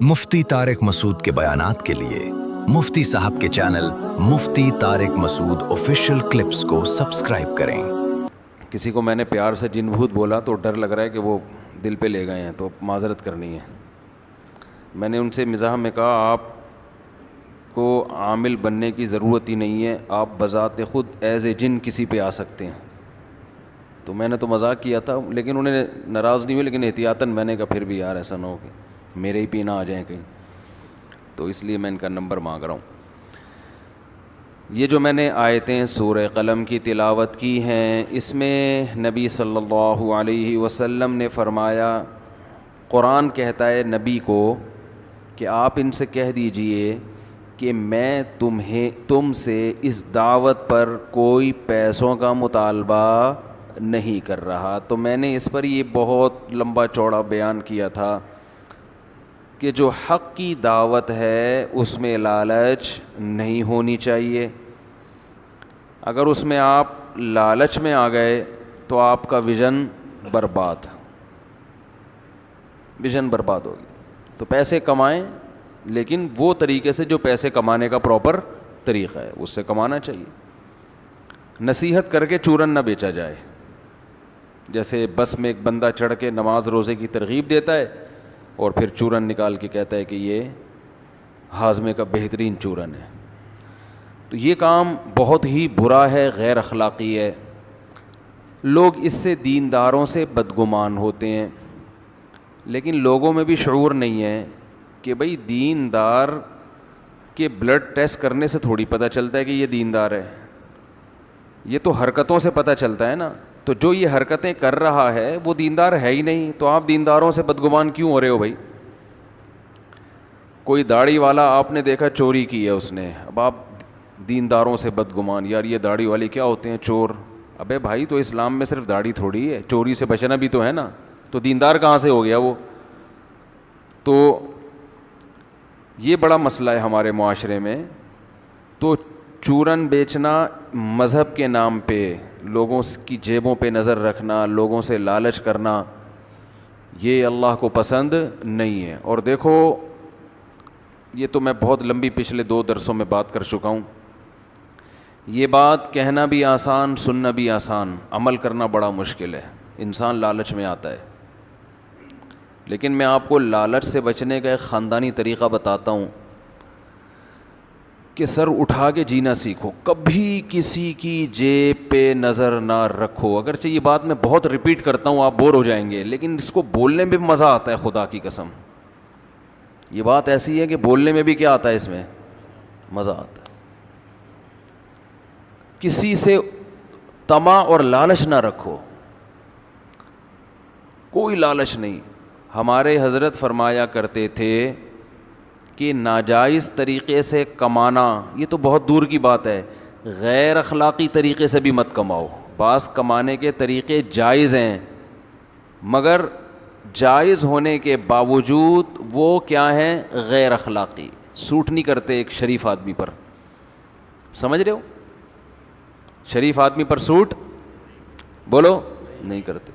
مفتی طارق مسعود کے بیانات کے لیے مفتی صاحب کے چینل مفتی طارق مسعود آفیشیل کلپس کو سبسکرائب کریں۔ کسی کو میں نے پیار سے جن بھوت بولا تو ڈر لگ رہا ہے کہ وہ دل پہ لے گئے ہیں، تو معذرت کرنی ہے۔ میں نے ان سے مزاح میں کہا آپ کو عامل بننے کی ضرورت ہی نہیں ہے، آپ بذات خود ایز اے جن کسی پہ آ سکتے ہیں۔ تو میں نے تو مذاق کیا تھا، لیکن انہیں ناراض نہیں ہوئے، لیکن احتیاطاً میں نے کہا پھر بھی یار ایسا نہ ہو کہ میرے ہی پینا آ جائیں کہیں، تو اس لیے میں ان کا نمبر مانگ رہا ہوں۔ یہ جو میں نے آیتیں سورہ قلم کی تلاوت کی ہیں، اس میں نبی صلی اللہ علیہ وسلم نے فرمایا، قرآن کہتا ہے نبی کو کہ آپ ان سے کہہ دیجئے کہ میں تم سے اس دعوت پر کوئی پیسوں کا مطالبہ نہیں کر رہا۔ تو میں نے اس پر یہ بہت لمبا چوڑا بیان کیا تھا کہ جو حق کی دعوت ہے اس میں لالچ نہیں ہونی چاہیے۔ اگر اس میں آپ لالچ میں آ گئے تو آپ کا ویژن برباد ہوگی۔ تو پیسے کمائیں، لیکن وہ طریقے سے جو پیسے کمانے کا پراپر طریقہ ہے اس سے کمانا چاہیے۔ نصیحت کر کے چورن نہ بیچا جائے۔ جیسے بس میں ایک بندہ چڑھ کے نماز روزے کی ترغیب دیتا ہے اور پھر چورن نکال کے کہتا ہے کہ یہ ہاضمے کا بہترین چورن ہے، تو یہ کام بہت ہی برا ہے، غیر اخلاقی ہے۔ لوگ اس سے دینداروں سے بدگمان ہوتے ہیں، لیکن لوگوں میں بھی شعور نہیں ہے کہ بھئی دیندار کے بلڈ ٹیسٹ کرنے سے تھوڑی پتہ چلتا ہے کہ یہ دیندار ہے، یہ تو حرکتوں سے پتہ چلتا ہے نا۔ تو جو یہ حرکتیں کر رہا ہے وہ دیندار ہے ہی نہیں، تو آپ دینداروں سے بدگمان کیوں ہو رہے ہو بھائی؟ کوئی داڑھی والا آپ نے دیکھا چوری کی ہے اس نے، اب آپ دینداروں سے بدگمان، یار یہ داڑھی والے کیا ہوتے ہیں چور۔ ابے بھائی تو اسلام میں صرف داڑھی تھوڑی ہے، چوری سے بچنا بھی تو ہے نا، تو دیندار کہاں سے ہو گیا وہ؟ تو یہ بڑا مسئلہ ہے ہمارے معاشرے میں۔ تو چورن بیچنا مذہب کے نام پہ، لوگوں کی جیبوں پہ نظر رکھنا، لوگوں سے لالچ کرنا، یہ اللہ کو پسند نہیں ہے۔ اور دیکھو یہ تو میں بہت لمبی پچھلے 2 درسوں میں بات کر چکا ہوں، یہ بات کہنا بھی آسان، سننا بھی آسان، عمل کرنا بڑا مشکل ہے۔ انسان لالچ میں آتا ہے، لیکن میں آپ کو لالچ سے بچنے کا ایک خاندانی طریقہ بتاتا ہوں کہ سر اٹھا کے جینا سیکھو، کبھی کسی کی جیب پہ نظر نہ رکھو۔ اگرچہ یہ بات میں بہت ریپیٹ کرتا ہوں، آپ بور ہو جائیں گے، لیکن اس کو بولنے میں مزہ آتا ہے، خدا کی قسم یہ بات ایسی ہے کہ بولنے میں بھی کیا آتا ہے، اس میں مزہ آتا ہے۔ کسی سے طمع اور لالچ نہ رکھو، کوئی لالچ نہیں۔ ہمارے حضرت فرمایا کرتے تھے کہ ناجائز طریقے سے کمانا یہ تو بہت دور کی بات ہے، غیر اخلاقی طریقے سے بھی مت کماؤ۔ بعض کمانے کے طریقے جائز ہیں، مگر جائز ہونے کے باوجود وہ کیا ہیں؟ غیر اخلاقی، سوٹ نہیں کرتے ایک شریف آدمی پر۔ سمجھ رہے ہو؟ شریف آدمی پر سوٹ بولو نہیں کرتے۔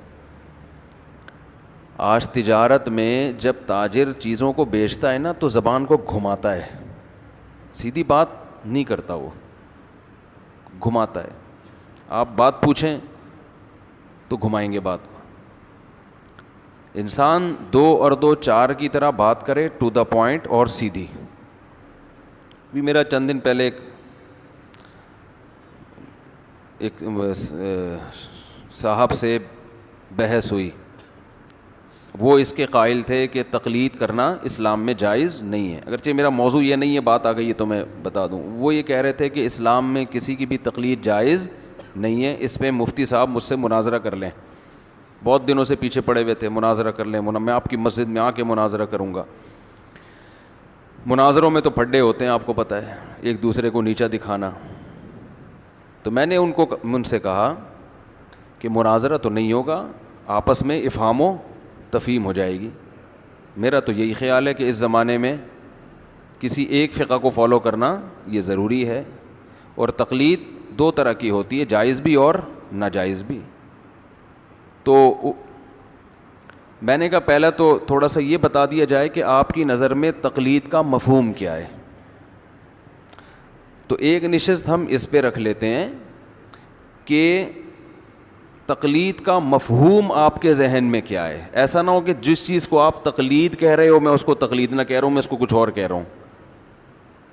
آج تجارت میں جب تاجر چیزوں کو بیچتا ہے نا تو زبان کو گھماتا ہے، سیدھی بات نہیں کرتا، وہ گھماتا ہے۔ آپ بات پوچھیں تو گھمائیں گے بات کو۔ انسان 2 اور 2 4 کی طرح بات کرے، ٹو دا پوائنٹ اور سیدھی۔ بھی میرا چند دن پہلے ایک صاحب سے بحث ہوئی، وہ اس کے قائل تھے کہ تقلید کرنا اسلام میں جائز نہیں ہے۔ اگرچہ میرا موضوع یہ نہیں ہے، بات آ گئی ہے تو میں بتا دوں۔ وہ یہ کہہ رہے تھے کہ اسلام میں کسی کی بھی تقلید جائز نہیں ہے۔ اس پہ مفتی صاحب مجھ سے مناظرہ کر لیں، بہت دنوں سے پیچھے پڑے ہوئے تھے، مناظرہ کر لیں، میں آپ کی مسجد میں آ کے مناظرہ کروں گا۔ مناظروں میں تو پھڈے ہوتے ہیں، آپ کو پتہ ہے، ایک دوسرے کو نیچا دکھانا۔ تو میں نے ان سے کہا کہ مناظرہ تو نہیں ہوگا، آپس میں افہام و تفہیم ہو جائے گی۔ میرا تو یہی خیال ہے کہ اس زمانے میں کسی ایک فقہ کو فالو کرنا یہ ضروری ہے، اور تقلید 2 طرح کی ہوتی ہے، جائز بھی اور ناجائز بھی۔ تو میں نے کہا پہلا تو تھوڑا سا یہ بتا دیا جائے کہ آپ کی نظر میں تقلید کا مفہوم کیا ہے. تو ایک نشست ہم اس پہ رکھ لیتے ہیں کہ تقلید کا مفہوم آپ کے ذہن میں کیا ہے. ایسا نہ ہو کہ جس چیز کو آپ تقلید کہہ رہے ہو میں اس کو تقلید نہ کہہ رہا ہوں, میں اس کو کچھ اور کہہ رہا ہوں,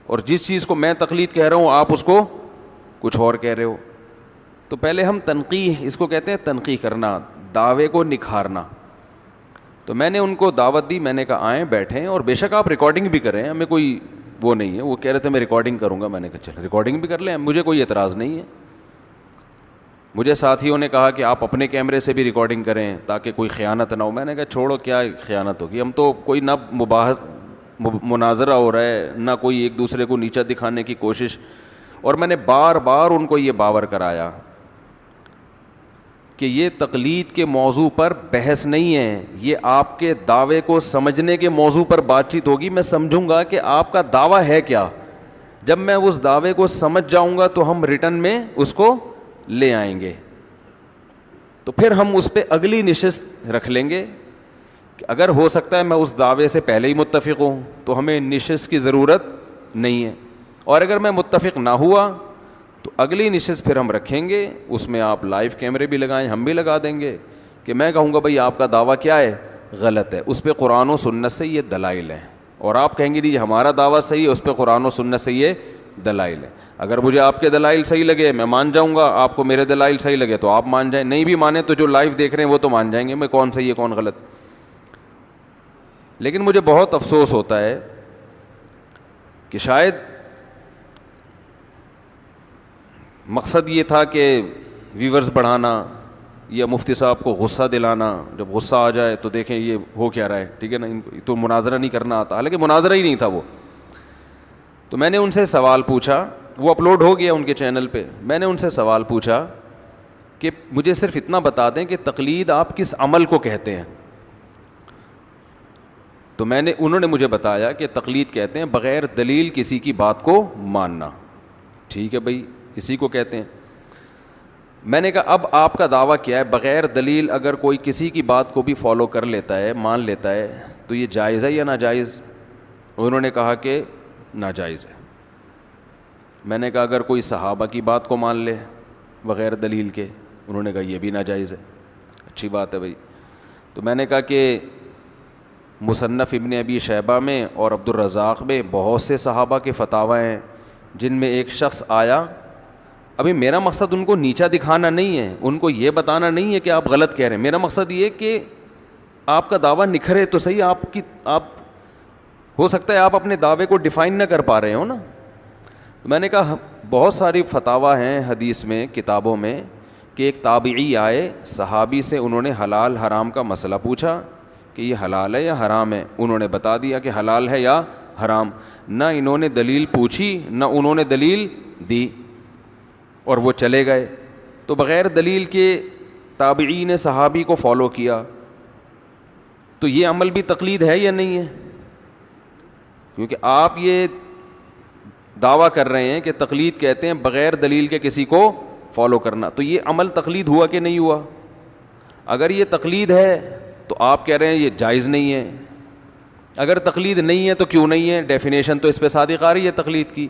اور جس چیز کو میں تقلید کہہ رہا ہوں آپ اس کو کچھ اور کہہ رہے ہو. تو پہلے ہم تنقیح, اس کو کہتے ہیں تنقیح کرنا, دعوے کو نکھارنا. تو میں نے ان کو دعوت دی, میں نے کہا آئیں بیٹھیں, اور بے شک آپ ریکارڈنگ بھی کریں, ہمیں کوئی وہ نہیں ہے. وہ کہہ رہے تھے میں ریکارڈنگ کروں گا, میں نے کہا چل ریکارڈنگ بھی کر لیں, مجھے کوئی اعتراض نہیں ہے. مجھے ساتھیوں نے کہا کہ آپ اپنے کیمرے سے بھی ریکارڈنگ کریں تاکہ کوئی خیانت نہ ہو. میں نے کہا چھوڑو, کیا خیانت ہوگی, ہم تو کوئی نہ مباحث مناظرہ ہو رہا ہے نہ کوئی ایک دوسرے کو نیچا دکھانے کی کوشش. اور میں نے بار بار ان کو یہ باور کرایا کہ یہ تقلید کے موضوع پر بحث نہیں ہے, یہ آپ کے دعوے کو سمجھنے کے موضوع پر بات چیت ہوگی. میں سمجھوں گا کہ آپ کا دعویٰ ہے کیا, جب میں اس دعوے کو سمجھ جاؤں گا تو ہم ریٹن میں اس کو لے آئیں گے. تو پھر ہم اس پہ اگلی نشست رکھ لیں گے کہ اگر ہو سکتا ہے میں اس دعوے سے پہلے ہی متفق ہوں تو ہمیں نشست کی ضرورت نہیں ہے, اور اگر میں متفق نہ ہوا تو اگلی نشست پھر ہم رکھیں گے, اس میں آپ لائیو کیمرے بھی لگائیں, ہم بھی لگا دیں گے کہ میں کہوں گا بھائی آپ کا دعویٰ کیا ہے, غلط ہے, اس پہ قرآن و سنت سے یہ دلائل ہیں, اور آپ کہیں گے جی ہمارا دعویٰ صحیح ہے, اس پہ قرآن و سنت سے یہ دلائل ہے. اگر مجھے آپ کے دلائل صحیح لگے میں مان جاؤں گا, آپ کو میرے دلائل صحیح لگے تو آپ مان جائیں, نہیں بھی مانے تو جو لائیو دیکھ رہے ہیں وہ تو مان جائیں گے میں کون صحیح ہے کون غلط. لیکن مجھے بہت افسوس ہوتا ہے کہ شاید مقصد یہ تھا کہ ویورز بڑھانا یا مفتی صاحب کو غصہ دلانا, جب غصہ آ جائے تو دیکھیں یہ ہو کیا رہا ہے, ٹھیک ہے نا, ان کو تو مناظرہ نہیں کرنا آتا, حالانکہ مناظرہ ہی نہیں تھا وہ. تو میں نے ان سے سوال پوچھا, وہ اپلوڈ ہو گیا ان کے چینل پہ. میں نے ان سے سوال پوچھا کہ مجھے صرف اتنا بتا دیں کہ تقلید آپ کس عمل کو کہتے ہیں. تو انہوں نے مجھے بتایا کہ تقلید کہتے ہیں بغیر دلیل کسی کی بات کو ماننا. ٹھیک ہے بھائی, اسی کو کہتے ہیں. میں نے کہا اب آپ کا دعویٰ کیا ہے, بغیر دلیل اگر کوئی کسی کی بات کو بھی فالو کر لیتا ہے, مان لیتا ہے, تو یہ جائز ہے یا ناجائز؟ انہوں نے کہا کہ ناجائز ہے. میں نے کہا اگر کوئی صحابہ کی بات کو مان لے بغیر دلیل کے؟ انہوں نے کہا یہ بھی ناجائز ہے. اچھی بات ہے بھائی. تو میں نے کہا کہ مصنف ابن ابی شیبہ میں اور عبد الرزاق میں بہت سے صحابہ کے فتاوی ہیں جن میں ایک شخص آیا. ابھی میرا مقصد ان کو نیچا دکھانا نہیں ہے, ان کو یہ بتانا نہیں ہے کہ آپ غلط کہہ رہے ہیں. میرا مقصد یہ کہ آپ کا دعویٰ نکھرے تو صحیح, آپ ہو سکتا ہے آپ اپنے دعوے کو ڈیفائن نہ کر پا رہے ہو نا. میں نے کہا بہت ساری فتاوی ہیں حدیث میں, کتابوں میں, کہ ایک تابعی آئے صحابی سے, انہوں نے حلال حرام کا مسئلہ پوچھا کہ یہ حلال ہے یا حرام ہے. انہوں نے بتا دیا کہ حلال ہے یا حرام. نہ انہوں نے دلیل پوچھی نہ انہوں نے دلیل دی, اور وہ چلے گئے. تو بغیر دلیل کے تابعی نے صحابی کو فالو کیا, تو یہ عمل بھی تقلید ہے یا نہیں ہے؟ کیونکہ آپ یہ دعویٰ کر رہے ہیں کہ تقلید کہتے ہیں بغیر دلیل کے کسی کو فالو کرنا, تو یہ عمل تقلید ہوا کہ نہیں ہوا؟ اگر یہ تقلید ہے تو آپ کہہ رہے ہیں یہ جائز نہیں ہے. اگر تقلید نہیں ہے تو کیوں نہیں ہے؟ ڈیفینیشن تو اس پہ صادق آ رہی ہے تقلید کی.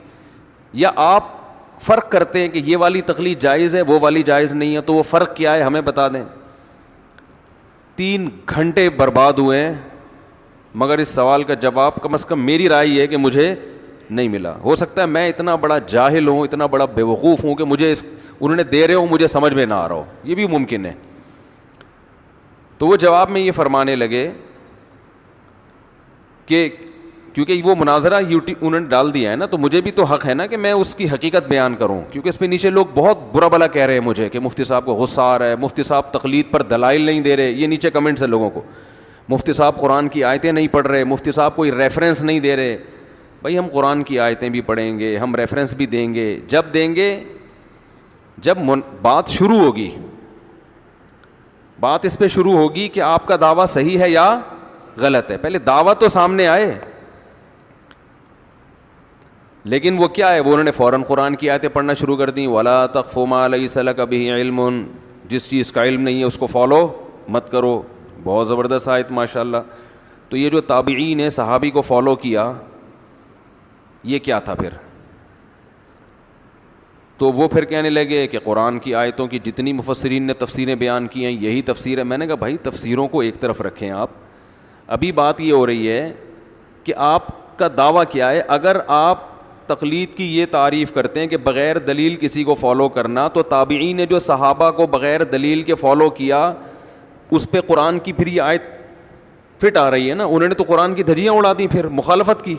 یا آپ فرق کرتے ہیں کہ یہ والی تقلید جائز ہے وہ والی جائز نہیں ہے, تو وہ فرق کیا ہے ہمیں بتا دیں. 3 گھنٹے برباد ہوئے ہیں مگر اس سوال کا جواب کم از کم میری رائے یہ ہے کہ مجھے نہیں ملا. ہو سکتا ہے میں اتنا بڑا جاہل ہوں, اتنا بڑا بیوقوف ہوں کہ مجھے انہوں نے دے رہے ہوں مجھے سمجھ میں نہ آ رہا ہو, یہ بھی ممکن ہے. تو وہ جواب میں یہ فرمانے لگے کہ کیونکہ وہ مناظرہ انہوں نے ڈال دیا ہے نا, تو مجھے بھی تو حق ہے نا کہ میں اس کی حقیقت بیان کروں, کیونکہ اس پہ نیچے لوگ بہت برا بلا کہہ رہے ہیں مجھے کہ مفتی صاحب کو غصہ آ رہا ہے, مفتی صاحب تقلید پر دلائل نہیں دے رہے. یہ نیچے کمنٹس ہیں لوگوں کو, مفتی صاحب قرآن کی آیتیں نہیں پڑھ رہے, مفتی صاحب کوئی ریفرنس نہیں دے رہے. بھائی ہم قرآن کی آیتیں بھی پڑھیں گے, ہم ریفرنس بھی دیں گے, جب بات شروع ہوگی, بات اس پہ شروع ہوگی کہ آپ کا دعویٰ صحیح ہے یا غلط ہے. پہلے دعویٰ تو سامنے آئے. لیکن وہ کیا ہے, وہ انہوں نے فوراً قرآن کی آیتیں پڑھنا شروع کر دیں. وَلَا تَقْفُ مَا لَيْسَ لَكَ بِهِ عِلْمٌ, جس چیز کا علم نہیں ہے اس کو فالو مت کرو. بہت زبردست آیت ماشاء اللہ. تو یہ جو تابعین نے صحابی کو فالو کیا یہ کیا تھا پھر؟ تو وہ پھر کہنے لگے کہ قرآن کی آیتوں کی جتنی مفسرین نے تفسیریں بیان کی ہیں یہی تفسیر ہے. میں نے کہا بھائی تفسیروں کو ایک طرف رکھیں آپ, ابھی بات یہ ہو رہی ہے کہ آپ کا دعویٰ کیا ہے. اگر آپ تقلید کی یہ تعریف کرتے ہیں کہ بغیر دلیل کسی کو فالو کرنا, تو تابعین نے جو صحابہ کو بغیر دلیل کے فالو کیا اس پہ قرآن کی پھر یہ آیت فٹ آ رہی ہے نا. انہوں نے تو قرآن کی دھجیاں اڑا دیں, پھر مخالفت کی.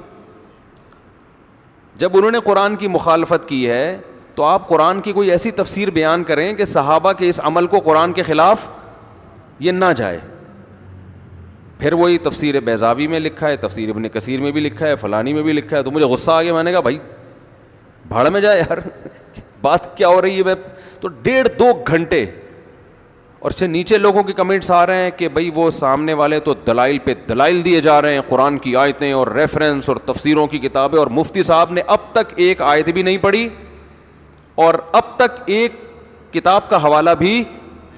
جب انہوں نے قرآن کی مخالفت کی ہے تو آپ قرآن کی کوئی ایسی تفسیر بیان کریں کہ صحابہ کے اس عمل کو قرآن کے خلاف یہ نہ جائے. پھر وہی تفسیر بیضاوی میں لکھا ہے, تفسیر ابن کثیر میں بھی لکھا ہے, فلانی میں بھی لکھا ہے. تو مجھے غصہ آ گیا, میں نے کہا بھائی بھاڑ میں جائے یار, بات کیا ہو رہی ہے. تو 1.5-2 گھنٹے, اور نیچے لوگوں کے کمنٹس آ رہے ہیں کہ بھائی وہ سامنے والے تو دلائل پہ دلائل دیے جا رہے ہیں, قرآن کی آیتیں اور ریفرنس اور تفسیروں کی کتابیں, اور مفتی صاحب نے اب تک ایک آیت بھی نہیں پڑھی اور اب تک ایک کتاب کا حوالہ بھی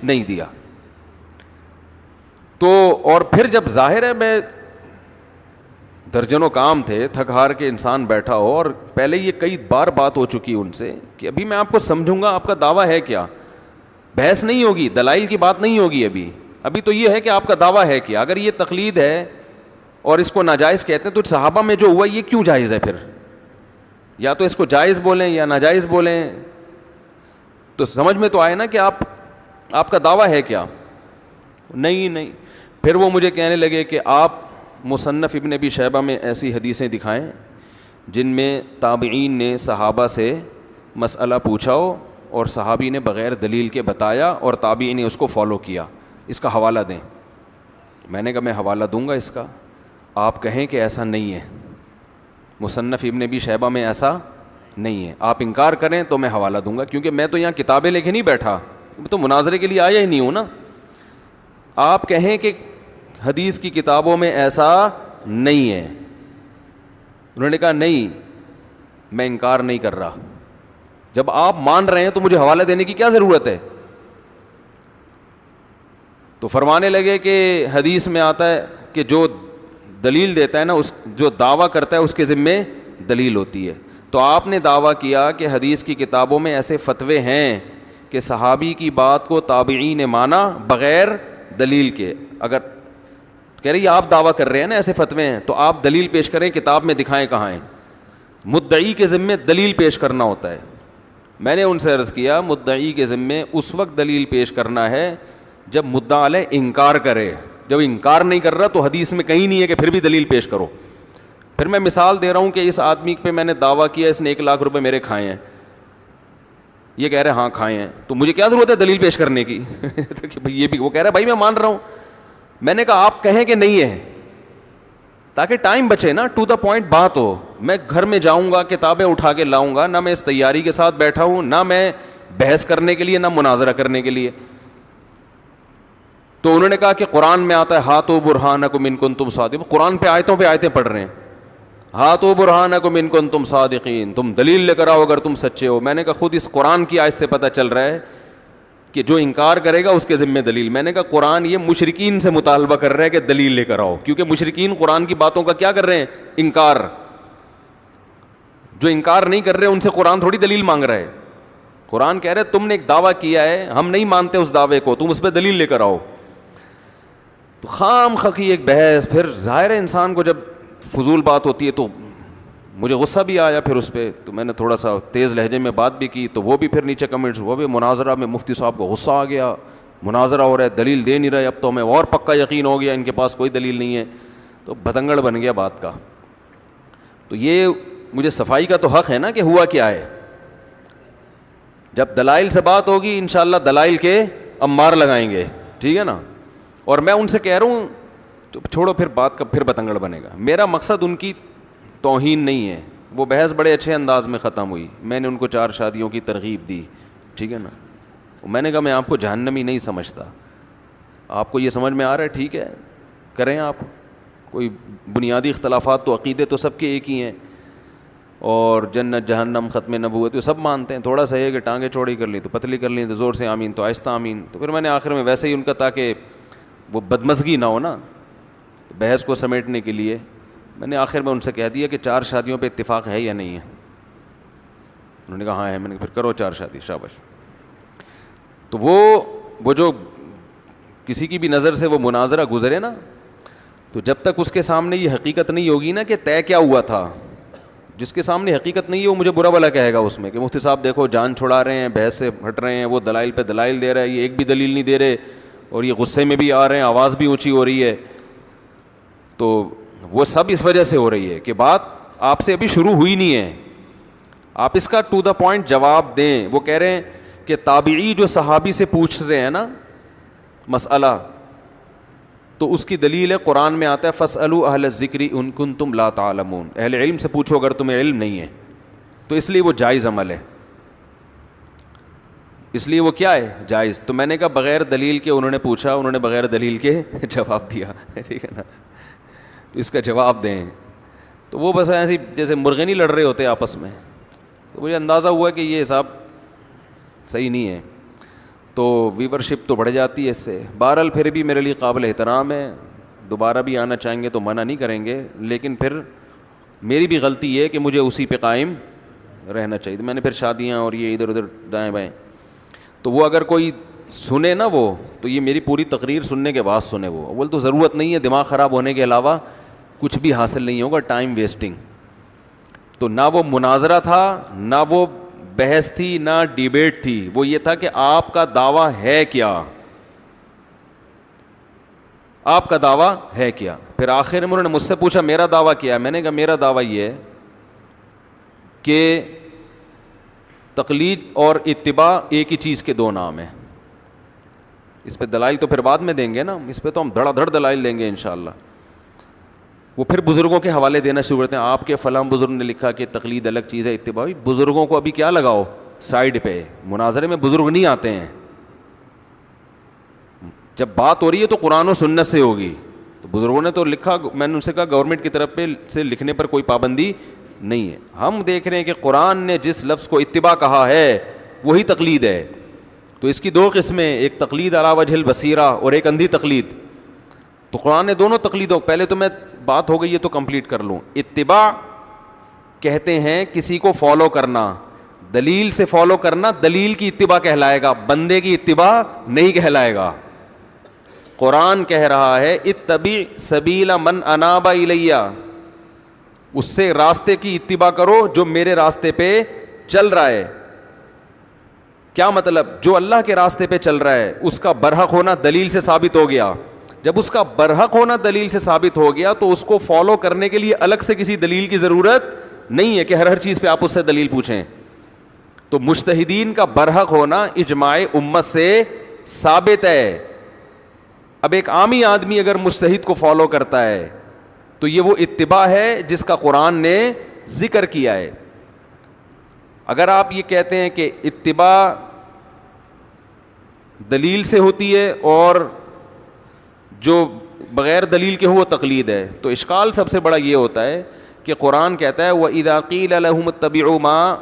نہیں دیا. تو اور پھر جب ظاہر ہے میں درجنوں کام تھے, تھک ہار کے انسان بیٹھا ہو, اور پہلے یہ کئی بار بات ہو چکی ان سے کہ ابھی میں آپ کو سمجھوں گا آپ کا دعویٰ ہے کیا. بحث نہیں ہوگی, دلائل کی بات نہیں ہوگی, ابھی تو یہ ہے کہ آپ کا دعویٰ ہے کیا. اگر یہ تقلید ہے اور اس کو ناجائز کہتے ہیں تو صحابہ میں جو ہوا یہ کیوں جائز ہے پھر؟ یا تو اس کو جائز بولیں یا ناجائز بولیں. تو سمجھ میں تو آئے نا کہ آپ کا دعویٰ ہے کیا. نہیں. پھر وہ مجھے کہنے لگے کہ آپ مصنف ابن ابی شیبہ میں ایسی حدیثیں دکھائیں جن میں تابعین نے صحابہ سے مسئلہ پوچھا ہو اور صحابی نے بغیر دلیل کے بتایا اور تابعین نے اس کو فالو کیا, اس کا حوالہ دیں. میں نے کہا میں حوالہ دوں گا اس کا, آپ کہیں کہ ایسا نہیں ہے, مصنف ابن ابی شیبہ میں ایسا نہیں ہے. آپ انکار کریں تو میں حوالہ دوں گا, کیونکہ میں تو یہاں کتابیں لے کے نہیں بیٹھا, تو مناظرے کے لیے آیا ہی نہیں ہوں نا. آپ کہیں کہ حدیث کی کتابوں میں ایسا نہیں ہے. انہوں نے کہا نہیں, میں انکار نہیں کر رہا. جب آپ مان رہے ہیں تو مجھے حوالہ دینے کی کیا ضرورت ہے؟ تو فرمانے لگے کہ حدیث میں آتا ہے کہ جو دلیل دیتا ہے نا, اس جو دعویٰ کرتا ہے اس کے ذمے دلیل ہوتی ہے. تو آپ نے دعویٰ کیا کہ حدیث کی کتابوں میں ایسے فتوے ہیں کہ صحابی کی بات کو تابعین نے مانا بغیر دلیل کے. اگر کہہ رہی آپ دعویٰ کر رہے ہیں نا ایسے فتوے ہیں, تو آپ دلیل پیش کریں, کتاب میں دکھائیں کہاں ہیں. مدعی کے ذمے دلیل پیش کرنا ہوتا ہے. میں نے ان سے عرض کیا مدعی کے ذمے اس وقت دلیل پیش کرنا ہے جب مدعا علیہ انکار کرے. جب انکار نہیں کر رہا تو حدیث میں کہیں نہیں ہے کہ پھر بھی دلیل پیش کرو. پھر میں مثال دے رہا ہوں کہ اس آدمی پہ میں نے دعویٰ کیا اس نے 1 لاکھ روپے میرے کھائے ہیں, یہ کہہ رہے ہیں ہاں کھائے ہیں, تو مجھے کیا ضرورت ہے دلیل پیش کرنے کی کہ بھائی یہ بھی, وہ کہہ رہا ہے بھائی میں مان رہا ہوں. میں نے کہا آپ کہیں کہ نہیں ہے تاکہ ٹائم بچے نا, ٹو دا پوائنٹ بات ہو. میں گھر میں جاؤں گا کتابیں اٹھا کے لاؤں گا, نہ میں اس تیاری کے ساتھ بیٹھا ہوں, نہ میں بحث کرنے کے لیے, نہ مناظرہ کرنے کے لیے. تو انہوں نے کہا کہ قرآن میں آتا ہے ہاتھو برہانکم ان کنتم صادقین. قرآن پہ آیتوں پڑھ رہے ہیں, ہاتھو برہانکم ان کنتم صادقین, تم دلیل لے کر آؤ اگر تم سچے ہو. میں نے کہا خود اس قرآن کی آیت سے پتہ چل رہا ہے کہ جو انکار کرے گا اس کے ذمہ دلیل. میں نے کہا قرآن یہ مشرکین سے مطالبہ کر رہا ہے کہ دلیل لے کر آؤ, کیونکہ مشرکین قرآن کی باتوں کا کیا کر رہے ہیں, انکار. جو انکار نہیں کر رہے ان سے قرآن تھوڑی دلیل مانگ رہا ہے. قرآن کہہ رہے تم نے ایک دعویٰ کیا ہے, ہم نہیں مانتے اس دعوے کو, تم اس پہ دلیل لے کر آؤ. تو خام خقی ایک بحث. پھر ظاہر ہے انسان کو جب فضول بات ہوتی ہے تو مجھے غصہ بھی آیا پھر اس پہ, تو میں نے تھوڑا سا تیز لہجے میں بات بھی کی. تو وہ بھی پھر نیچے کمنٹس, وہ بھی مناظرہ میں مفتی صاحب کو غصہ آ گیا, مناظرہ ہو رہا ہے دلیل دے نہیں رہے, اب تو ہمیں اور پکا یقین ہو گیا ان کے پاس کوئی دلیل نہیں ہے. تو بتنگڑ بن گیا بات کا. تو یہ مجھے صفائی کا تو حق ہے نا کہ ہوا کیا ہے. جب دلائل سے بات ہوگی انشاءاللہ دلائل کے امار لگائیں گے, ٹھیک ہے نا. اور میں ان سے کہہ رہا ہوں تو چھوڑو پھر بات کا پھر بتنگڑ بنے گا. میرا مقصد ان کی توہین نہیں ہے. وہ بحث بڑے اچھے انداز میں ختم ہوئی, میں نے ان کو 4 شادیوں کی ترغیب دی, ٹھیک ہے نا. میں نے کہا میں آپ کو جہنمی نہیں سمجھتا, آپ کو یہ سمجھ میں آ رہا ہے ٹھیک ہے کریں آپ, کوئی بنیادی اختلافات تو عقیدے تو سب کے ایک ہی ہیں, اور جنت جہنم ختم نبوت سب مانتے ہیں. تھوڑا سا ہے کہ ٹانگیں چوڑی کر لی تو پتلی کر لی تو زور سے آمین, تو آہستہ آمین. تو پھر میں نے آخر میں ویسے ہی ان کا تاکہ وہ بدمزگی نہ ہو نا بحث کو سمیٹنے کے لیے میں نے آخر میں ان سے کہہ دیا کہ 4 شادیوں پہ اتفاق ہے یا نہیں ہے. انہوں نے کہا ہاں ہے. میں نے کہا پھر کرو 4 شادی, شاباش. تو وہ جو کسی کی بھی نظر سے وہ مناظرہ گزرے نا, تو جب تک اس کے سامنے یہ حقیقت نہیں ہوگی نا کہ طے کیا ہوا تھا, جس کے سامنے حقیقت نہیں ہے وہ مجھے برا بھلا کہے گا اس میں کہ مفتی صاحب دیکھو جان چھڑا رہے ہیں, بحث سے ہٹ رہے ہیں, وہ دلائل پہ دلائل دے رہا ہے, یہ ایک بھی دلیل نہیں دے رہے, اور یہ غصے میں بھی آ رہے ہیں, آواز بھی اونچی ہو رہی ہے. تو وہ سب اس وجہ سے ہو رہی ہے کہ بات آپ سے ابھی شروع ہوئی نہیں ہے, آپ اس کا ٹو دا پوائنٹ جواب دیں. وہ کہہ رہے ہیں کہ تابعی جو صحابی سے پوچھ رہے ہیں نا مسئلہ, تو اس کی دلیل ہے قرآن میں آتا ہے فاسألوا اہل الذکر ان کنتم لا تعلمون, اہل علم سے پوچھو اگر تمہیں علم نہیں ہے. تو اس لیے وہ جائز عمل ہے, اس لیے وہ کیا ہے جائز. تو میں نے کہا بغیر دلیل کے انہوں نے پوچھا, انہوں نے بغیر دلیل کے جواب دیا, ٹھیک ہے نا, تو اس کا جواب دیں. تو وہ بس ایسی جیسے مرغے نہیں لڑ رہے ہوتے آپس میں. تو مجھے اندازہ ہوا کہ یہ حساب صحیح نہیں ہے, تو ویورشپ تو بڑھ جاتی ہے اس سے. بہرحال پھر بھی میرے لیے قابل احترام ہے, دوبارہ بھی آنا چاہیں گے تو منع نہیں کریں گے, لیکن پھر میری بھی غلطی ہے کہ مجھے اسی پہ قائم رہنا چاہیے. میں نے پھر شادیاں اور یہ ادھر ادھر دائیں بائیں, تو وہ اگر کوئی سنے نا وہ, تو یہ میری پوری تقریر سننے کے بعد سنے. وہ اول تو ضرورت نہیں ہے, دماغ خراب ہونے کے علاوہ کچھ بھی حاصل نہیں ہوگا, ٹائم ویسٹنگ. تو نہ وہ مناظرہ تھا, نہ وہ بحث تھی, نہ ڈیبیٹ تھی, وہ یہ تھا کہ آپ کا دعویٰ ہے کیا, آپ کا دعویٰ ہے کیا. پھر آخر میں انہوں نے مجھ سے پوچھا میرا دعویٰ کیا ہے. میں نے کہا میرا دعویٰ یہ ہے کہ تقلید اور اتباع ایک ہی چیز کے 2 نام ہیں. اس پہ دلائل تو پھر بعد میں دیں گے نا, اس پہ تو ہم دھڑا دھڑ دلائل دیں گے انشاءاللہ. وہ پھر بزرگوں کے حوالے دینا شروع کرتے ہیں, آپ کے فلاں بزرگ نے لکھا کہ تقلید الگ چیز ہے, اتباع. بزرگوں کو ابھی کیا لگاؤ سائڈ پہ, مناظرے میں بزرگ نہیں آتے ہیں. جب بات ہو رہی ہے تو قرآن و سنت سے ہوگی. تو بزرگوں نے تو لکھا, میں نے ان سے کہا گورنمنٹ کی طرف پہ سے لکھنے پر کوئی پابندی نہیں ہے. ہم دیکھ رہے ہیں کہ قرآن نے جس لفظ کو اتباع کہا ہے وہی تقلید ہے. تو اس کی 2 قسمیں, ایک تقلید علی وجہ البصیرہ اور ایک اندھی تقلید. تو قرآن نے دونوں تقلیدوں, پہلے تو میں بات ہو گئی ہے تو کمپلیٹ کر لوں. اتباع کہتے ہیں کسی کو فالو کرنا, دلیل سے فالو کرنا, دلیل کی اتباع کہلائے گا, بندے کی اتباع نہیں کہلائے گا. قرآن کہہ رہا ہے اتبع سبیل من اناب الی, اس سے راستے کی اتباع کرو جو میرے راستے پہ چل رہا ہے. کیا مطلب؟ جو اللہ کے راستے پہ چل رہا ہے اس کا برحق ہونا دلیل سے ثابت ہو گیا. جب اس کا برحق ہونا دلیل سے ثابت ہو گیا تو اس کو فالو کرنے کے لیے الگ سے کسی دلیل کی ضرورت نہیں ہے کہ ہر چیز پہ آپ اس سے دلیل پوچھیں. تو مجتہدین کا برحق ہونا اجماع امت سے ثابت ہے. اب ایک عامی آدمی اگر مجتہد کو فالو کرتا ہے تو یہ وہ اتباع ہے جس کا قرآن نے ذکر کیا ہے. اگر آپ یہ کہتے ہیں کہ اتباع دلیل سے ہوتی ہے اور جو بغیر دلیل کے ہو وہ تقلید ہے, تو اشکال سب سے بڑا یہ ہوتا ہے کہ قرآن کہتا ہے وَإِذَا قِيلَ لَهُمُ اتَّبِعُوا مَا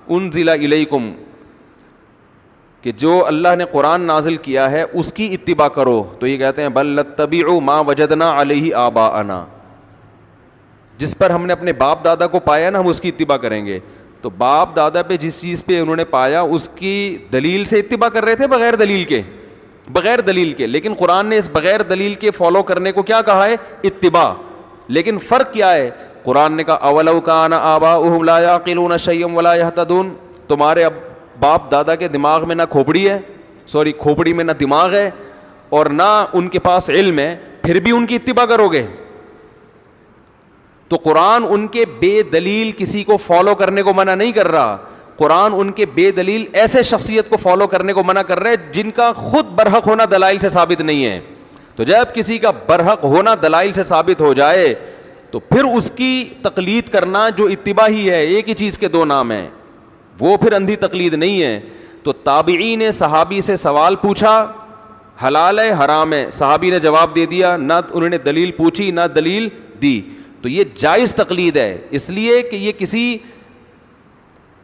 أُنزِلَ إِلَيْكُمْ, کہ جو اللہ نے قرآن نازل کیا ہے اس کی اتباع کرو. تو یہ کہتے ہیں بل نتبع ما وجدنا علیہ آباءنا, جس پر ہم نے اپنے باپ دادا کو پایا نا ہم اس کی اتباع کریں گے. تو باپ دادا پہ جس چیز پہ انہوں نے پایا اس کی دلیل سے اتباع کر رہے تھے بغیر دلیل کے, بغیر دلیل کے. لیکن قرآن نے اس بغیر دلیل کے فالو کرنے کو کیا کہا ہے؟ اتباع. لیکن فرق کیا ہے؟ قرآن نے کہا اولو کان آباؤہم لا یعقلون شیئا ولا یہتدون, تمہارے اب باپ دادا کے دماغ میں نہ کھوپڑی ہے, کھوپڑی میں نہ دماغ ہے اور نہ ان کے پاس علم ہے, پھر بھی ان کی اتباع کرو گے. تو قرآن ان کے بے دلیل کسی کو فالو کرنے کو منع نہیں کر رہا, قرآن ان کے بے دلیل ایسے شخصیت کو فالو کرنے کو منع کر رہے جن کا خود برحق ہونا دلائل سے ثابت نہیں ہے. تو جب کسی کا برحق ہونا دلائل سے ثابت ہو جائے تو پھر اس کی تقلید کرنا جو اتباع ہی ہے, ایک ہی چیز کے 2 نام ہیں, وہ پھر اندھی تقلید نہیں ہے. تو تابعی نے صحابی سے سوال پوچھا حلال ہے حرام ہے, صحابی نے جواب دے دیا, نہ انہوں نے دلیل پوچھی نہ دلیل دی, تو یہ جائز تقلید ہے. اس لیے کہ یہ کسی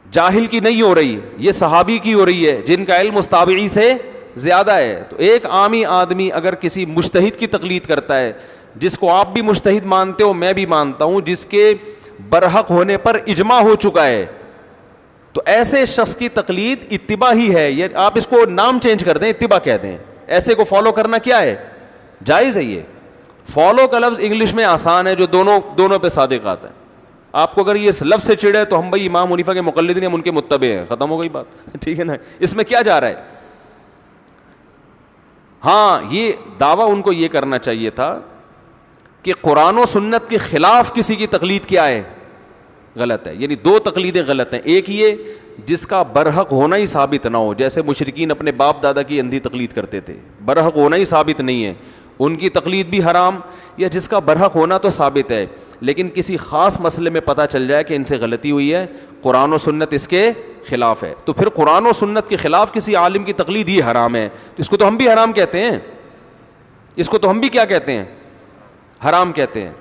جاہل کی نہیں ہو رہی, یہ صحابی کی ہو رہی ہے جن کا علم اس تابعی سے زیادہ ہے. تو ایک عامی آدمی اگر کسی مجتہد کی تقلید کرتا ہے, جس کو آپ بھی مجتہد مانتے ہو, میں بھی مانتا ہوں, جس کے برحق ہونے پر اجماع ہو چکا ہے, تو ایسے شخص کی تقلید اتباع ہی ہے. یہ آپ اس کو نام چینج کر دیں, اتباع کہہ دیں. ایسے کو فالو کرنا کیا ہے, جائز ہے. یہ فالو کا لفظ انگلش میں آسان ہے, جو دونوں پہ صادق آتا ہے. آپ کو اگر یہ اس لفظ سے چڑھے تو ہم بھائی امام حنیفہ کے مقلد نہیں, ہم ان کے متبع ہیں, ختم ہو گئی بات, ٹھیک ہے نا. اس میں کیا جا رہا ہے. ہاں, یہ دعویٰ ان کو یہ کرنا چاہیے تھا کہ قرآن و سنت کے خلاف کسی کی تقلید کیا ہے, غلط ہے. یعنی دو تقلیدیں غلط ہیں. ایک یہ جس کا برحق ہونا ہی ثابت نہ ہو, جیسے مشرکین اپنے باپ دادا کی اندھی تقلید کرتے تھے, برحق ہونا ہی ثابت نہیں ہے, ان کی تقلید بھی حرام. یا جس کا برحق ہونا تو ثابت ہے لیکن کسی خاص مسئلے میں پتہ چل جائے کہ ان سے غلطی ہوئی ہے, قرآن و سنت اس کے خلاف ہے, تو پھر قرآن و سنت کے خلاف کسی عالم کی تقلید ہی حرام ہے. تو اس کو تو ہم بھی حرام کہتے ہیں, اس کو تو ہم بھی کیا کہتے ہیں, حرام کہتے ہیں.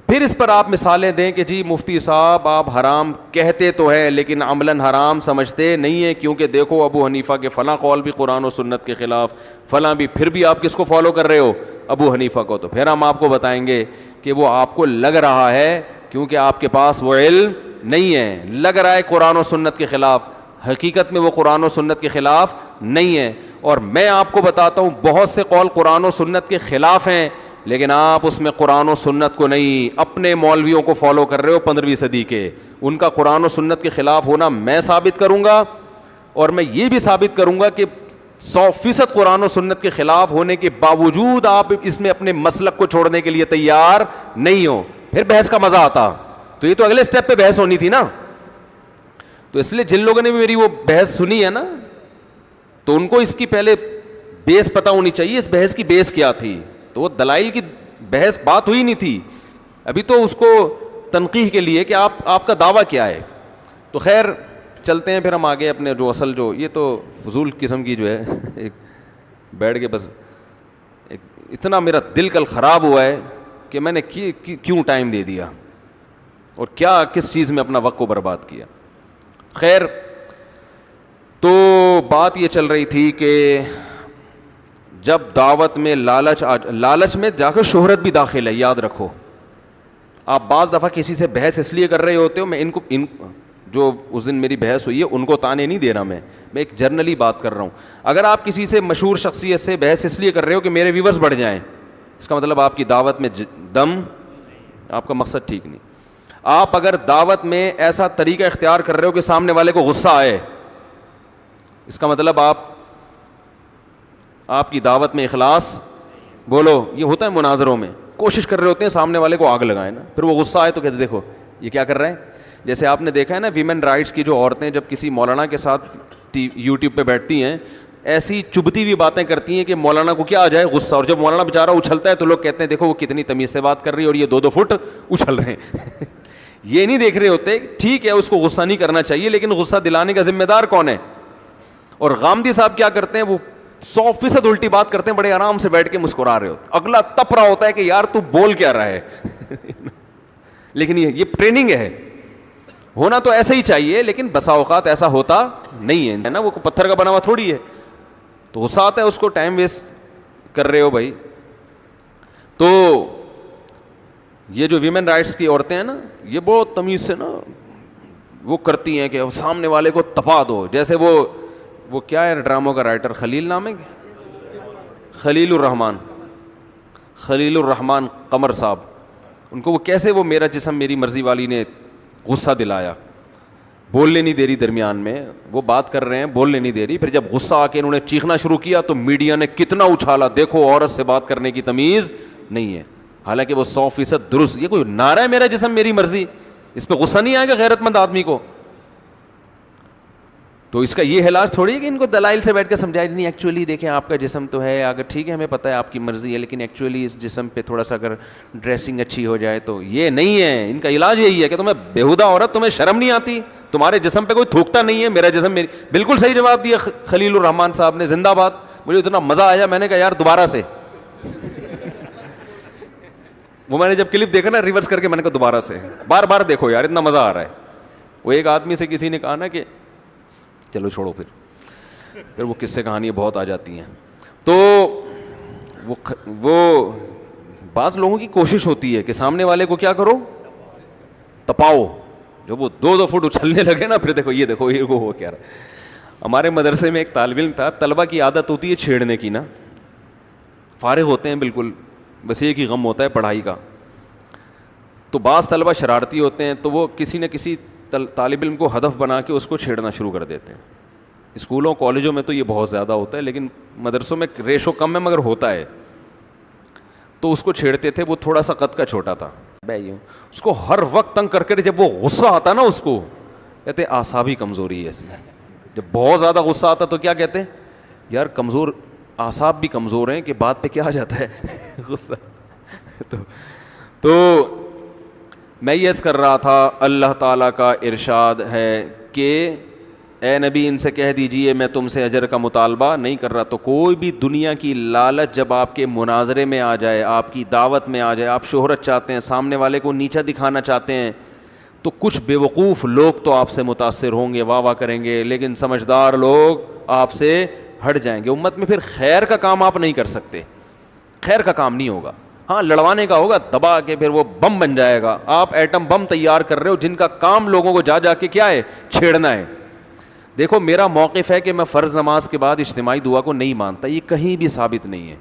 پھر اس پر آپ مثالیں دیں کہ جی مفتی صاحب آپ حرام کہتے تو ہیں لیکن عملاً حرام سمجھتے نہیں ہیں, کیونکہ دیکھو ابو حنیفہ کے فلاں قول بھی قرآن و سنت کے خلاف, فلاں بھی. پھر بھی آپ کس کو فالو کر رہے ہو, ابو حنیفہ کو. تو پھر ہم آپ کو بتائیں گے کہ وہ آپ کو لگ رہا ہے کیونکہ آپ کے پاس وہ علم نہیں ہے, لگ رہا ہے قرآن و سنت کے خلاف, حقیقت میں وہ قرآن و سنت کے خلاف نہیں ہے. اور میں آپ کو بتاتا ہوں بہت سے قول قرآن و سنت کے خلاف ہیں, لیکن آپ اس میں قرآن و سنت کو نہیں, اپنے مولویوں کو فالو کر رہے ہو 15ویں صدی کے. ان کا قرآن و سنت کے خلاف ہونا میں ثابت کروں گا, اور میں یہ بھی ثابت کروں گا کہ 100% قرآن و سنت کے خلاف ہونے کے باوجود آپ اس میں اپنے مسلک کو چھوڑنے کے لیے تیار نہیں ہو. پھر بحث کا مزہ آتا. تو یہ تو اگلے سٹیپ پہ بحث ہونی تھی نا. تو اس لیے جن لوگوں نے بھی میری وہ بحث سنی ہے نا, تو ان کو اس کی پہلے بیس پتہ ہونی چاہیے, اس بحث کی بیس کیا تھی. تو وہ دلائل کی بحث بات ہوئی نہیں تھی, ابھی تو اس کو تنقیح کے لیے کہ آپ کا دعویٰ کیا ہے. تو خیر چلتے ہیں پھر ہم آگے اپنے جو اصل جو یہ تو فضول قسم کی جو ہے ایک بیٹھ کے بس اتنا میرا دل کل خراب ہوا ہے کہ میں نے کیوں ٹائم دے دیا اور کیا کس چیز میں اپنا وقت کو برباد کیا. خیر تو بات یہ چل رہی تھی کہ جب دعوت میں لالچ میں جا کے شہرت بھی داخل ہے. یاد رکھو, آپ بعض دفعہ کسی سے بحث اس لیے کر رہے ہوتے ہو, میں ان جو اس دن میری بحث ہوئی ہے ان کو تانے نہیں دے رہا, میں ایک جرنلی بات کر رہا ہوں. اگر آپ کسی سے مشہور شخصیت سے بحث اس لیے کر رہے ہو کہ میرے ویورز بڑھ جائیں, اس کا مطلب آپ کی دعوت میں دم, آپ کا مقصد ٹھیک نہیں. آپ اگر دعوت میں ایسا طریقہ اختیار کر رہے ہو کہ سامنے والے کو غصہ آئے, اس کا مطلب آپ کی دعوت میں اخلاص, بولو یہ ہوتا ہے مناظروں میں, کوشش کر رہے ہوتے ہیں سامنے والے کو آگ لگائیں نا, پھر وہ غصہ آئے تو کہتے دیکھو یہ کیا کر رہے ہیں. جیسے آپ نے دیکھا ہے نا ویمن رائٹس کی جو عورتیں جب کسی مولانا کے ساتھ یوٹیوب پہ بیٹھتی ہیں, ایسی چبھتی ہوئی باتیں کرتی ہیں کہ مولانا کو کیا آ جائے غصہ, اور جب مولانا بیچارہ اچھلتا ہے تو لوگ کہتے ہیں دیکھو وہ کتنی تمیز سے بات کر رہی ہے اور یہ 2-2 فٹ اچھل رہے ہیں. یہ نہیں دیکھ رہے ہوتے, ٹھیک ہے اس کو غصہ نہیں کرنا چاہیے لیکن غصہ دلانے کا ذمہ دار کون ہے. اور غامدی صاحب کیا کرتے ہیں, وہ 100% الٹی بات کرتے ہیں, بڑے آرام سے بیٹھ کے مسکرا رہے ہوتے, اگلا تپ رہا ہوتا ہے کہ یار تو بول کیا رہا ہے. لیکن یہ ٹریننگ ہے, ہونا تو ایسا ہی چاہیے, لیکن بسا اوقات ایسا ہوتا نہیں ہے نا, وہ پتھر کا بنا ہوا تھوڑی ہے. تو غصہ آتا ہے, اس کو ٹائم ویسٹ کر رہے ہو بھائی. تو یہ جو ویمن رائٹس کی عورتیں ہیں نا, یہ بہت تمیز سے نا وہ کرتی ہیں کہ سامنے والے کو تپا دو. جیسے وہ کیا ہے ڈراموں کا رائٹر, خلیل نام ہے, خلیل الرحمان قمر صاحب, ان کو وہ کیسے وہ میرا جسم میری مرضی والی نے غصہ دلایا, بولنے نہیں دے رہی, درمیان میں وہ بات کر رہے ہیں بولنے نہیں دے رہی. پھر جب غصہ آ کے انہوں نے چیخنا شروع کیا تو میڈیا نے کتنا اچھالا, دیکھو عورت سے بات کرنے کی تمیز نہیں ہے. حالانکہ وہ 100% درست, یہ کوئی نعرہ ہے میرا جسم میری مرضی, اس پہ غصہ نہیں آئے گا غیرت مند آدمی کو. تو اس کا یہ علاج تھوڑی ہے کہ ان کو دلائل سے بیٹھ کے سمجھائے نہیں, ایکچولی دیکھیں آپ کا جسم تو ہے, اگر ٹھیک ہے ہمیں پتہ ہے آپ کی مرضی ہے, لیکن ایکچولی اس جسم پہ تھوڑا سا اگر ڈریسنگ اچھی ہو جائے تو. یہ نہیں ہے, ان کا علاج یہی ہے کہ تمہیں بےہودہ عورت, تمہیں شرم نہیں آتی, تمہارے جسم پہ کوئی تھوکتا نہیں ہے, میرا جسم میری. بالکل صحیح جواب دیا خلیل الرحمان صاحب نے, زندہ باد. مجھے اتنا مزہ آیا, میں نے کہا یار دوبارہ سے وہ میں نے جب کلپ دیکھا نا ریورس کر کے, میں نے کہا دوبارہ سے بار بار دیکھو یار, اتنا مزہ آ رہا ہے. وہ ایک آدمی سے کسی نے کہا نا کہ چلو چھوڑو پھر. پھر وہ قصے کہانیاں بہت آ جاتی ہیں. تو وہ بعض لوگوں کی کوشش ہوتی ہے کہ سامنے والے کو کیا کرو, تپاؤ. جب وہ 2 فٹ اچھلنے لگے نا, پھر دیکھو یہ ہو کیا رہا. ہمارے مدرسے میں ایک طالب علم تھا, طلبہ کی عادت ہوتی ہے چھیڑنے کی نا, فارغ ہوتے ہیں بالکل, بس ایک ہی غم ہوتا ہے پڑھائی کا. تو بعض طلبہ شرارتی ہوتے ہیں, تو وہ کسی نہ کسی طالب علم کو ہدف بنا کے اس کو چھیڑنا شروع کر دیتے ہیں. اسکولوں کالجوں میں تو یہ بہت زیادہ ہوتا ہے, لیکن مدرسوں میں ریشو کم ہے مگر ہوتا ہے. تو اس کو چھیڑتے تھے, وہ تھوڑا سا قد کا چھوٹا تھا, اس کو ہر وقت تنگ کر کے, جب وہ غصہ آتا نا اس کو کہتے اعصابی کمزوری ہے اس میں. جب بہت زیادہ غصہ آتا تو کیا کہتے ہیں, یار کمزور اعصاب بھی کمزور ہیں کہ بات پہ کیا آ جاتا ہے غصہ. تو میں یہ کر رہا تھا, اللہ تعالیٰ کا ارشاد ہے کہ اے نبی ان سے کہہ دیجئے میں تم سے اجر کا مطالبہ نہیں کر رہا. تو کوئی بھی دنیا کی لالچ جب آپ کے مناظرے میں آ جائے, آپ کی دعوت میں آ جائے, آپ شہرت چاہتے ہیں, سامنے والے کو نیچا دکھانا چاہتے ہیں, تو کچھ بے وقوف لوگ تو آپ سے متاثر ہوں گے, واہ واہ کریں گے, لیکن سمجھدار لوگ آپ سے ہٹ جائیں گے. امت میں پھر خیر کا کام آپ نہیں کر سکتے, خیر کا کام نہیں ہوگا. ہاں لڑوانے کا ہوگا, دبا کے پھر وہ بم بن جائے گا. آپ ایٹم بم تیار کر رہے ہو جن کا کام لوگوں کو جا کے کیا ہے, چھیڑنا ہے. دیکھو میرا موقف ہے کہ میں فرض نماز کے بعد اجتماعی دعا کو نہیں مانتا, یہ کہیں بھی ثابت نہیں ہے,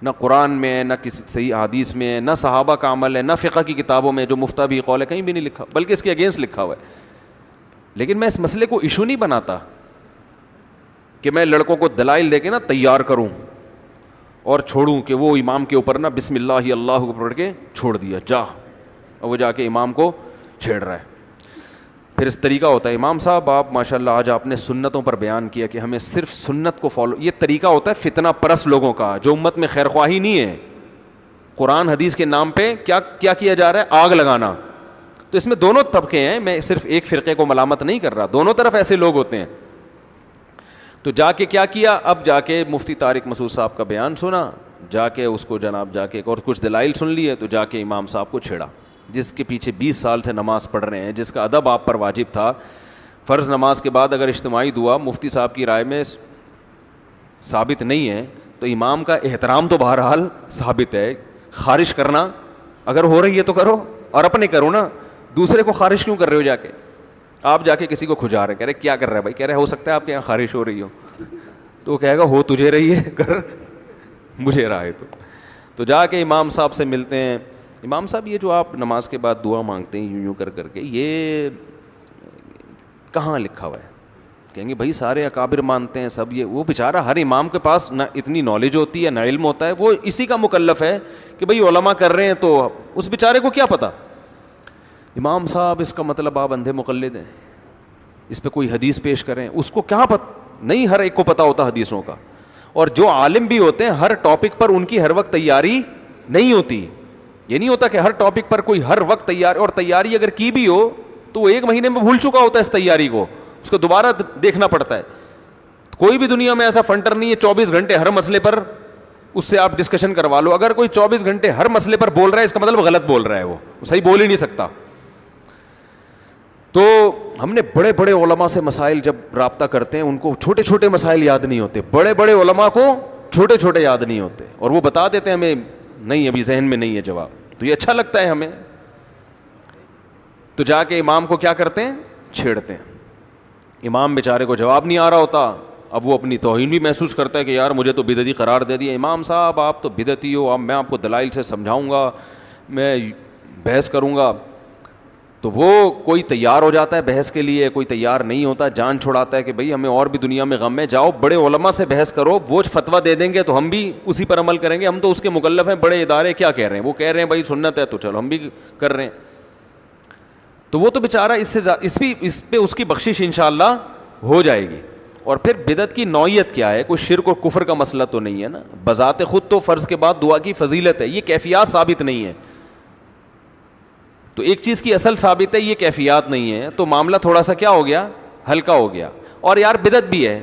نہ قرآن میں ہے, نہ کسی صحیح حدیث میں ہے, نہ صحابہ کا عمل ہے, نہ فقہ کی کتابوں میں جو مفتہ بھی قول ہے کہیں بھی نہیں لکھا, بلکہ اس کے اگینسٹ لکھا ہوا ہے. لیکن میں اس مسئلے کو ایشو نہیں بناتا کہ میں لڑکوں کو دلائل دے کے نا تیار کروں اور چھوڑوں کہ وہ امام کے اوپر نا بسم اللہ اللہ کو پڑھ کے چھوڑ دیا جا, اور وہ جا کے امام کو چھیڑ رہا ہے. پھر اس طریقہ ہوتا ہے, امام صاحب آپ ماشاءاللہ آج آپ نے سنتوں پر بیان کیا کہ ہمیں صرف سنت کو فالو, یہ طریقہ ہوتا ہے فتنہ پرست لوگوں کا جو امت میں خیر خواہی نہیں ہے. قرآن حدیث کے نام پہ کیا کیا جا رہا ہے, آگ لگانا. تو اس میں دونوں طبقے ہیں, میں صرف ایک فرقے کو ملامت نہیں کر رہا, دونوں طرف ایسے لوگ ہوتے ہیں. تو جا کے کیا کیا, اب جا کے مفتی طارق مسعود صاحب کا بیان سنا, جا کے اس کو جناب جا کے اور کچھ دلائل سن لیے, تو جا کے امام صاحب کو چھیڑا, جس کے پیچھے 20 سال سے نماز پڑھ رہے ہیں, جس کا ادب آپ پر واجب تھا. فرض نماز کے بعد اگر اجتماعی دعا مفتی صاحب کی رائے میں ثابت نہیں ہے تو امام کا احترام تو بہرحال ثابت ہے. خارش کرنا اگر ہو رہی ہے تو کرو, اور اپنے کرو نا, دوسرے کو خارش کیوں کر رہے ہو. جا کے آپ جا کے کسی کو کھجا رہے, کہہ رہے کیا کر رہا ہے بھائی, کہہ رہے ہو سکتا ہے آپ کے یہاں خارش ہو رہی ہو, تو وہ کہے گا ہو تجھے رہی ہے, کر مجھے رہا ہے. تو جا کے امام صاحب سے ملتے ہیں. امام صاحب یہ جو آپ نماز کے بعد دعا مانگتے ہیں یوں کر کے, یہ کہاں لکھا ہوا ہے؟ کہیں گے بھائی سارے اکابر مانتے ہیں سب. یہ وہ بیچارہ, ہر امام کے پاس نہ اتنی نالج ہوتی ہے نہ علم ہوتا ہے, وہ اسی کا مکلف ہے کہ بھئی علماء کر رہے ہیں تو اس بیچارے کو کیا پتہ. امام صاحب اس کا مطلب آپ اندھے مقلد ہیں, اس پہ کوئی حدیث پیش کریں, اس کو کیا پتہ نہیں, ہر ایک کو پتہ ہوتا حدیثوں کا. اور جو عالم بھی ہوتے ہیں ہر ٹاپک پر ان کی ہر وقت تیاری نہیں ہوتی. یہ نہیں ہوتا کہ ہر ٹاپک پر کوئی ہر وقت تیار, اور تیاری اگر کی بھی ہو تو وہ 1 مہینے میں بھول چکا ہوتا ہے اس تیاری کو, اس کو دوبارہ دیکھنا پڑتا ہے. کوئی بھی دنیا میں ایسا فنٹر نہیں ہے 24 گھنٹے ہر مسئلے پر اس سے آپ ڈسکشن کروا لو. اگر کوئی 24 گھنٹے ہر مسئلے پر بول رہا ہے اس کا مطلب غلط بول رہا ہے, وہ صحیح بول ہی نہیں سکتا. تو ہم نے بڑے بڑے علماء سے مسائل جب رابطہ کرتے ہیں, ان کو چھوٹے چھوٹے مسائل یاد نہیں ہوتے, بڑے بڑے علماء کو چھوٹے چھوٹے یاد نہیں ہوتے, اور وہ بتا دیتے ہیں ہمیں نہیں ابھی ذہن میں نہیں ہے جواب. تو یہ اچھا لگتا ہے ہمیں. تو جا کے امام کو کیا کرتے ہیں, چھیڑتے ہیں. امام بیچارے کو جواب نہیں آ رہا ہوتا, اب وہ اپنی توہین بھی محسوس کرتا ہے کہ یار مجھے تو بدعتی قرار دے دیا. امام صاحب آپ تو بدعتی ہو, اب میں آپ کو دلائل سے سمجھاؤں گا, میں بحث کروں گا. تو وہ کوئی تیار ہو جاتا ہے بحث کے لیے, کوئی تیار نہیں ہوتا, جان چھڑاتا ہے کہ بھئی ہمیں اور بھی دنیا میں غم ہے, جاؤ بڑے علماء سے بحث کرو, وہ فتویٰ دے دیں گے تو ہم بھی اسی پر عمل کریں گے, ہم تو اس کے مکلف ہیں. بڑے ادارے کیا کہہ رہے ہیں, وہ کہہ رہے ہیں بھائی سنت ہے تو چلو ہم بھی کر رہے ہیں. تو وہ تو بیچارہ اس پہ اس کی بخشش انشاءاللہ ہو جائے گی. اور پھر بدعت کی نوعیت کیا ہے, کوئی شرک اور کفر کا مسئلہ تو نہیں ہے نا. بذات خود تو فرض کے بعد دعا کی فضیلت ہے, یہ کیفیات ثابت نہیں ہے. تو ایک چیز کی اصل ثابت ہے, یہ کیفیات نہیں ہے, تو معاملہ تھوڑا سا کیا ہو گیا, ہلکا ہو گیا. اور یار بدعت بھی ہے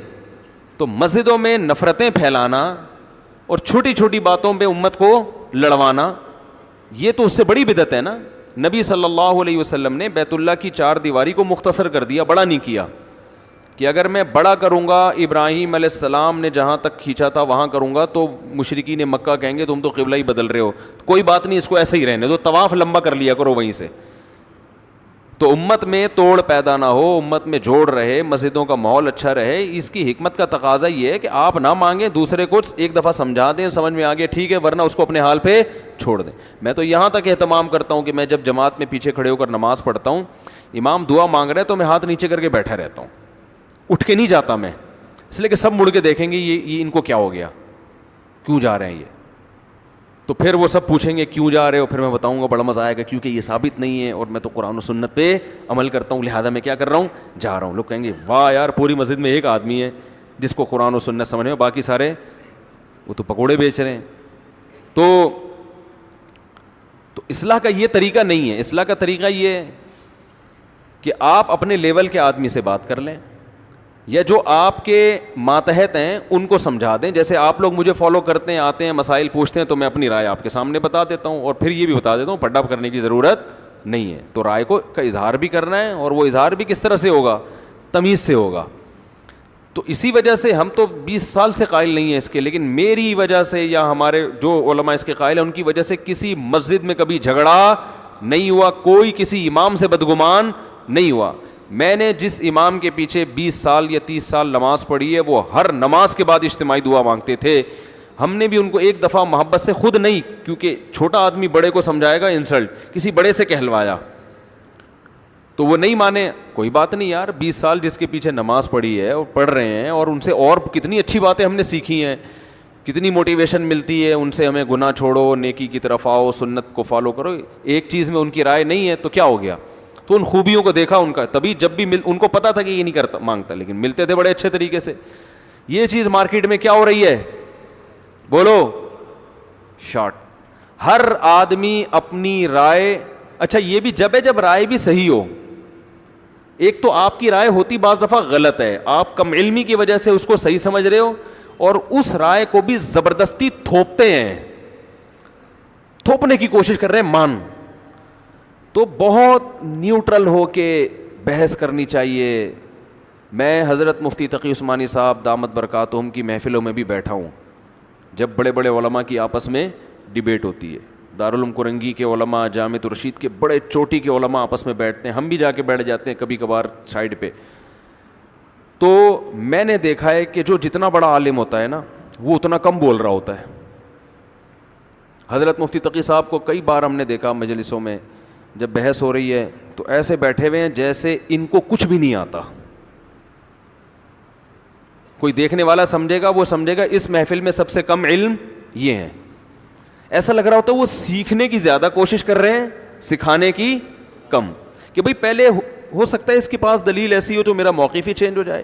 تو مسجدوں میں نفرتیں پھیلانا اور چھوٹی چھوٹی باتوں پہ امت کو لڑوانا, یہ تو اس سے بڑی بدعت ہے نا. نبی صلی اللہ علیہ وسلم نے بیت اللہ کی 4 دیواری کو مختصر کر دیا, بڑا نہیں کیا. کہ اگر میں بڑا کروں گا, ابراہیم علیہ السلام نے جہاں تک کھینچا تھا وہاں کروں گا, تو مشرکین مکہ کہیں گے تم تو قبلہ ہی بدل رہے ہو. کوئی بات نہیں, اس کو ایسا ہی رہنے دو, طواف لمبا کر لیا کرو وہیں سے. تو امت میں توڑ پیدا نہ ہو, امت میں جوڑ رہے, مسجدوں کا ماحول اچھا رہے. اس کی حکمت کا تقاضا یہ ہے کہ آپ نہ مانگیں, دوسرے کو ایک دفعہ سمجھا دیں, سمجھ میں آ گیا ٹھیک ہے, ورنہ اس کو اپنے حال پہ چھوڑ دیں. میں تو یہاں تک اہتمام کرتا ہوں کہ میں جب جماعت میں پیچھے کھڑے ہو کر نماز پڑھتا ہوں, امام دعا مانگ رہے تو میں ہاتھ نیچے کر کے بیٹھا رہتا ہوں, اٹھ کے نہیں جاتا میں, اس لیے کہ سب مڑ کے دیکھیں گے یہ ان کو کیا ہو گیا, کیوں جا رہے ہیں یہ. تو پھر وہ سب پوچھیں گے کیوں جا رہے ہو, پھر میں بتاؤں گا, بڑا مزہ آئے گا, کیونکہ یہ ثابت نہیں ہے اور میں تو قرآن و سنت پہ عمل کرتا ہوں, لہذا میں کیا کر رہا ہوں, جا رہا ہوں. لوگ کہیں گے واہ یار, پوری مسجد میں ایک آدمی ہے جس کو قرآن و سنت سمجھ میں, باقی سارے وہ تو پکوڑے بیچ رہے ہیں. تو اصلاح کا یہ طریقہ نہیں ہے. اصلاح کا طریقہ یہ ہے کہ آپ اپنے لیول کے آدمی سے بات کر لیں, یا جو آپ کے ماتحت ہیں ان کو سمجھا دیں. جیسے آپ لوگ مجھے فالو کرتے ہیں, آتے ہیں, مسائل پوچھتے ہیں, تو میں اپنی رائے آپ کے سامنے بتا دیتا ہوں, اور پھر یہ بھی بتا دیتا ہوں پڈا کرنے کی ضرورت نہیں ہے. تو رائے کا اظہار بھی کرنا ہے, اور وہ اظہار بھی کس طرح سے ہوگا, تمیز سے ہوگا. تو اسی وجہ سے ہم تو 20 سال سے قائل نہیں ہیں اس کے, لیکن میری وجہ سے یا ہمارے جو علماء اس کے قائل ہیں ان کی وجہ سے کسی مسجد میں کبھی جھگڑا نہیں ہوا, کوئی کسی امام سے بدگمان نہیں ہوا. میں نے جس امام کے پیچھے 20 سال یا 30 سال نماز پڑھی ہے, وہ ہر نماز کے بعد اجتماعی دعا مانگتے تھے. ہم نے بھی ان کو ایک دفعہ محبت سے, خود نہیں, کیونکہ چھوٹا آدمی بڑے کو سمجھائے گا انسلٹ, کسی بڑے سے کہلوایا تو وہ نہیں مانے. کوئی بات نہیں یار, 20 سال جس کے پیچھے نماز پڑھی ہے اور پڑھ رہے ہیں, اور ان سے اور کتنی اچھی باتیں ہم نے سیکھی ہیں, کتنی موٹیویشن ملتی ہے ان سے, ہمیں گناہ چھوڑو, نیکی کی طرف آؤ, سنت کو فالو کرو. ایک چیز میں ان کی رائے نہیں ہے تو کیا ہو گیا, تو ان خوبیوں کو دیکھا ان کا, تبھی جب بھی ان کو پتا تھا کہ یہ نہیں کرتا مانگتا, لیکن ملتے تھے بڑے اچھے طریقے سے. یہ چیز مارکیٹ میں کیا ہو رہی ہے, بولو, شارٹ. ہر آدمی اپنی رائے, اچھا یہ بھی جب ہے جب رائے بھی صحیح ہو. ایک تو آپ کی رائے ہوتی بعض دفعہ غلط ہے, آپ کم علمی کی وجہ سے اس کو صحیح سمجھ رہے ہو, اور اس رائے کو بھی زبردستی تھوپتے ہیں, تھوپنے کی کوشش کر رہے ہیں مان. تو بہت نیوٹرل ہو کے بحث کرنی چاہیے. میں حضرت مفتی تقی عثمانی صاحب دامت برکاتہم کی محفلوں میں بھی بیٹھا ہوں, جب بڑے بڑے علماء کی آپس میں ڈیبیٹ ہوتی ہے. دارالعلوم کرنگی کے علماء, جامعۃ الرشید کے بڑے چوٹی کے علماء آپس میں بیٹھتے ہیں, ہم بھی جا کے بیٹھ جاتے ہیں کبھی کبھار سائڈ پہ. تو میں نے دیکھا ہے کہ جو جتنا بڑا عالم ہوتا ہے نا, وہ اتنا کم بول رہا ہوتا ہے. حضرت مفتی تقی صاحب کو کئی بار ہم نے دیکھا مجلسوں میں, جب بحث ہو رہی ہے تو ایسے بیٹھے ہوئے ہیں جیسے ان کو کچھ بھی نہیں آتا. کوئی دیکھنے والا سمجھے گا, وہ سمجھے گا اس محفل میں سب سے کم علم یہ ہیں. ایسا لگ رہا ہوتا ہے وہ سیکھنے کی زیادہ کوشش کر رہے ہیں, سکھانے کی کم, کہ بھئی پہلے ہو سکتا ہے اس کے پاس دلیل ایسی ہو جو میرا موقف ہی چینج ہو جائے.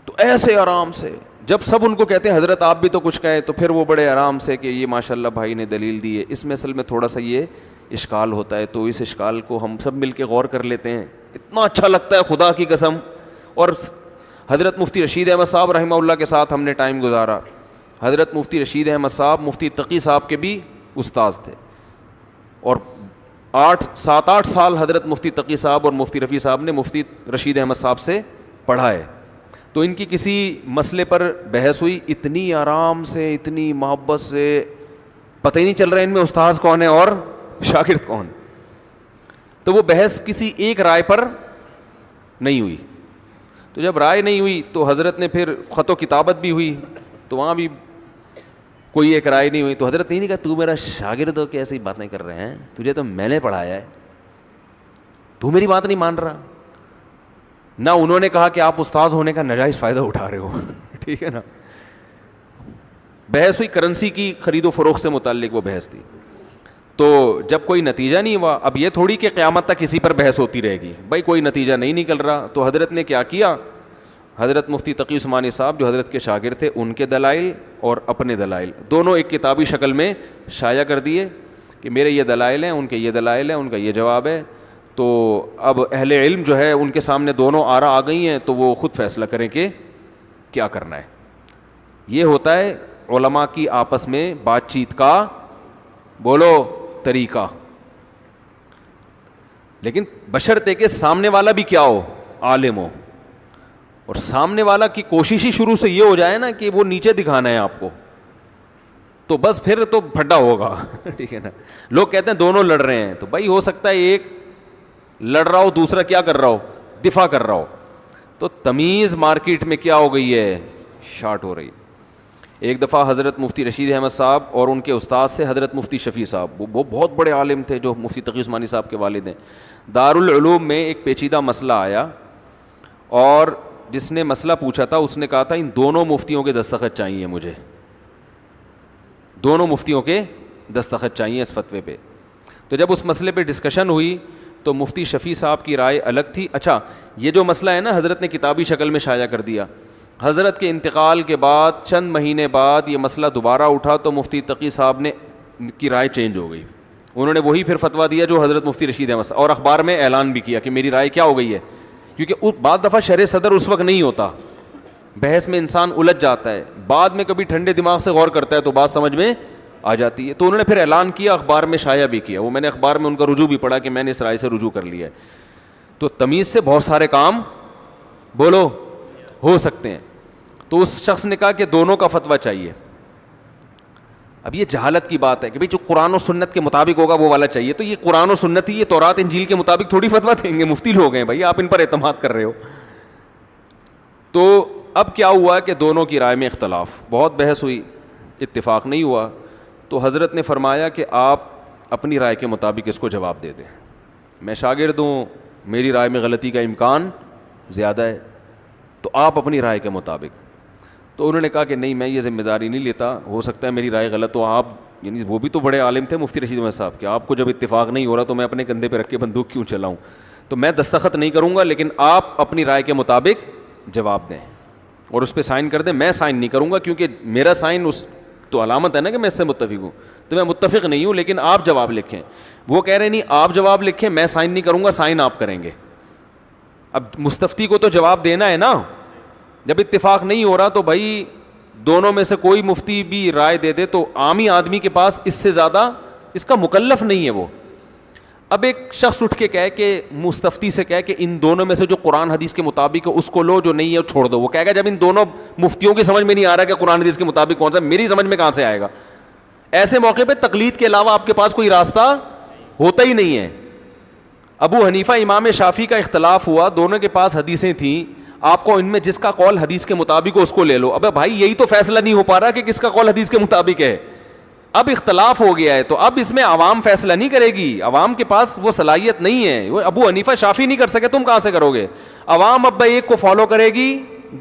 تو ایسے آرام سے جب سب ان کو کہتے ہیں حضرت آپ بھی تو کچھ کہیں, تو پھر وہ بڑے آرام سے کہ یہ ماشاءاللہ بھائی نے دلیل دی ہے. اس میں اصل میں تھوڑا سا یہ اشکال ہوتا ہے, تو اس اشکال کو ہم سب مل کے غور کر لیتے ہیں. اتنا اچھا لگتا ہے خدا کی قسم. اور حضرت مفتی رشید احمد صاحب رحمہ اللہ کے ساتھ ہم نے ٹائم گزارا. حضرت مفتی رشید احمد صاحب مفتی تقی صاحب کے بھی استاذ تھے, اور 7-8 سال حضرت مفتی تقی صاحب اور مفتی رفیع صاحب نے مفتی رشید احمد صاحب سے پڑھا ہے. تو ان کی کسی مسئلے پر بحث ہوئی, اتنی آرام سے, اتنی محبت سے, پتہ ہی نہیں چل رہا ان میں استاذ کون ہے اور شاگرد کون ہے. تو وہ بحث کسی ایک رائے پر نہیں ہوئی. تو جب رائے نہیں ہوئی تو حضرت نے پھر خط و کتابت بھی ہوئی, تو وہاں بھی کوئی ایک رائے نہیں ہوئی. تو حضرت نے نہیں کہا تو میرا شاگرد ہو کے ایسی باتیں کر رہے ہیں, تجھے تو میں نے پڑھایا ہے, تو میری بات نہیں مان رہا. نہ انہوں نے کہا کہ آپ استاذ ہونے کا ناجائز فائدہ اٹھا رہے ہو, ٹھیک ہے نا. بحث ہوئی کرنسی کی خرید و فروخت سے متعلق, وہ بحث تھی. تو جب کوئی نتیجہ نہیں ہوا, اب یہ تھوڑی کہ قیامت تک کسی پر بحث ہوتی رہے گی, بھائی کوئی نتیجہ نہیں نکل رہا, تو حضرت نے کیا کیا, حضرت مفتی تقی عثمانی صاحب جو حضرت کے شاگرد تھے, ان کے دلائل اور اپنے دلائل دونوں ایک کتابی شکل میں شائع کر دیے کہ میرے یہ دلائل ہیں, ان کے یہ دلائل ہیں, ان کا یہ جواب ہے. تو اب اہل علم جو ہے ان کے سامنے دونوں آرا آ گئی ہیں, تو وہ خود فیصلہ کریں کہ کیا کرنا ہے. یہ ہوتا ہے علماء کی آپس میں بات چیت کا, بولو, طریقہ. لیکن بشرطے کہ سامنے والا بھی کیا ہو, عالم ہو, اور سامنے والا کی کوشش ہی شروع سے یہ ہو جائے نا کہ وہ نیچے دکھانا ہے آپ کو, تو بس پھر تو پھڈا ہوگا. ٹھیک ہے نا. لوگ کہتے ہیں دونوں لڑ رہے ہیں, تو بھائی ہو سکتا ہے ایک لڑ رہا ہو, دوسرا کیا کر رہا ہو, دفاع کر رہا ہو. تو تمیز مارکیٹ میں کیا ہو گئی ہے, شارٹ ہو رہی. ایک دفعہ حضرت مفتی رشید احمد صاحب اور ان کے استاد سے حضرت مفتی شفیع صاحب, وہ بہت بڑے عالم تھے جو مفتی تقی عثمانی صاحب کے والد ہیں, دارالعلوم میں ایک پیچیدہ مسئلہ آیا, اور جس نے مسئلہ پوچھا تھا اس نے کہا تھا ان دونوں مفتیوں کے دستخط چاہیے مجھے, دونوں مفتیوں کے دستخط چاہیے اس فتوے پہ. تو جب اس مسئلے پہ ڈسکشن ہوئی تو مفتی شفیع صاحب کی رائے الگ تھی. اچھا, یہ جو مسئلہ ہے نا حضرت نے کتابی شکل میں شائع کر دیا. حضرت کے انتقال کے بعد چند مہینے بعد یہ مسئلہ دوبارہ اٹھا تو مفتی تقی صاحب نے کی رائے چینج ہو گئی. انہوں نے وہی پھر فتویٰ دیا جو حضرت مفتی رشید احمد صاحب, اور اخبار میں اعلان بھی کیا کہ میری رائے کیا ہو گئی ہے, کیونکہ بعض دفعہ شرح صدر اس وقت نہیں ہوتا, بحث میں انسان الجھ جاتا ہے, بعد میں کبھی ٹھنڈے دماغ سے غور کرتا ہے تو بات سمجھ میں آ جاتی ہے. تو انہوں نے پھر اعلان کیا, اخبار میں شائع بھی کیا, وہ میں نے اخبار میں ان کا رجوع بھی پڑھا کہ میں نے اس رائے سے رجوع کر لیا ہے. تو تمیز سے بہت سارے کام بولو ہو سکتے ہیں. تو اس شخص نے کہا کہ دونوں کا فتویٰ چاہیے. اب یہ جہالت کی بات ہے کہ بھئی جو قرآن و سنت کے مطابق ہوگا وہ والا چاہیے, تو یہ قرآن و سنت ہی یہ تورات انجیل کے مطابق تھوڑی فتویٰ دیں گے, مفتی لوگ ہیں بھائی, آپ ان پر اعتماد کر رہے ہو. تو اب کیا ہوا کہ دونوں کی رائے میں اختلاف, بہت بحث ہوئی, اتفاق نہیں ہوا. تو حضرت نے فرمایا کہ آپ اپنی رائے کے مطابق اس کو جواب دے دیں, میں شاگرد ہوں, میری رائے میں غلطی کا امکان زیادہ ہے, تو آپ اپنی رائے کے مطابق. تو انہوں نے کہا کہ نہیں, میں یہ ذمہ داری نہیں لیتا, ہو سکتا ہے میری رائے غلط ہو. آپ یعنی وہ بھی تو بڑے عالم تھے مفتی رشید احمد صاحب, کہ آپ کو جب اتفاق نہیں ہو رہا تو میں اپنے کندھے پہ رکھ کے بندوق کیوں چلاؤں, تو میں دستخط نہیں کروں گا, لیکن آپ اپنی رائے کے مطابق جواب دیں اور اس پہ سائن کر دیں. میں سائن نہیں کروں گا کیونکہ میرا سائن اس تو علامت ہے نا کہ میں اس سے متفق ہوں, تو میں متفق نہیں ہوں, لیکن آپ جواب لکھیں. وہ کہہ رہے نہیں آپ جواب لکھیں, میں سائن نہیں کروں گا, سائن آپ کریں گے. اب مستفتی کو تو جواب دینا ہے نا, جب اتفاق نہیں ہو رہا تو بھائی دونوں میں سے کوئی مفتی بھی رائے دے دے تو عامی آدمی کے پاس اس سے زیادہ اس کا مکلف نہیں ہے وہ. اب ایک شخص اٹھ کے کہے کہ مستفتی سے کہے کہ ان دونوں میں سے جو قرآن حدیث کے مطابق ہے اس کو لو, جو نہیں ہے چھوڑ دو. وہ کہے گا جب ان دونوں مفتیوں کی سمجھ میں نہیں آ رہا کہ قرآن حدیث کے مطابق کون سا, میری سمجھ میں کہاں سے آئے گا. ایسے موقع پہ تقلید کے علاوہ آپ کے پاس کوئی راستہ ہوتا ہی نہیں ہے. ابو حنیفہ امام شافعی کا اختلاف ہوا, دونوں کے پاس حدیثیں تھیں, آپ کو ان میں جس کا قول حدیث کے مطابق ہو اس کو لے لو. ابے بھائی یہی تو فیصلہ نہیں ہو پا رہا کہ کس کا قول حدیث کے مطابق ہے. اب اختلاف ہو گیا ہے تو اب اس میں عوام فیصلہ نہیں کرے گی, عوام کے پاس وہ صلاحیت نہیں ہے. وہ ابو حنیفہ شافعی نہیں کر سکے, تم کہاں سے کرو گے. عوام اب ایک کو فالو کرے گی,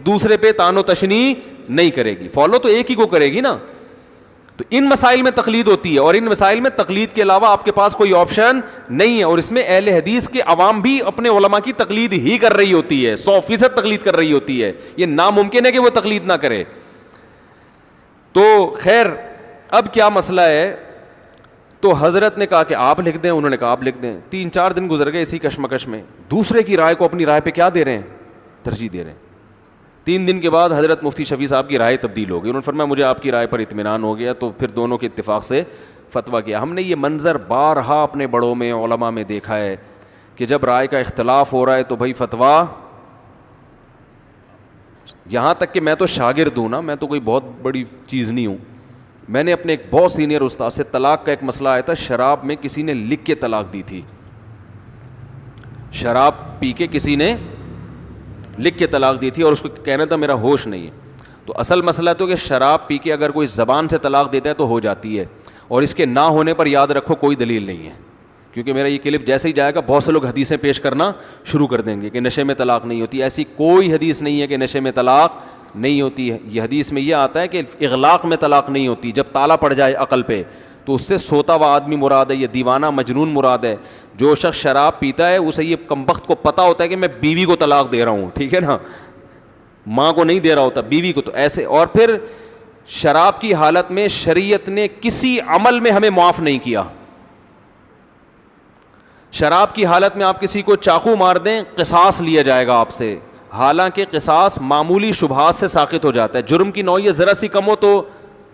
دوسرے پہ تان و تشنیع نہیں کرے گی, فالو تو ایک ہی کو کرے گی نا. تو ان مسائل میں تقلید ہوتی ہے, اور ان مسائل میں تقلید کے علاوہ آپ کے پاس کوئی آپشن نہیں ہے. اور اس میں اہل حدیث کے عوام بھی اپنے علماء کی تقلید ہی کر رہی ہوتی ہے, 100% تقلید کر رہی ہوتی ہے. یہ ناممکن ہے کہ وہ تقلید نہ کرے. تو خیر اب کیا مسئلہ ہے, تو حضرت نے کہا کہ آپ لکھ دیں, انہوں نے کہا آپ لکھ دیں. 3-4 دن گزر گئے اسی کشمکش میں, دوسرے کی رائے کو اپنی رائے پہ کیا دے رہے ہیں, ترجیح دے رہے ہیں. 3 دن کے بعد حضرت مفتی شفیع صاحب کی رائے تبدیل ہو گئی. انہوں نے فرمایا مجھے آپ کی رائے پر اطمینان ہو گیا, تو پھر دونوں کے اتفاق سے فتویٰ کیا. ہم نے یہ منظر بارہا اپنے بڑوں میں علماء میں دیکھا ہے کہ جب رائے کا اختلاف ہو رہا ہے تو بھائی فتویٰ, یہاں تک کہ میں تو شاگرد ہوں نا, میں تو کوئی بہت بڑی چیز نہیں ہوں. میں نے اپنے ایک بہت سینئر استاد سے طلاق کا ایک مسئلہ آیا تھا, شراب میں کسی نے لکھ کے طلاق دی تھی, شراب پی کے کسی نے لکھ کے طلاق دی تھی, اور اس کو کہنا تھا میرا ہوش نہیں ہے. تو اصل مسئلہ تو کہ شراب پی کے اگر کوئی زبان سے طلاق دیتا ہے تو ہو جاتی ہے, اور اس کے نہ ہونے پر یاد رکھو کوئی دلیل نہیں ہے. کیونکہ میرا یہ کلپ جیسے ہی جائے گا بہت سے لوگ حدیثیں پیش کرنا شروع کر دیں گے کہ نشے میں طلاق نہیں ہوتی. ایسی کوئی حدیث نہیں ہے کہ نشے میں طلاق نہیں ہوتی ہے. یہ حدیث میں یہ آتا ہے کہ اغلاق میں طلاق نہیں ہوتی, جب تالا پڑ جائے عقل پہ تو اس سے سوتا ہوا آدمی مراد ہے, یہ دیوانہ مجنون مراد ہے. جو شخص شراب پیتا ہے اسے یہ کمبخت کو پتہ ہوتا ہے کہ میں بیوی کو طلاق دے رہا ہوں, ٹھیک ہے نا, ماں کو نہیں دے رہا ہوتا, بیوی کو. تو ایسے, اور پھر شراب کی حالت میں شریعت نے کسی عمل میں ہمیں معاف نہیں کیا. شراب کی حالت میں آپ کسی کو چاقو مار دیں قصاص لیا جائے گا آپ سے, حالانکہ قصاص معمولی شبہات سے ساقط ہو جاتا ہے. جرم کی نوعیت ذرا سی کم ہو تو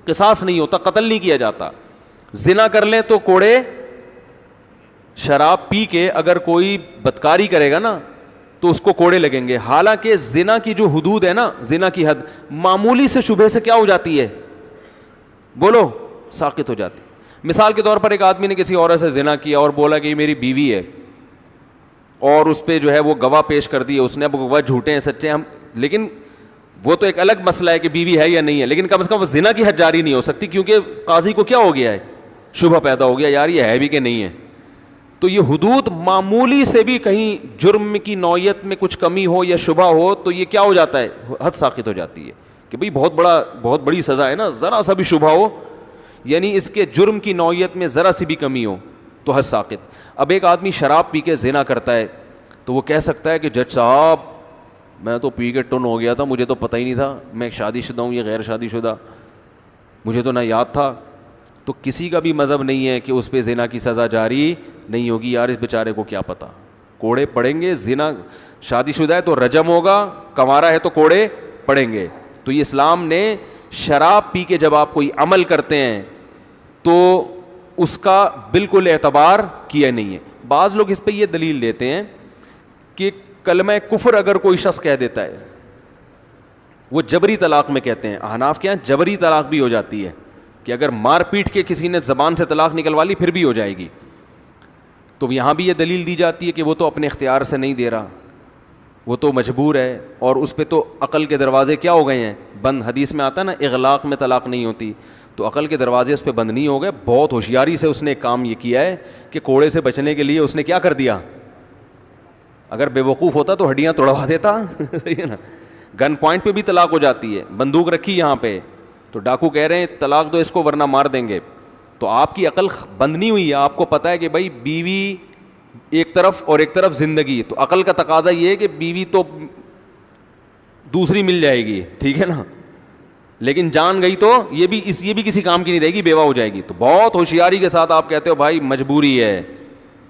قصاص نہیں ہوتا, قتل نہیں کیا جاتا. زنا کر لیں تو کوڑے. شراب پی کے اگر کوئی بدکاری کرے گا نا تو اس کو کوڑے لگیں گے. حالانکہ زنا کی جو حدود ہے نا, زنا کی حد معمولی سے شبہ سے کیا ہو جاتی ہے, بولو, ساقط ہو جاتی. مثال کے طور پر ایک آدمی نے کسی عورت سے زنا کیا اور بولا کہ یہ میری بیوی ہے, اور اس پہ جو ہے وہ گواہ پیش کر دیے, اس نے, اب گواہ جھوٹے ہیں سچے ہم, لیکن وہ تو ایک الگ مسئلہ ہے کہ بیوی ہے یا نہیں ہے, لیکن کم از کم زنا کی حد جاری نہیں ہو سکتی, کیونکہ قاضی کو کیا ہو گیا ہے, شبہ پیدا ہو گیا, یار یہ ہے بھی کہ نہیں ہے. تو یہ حدود معمولی سے بھی کہیں جرم کی نوعیت میں کچھ کمی ہو یا شبہ ہو تو یہ کیا ہو جاتا ہے, حد ساقط ہو جاتی ہے کہ بھئی بہت بڑی سزا ہے نا, ذرا سا بھی شبہ ہو, یعنی اس کے جرم کی نوعیت میں ذرا سی بھی کمی ہو تو حد ساقط. اب ایک آدمی شراب پی کے زنا کرتا ہے تو وہ کہہ سکتا ہے کہ جج صاحب میں تو پی کے ٹن ہو گیا تھا, مجھے تو پتہ ہی نہیں تھا, میں ایک شادی شدہ ہوں, یہ غیر شادی شدہ, مجھے تو نہ یاد تھا. تو کسی کا بھی مذہب نہیں ہے کہ اس پہ زنا کی سزا جاری نہیں ہوگی. یار اس بیچارے کو کیا پتہ, کوڑے پڑیں گے. زنا شادی شدہ ہے تو رجم ہوگا, کنوارا ہے تو کوڑے پڑیں گے. تو یہ اسلام نے شراب پی کے جب آپ کوئی عمل کرتے ہیں تو اس کا بالکل اعتبار کیا نہیں ہے. بعض لوگ اس پہ یہ دلیل دیتے ہیں کہ کلمہ کفر اگر کوئی شخص کہہ دیتا ہے, وہ جبری طلاق میں کہتے ہیں, احناف کے یہاں جبری طلاق بھی ہو جاتی ہے کہ اگر مار پیٹ کے کسی نے زبان سے طلاق نکلوا لی پھر بھی ہو جائے گی. تو یہاں بھی یہ دلیل دی جاتی ہے کہ وہ تو اپنے اختیار سے نہیں دے رہا, وہ تو مجبور ہے, اور اس پہ تو عقل کے دروازے کیا ہو گئے ہیں, بند. حدیث میں آتا ہے نا اغلاق میں طلاق نہیں ہوتی, تو عقل کے دروازے اس پہ بند نہیں ہو گئے. بہت ہوشیاری سے اس نے ایک کام یہ کیا ہے کہ کوڑے سے بچنے کے لیے اس نے کیا کر دیا, اگر بے وقوف ہوتا تو ہڈیاں توڑوا دیتا. صحیح ہے نا. گن پوائنٹ پہ بھی طلاق ہو جاتی ہے, بندوق رکھی یہاں پہ, تو ڈاکو کہہ رہے ہیں طلاق دو اس کو ورنہ مار دیں گے. تو آپ کی عقل بند نہیں ہوئی ہے, آپ کو پتہ ہے کہ بھائی بیوی ایک طرف اور ایک طرف زندگی, تو عقل کا تقاضا یہ ہے کہ بیوی تو دوسری مل جائے گی, ٹھیک ہے نا, لیکن جان گئی تو یہ بھی کسی کام کی نہیں رہے گی, بیوہ ہو جائے گی. تو بہت ہوشیاری کے ساتھ آپ کہتے ہو بھائی مجبوری ہے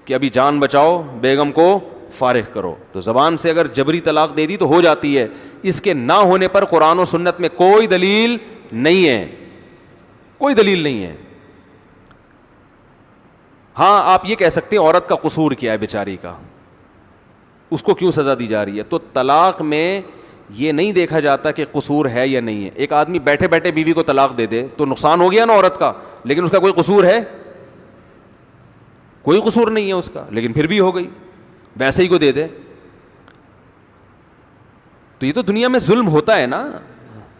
کہ ابھی جان بچاؤ, بیگم کو فارغ کرو. تو زبان سے اگر جبری طلاق دے دی تو ہو جاتی ہے. اس کے نہ ہونے پر قرآن و سنت میں کوئی دلیل نہیں ہے, کوئی دلیل نہیں ہے. ہاں آپ یہ کہہ سکتے ہیں عورت کا قصور کیا ہے بیچاری کا, اس کو کیوں سزا دی جا رہی ہے. تو طلاق میں یہ نہیں دیکھا جاتا کہ قصور ہے یا نہیں ہے. ایک آدمی بیٹھے بیٹھے بیوی کو طلاق دے دے تو نقصان ہو گیا نا عورت کا, لیکن اس کا کوئی قصور ہے, کوئی قصور نہیں ہے اس کا, لیکن پھر بھی ہو گئی, ویسے ہی کو دے دے. تو یہ تو دنیا میں ظلم ہوتا ہے نا,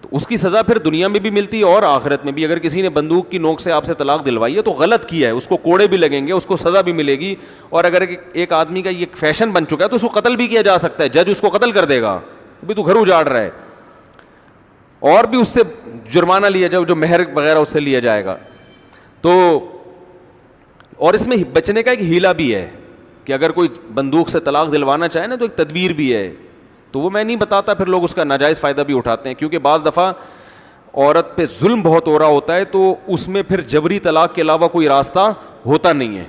تو اس کی سزا پھر دنیا میں بھی ملتی ہے اور آخرت میں بھی. اگر کسی نے بندوق کی نوک سے آپ سے طلاق دلوائی ہے تو غلط کیا ہے, اس کو کوڑے بھی لگیں گے, اس کو سزا بھی ملے گی. اور اگر ایک آدمی کا یہ فیشن بن چکا ہے تو اس کو قتل بھی کیا جا سکتا ہے, جج اس کو قتل کر دے گا, بھی تو گھر اجاڑ رہا ہے, اور بھی اس سے جرمانہ لیا جائے, جو مہر وغیرہ اس سے لیا جائے گا. تو اور اس میں بچنے کا ایک ہیلا بھی ہے کہ اگر کوئی بندوق سے طلاق دلوانا چاہے نا تو ایک تدبیر بھی ہے. تو وہ میں نہیں بتاتا, پھر لوگ اس کا ناجائز فائدہ بھی اٹھاتے ہیں, کیونکہ بعض دفعہ عورت پہ ظلم بہت ہو رہا ہوتا ہے تو اس میں پھر جبری طلاق کے علاوہ کوئی راستہ ہوتا نہیں ہے.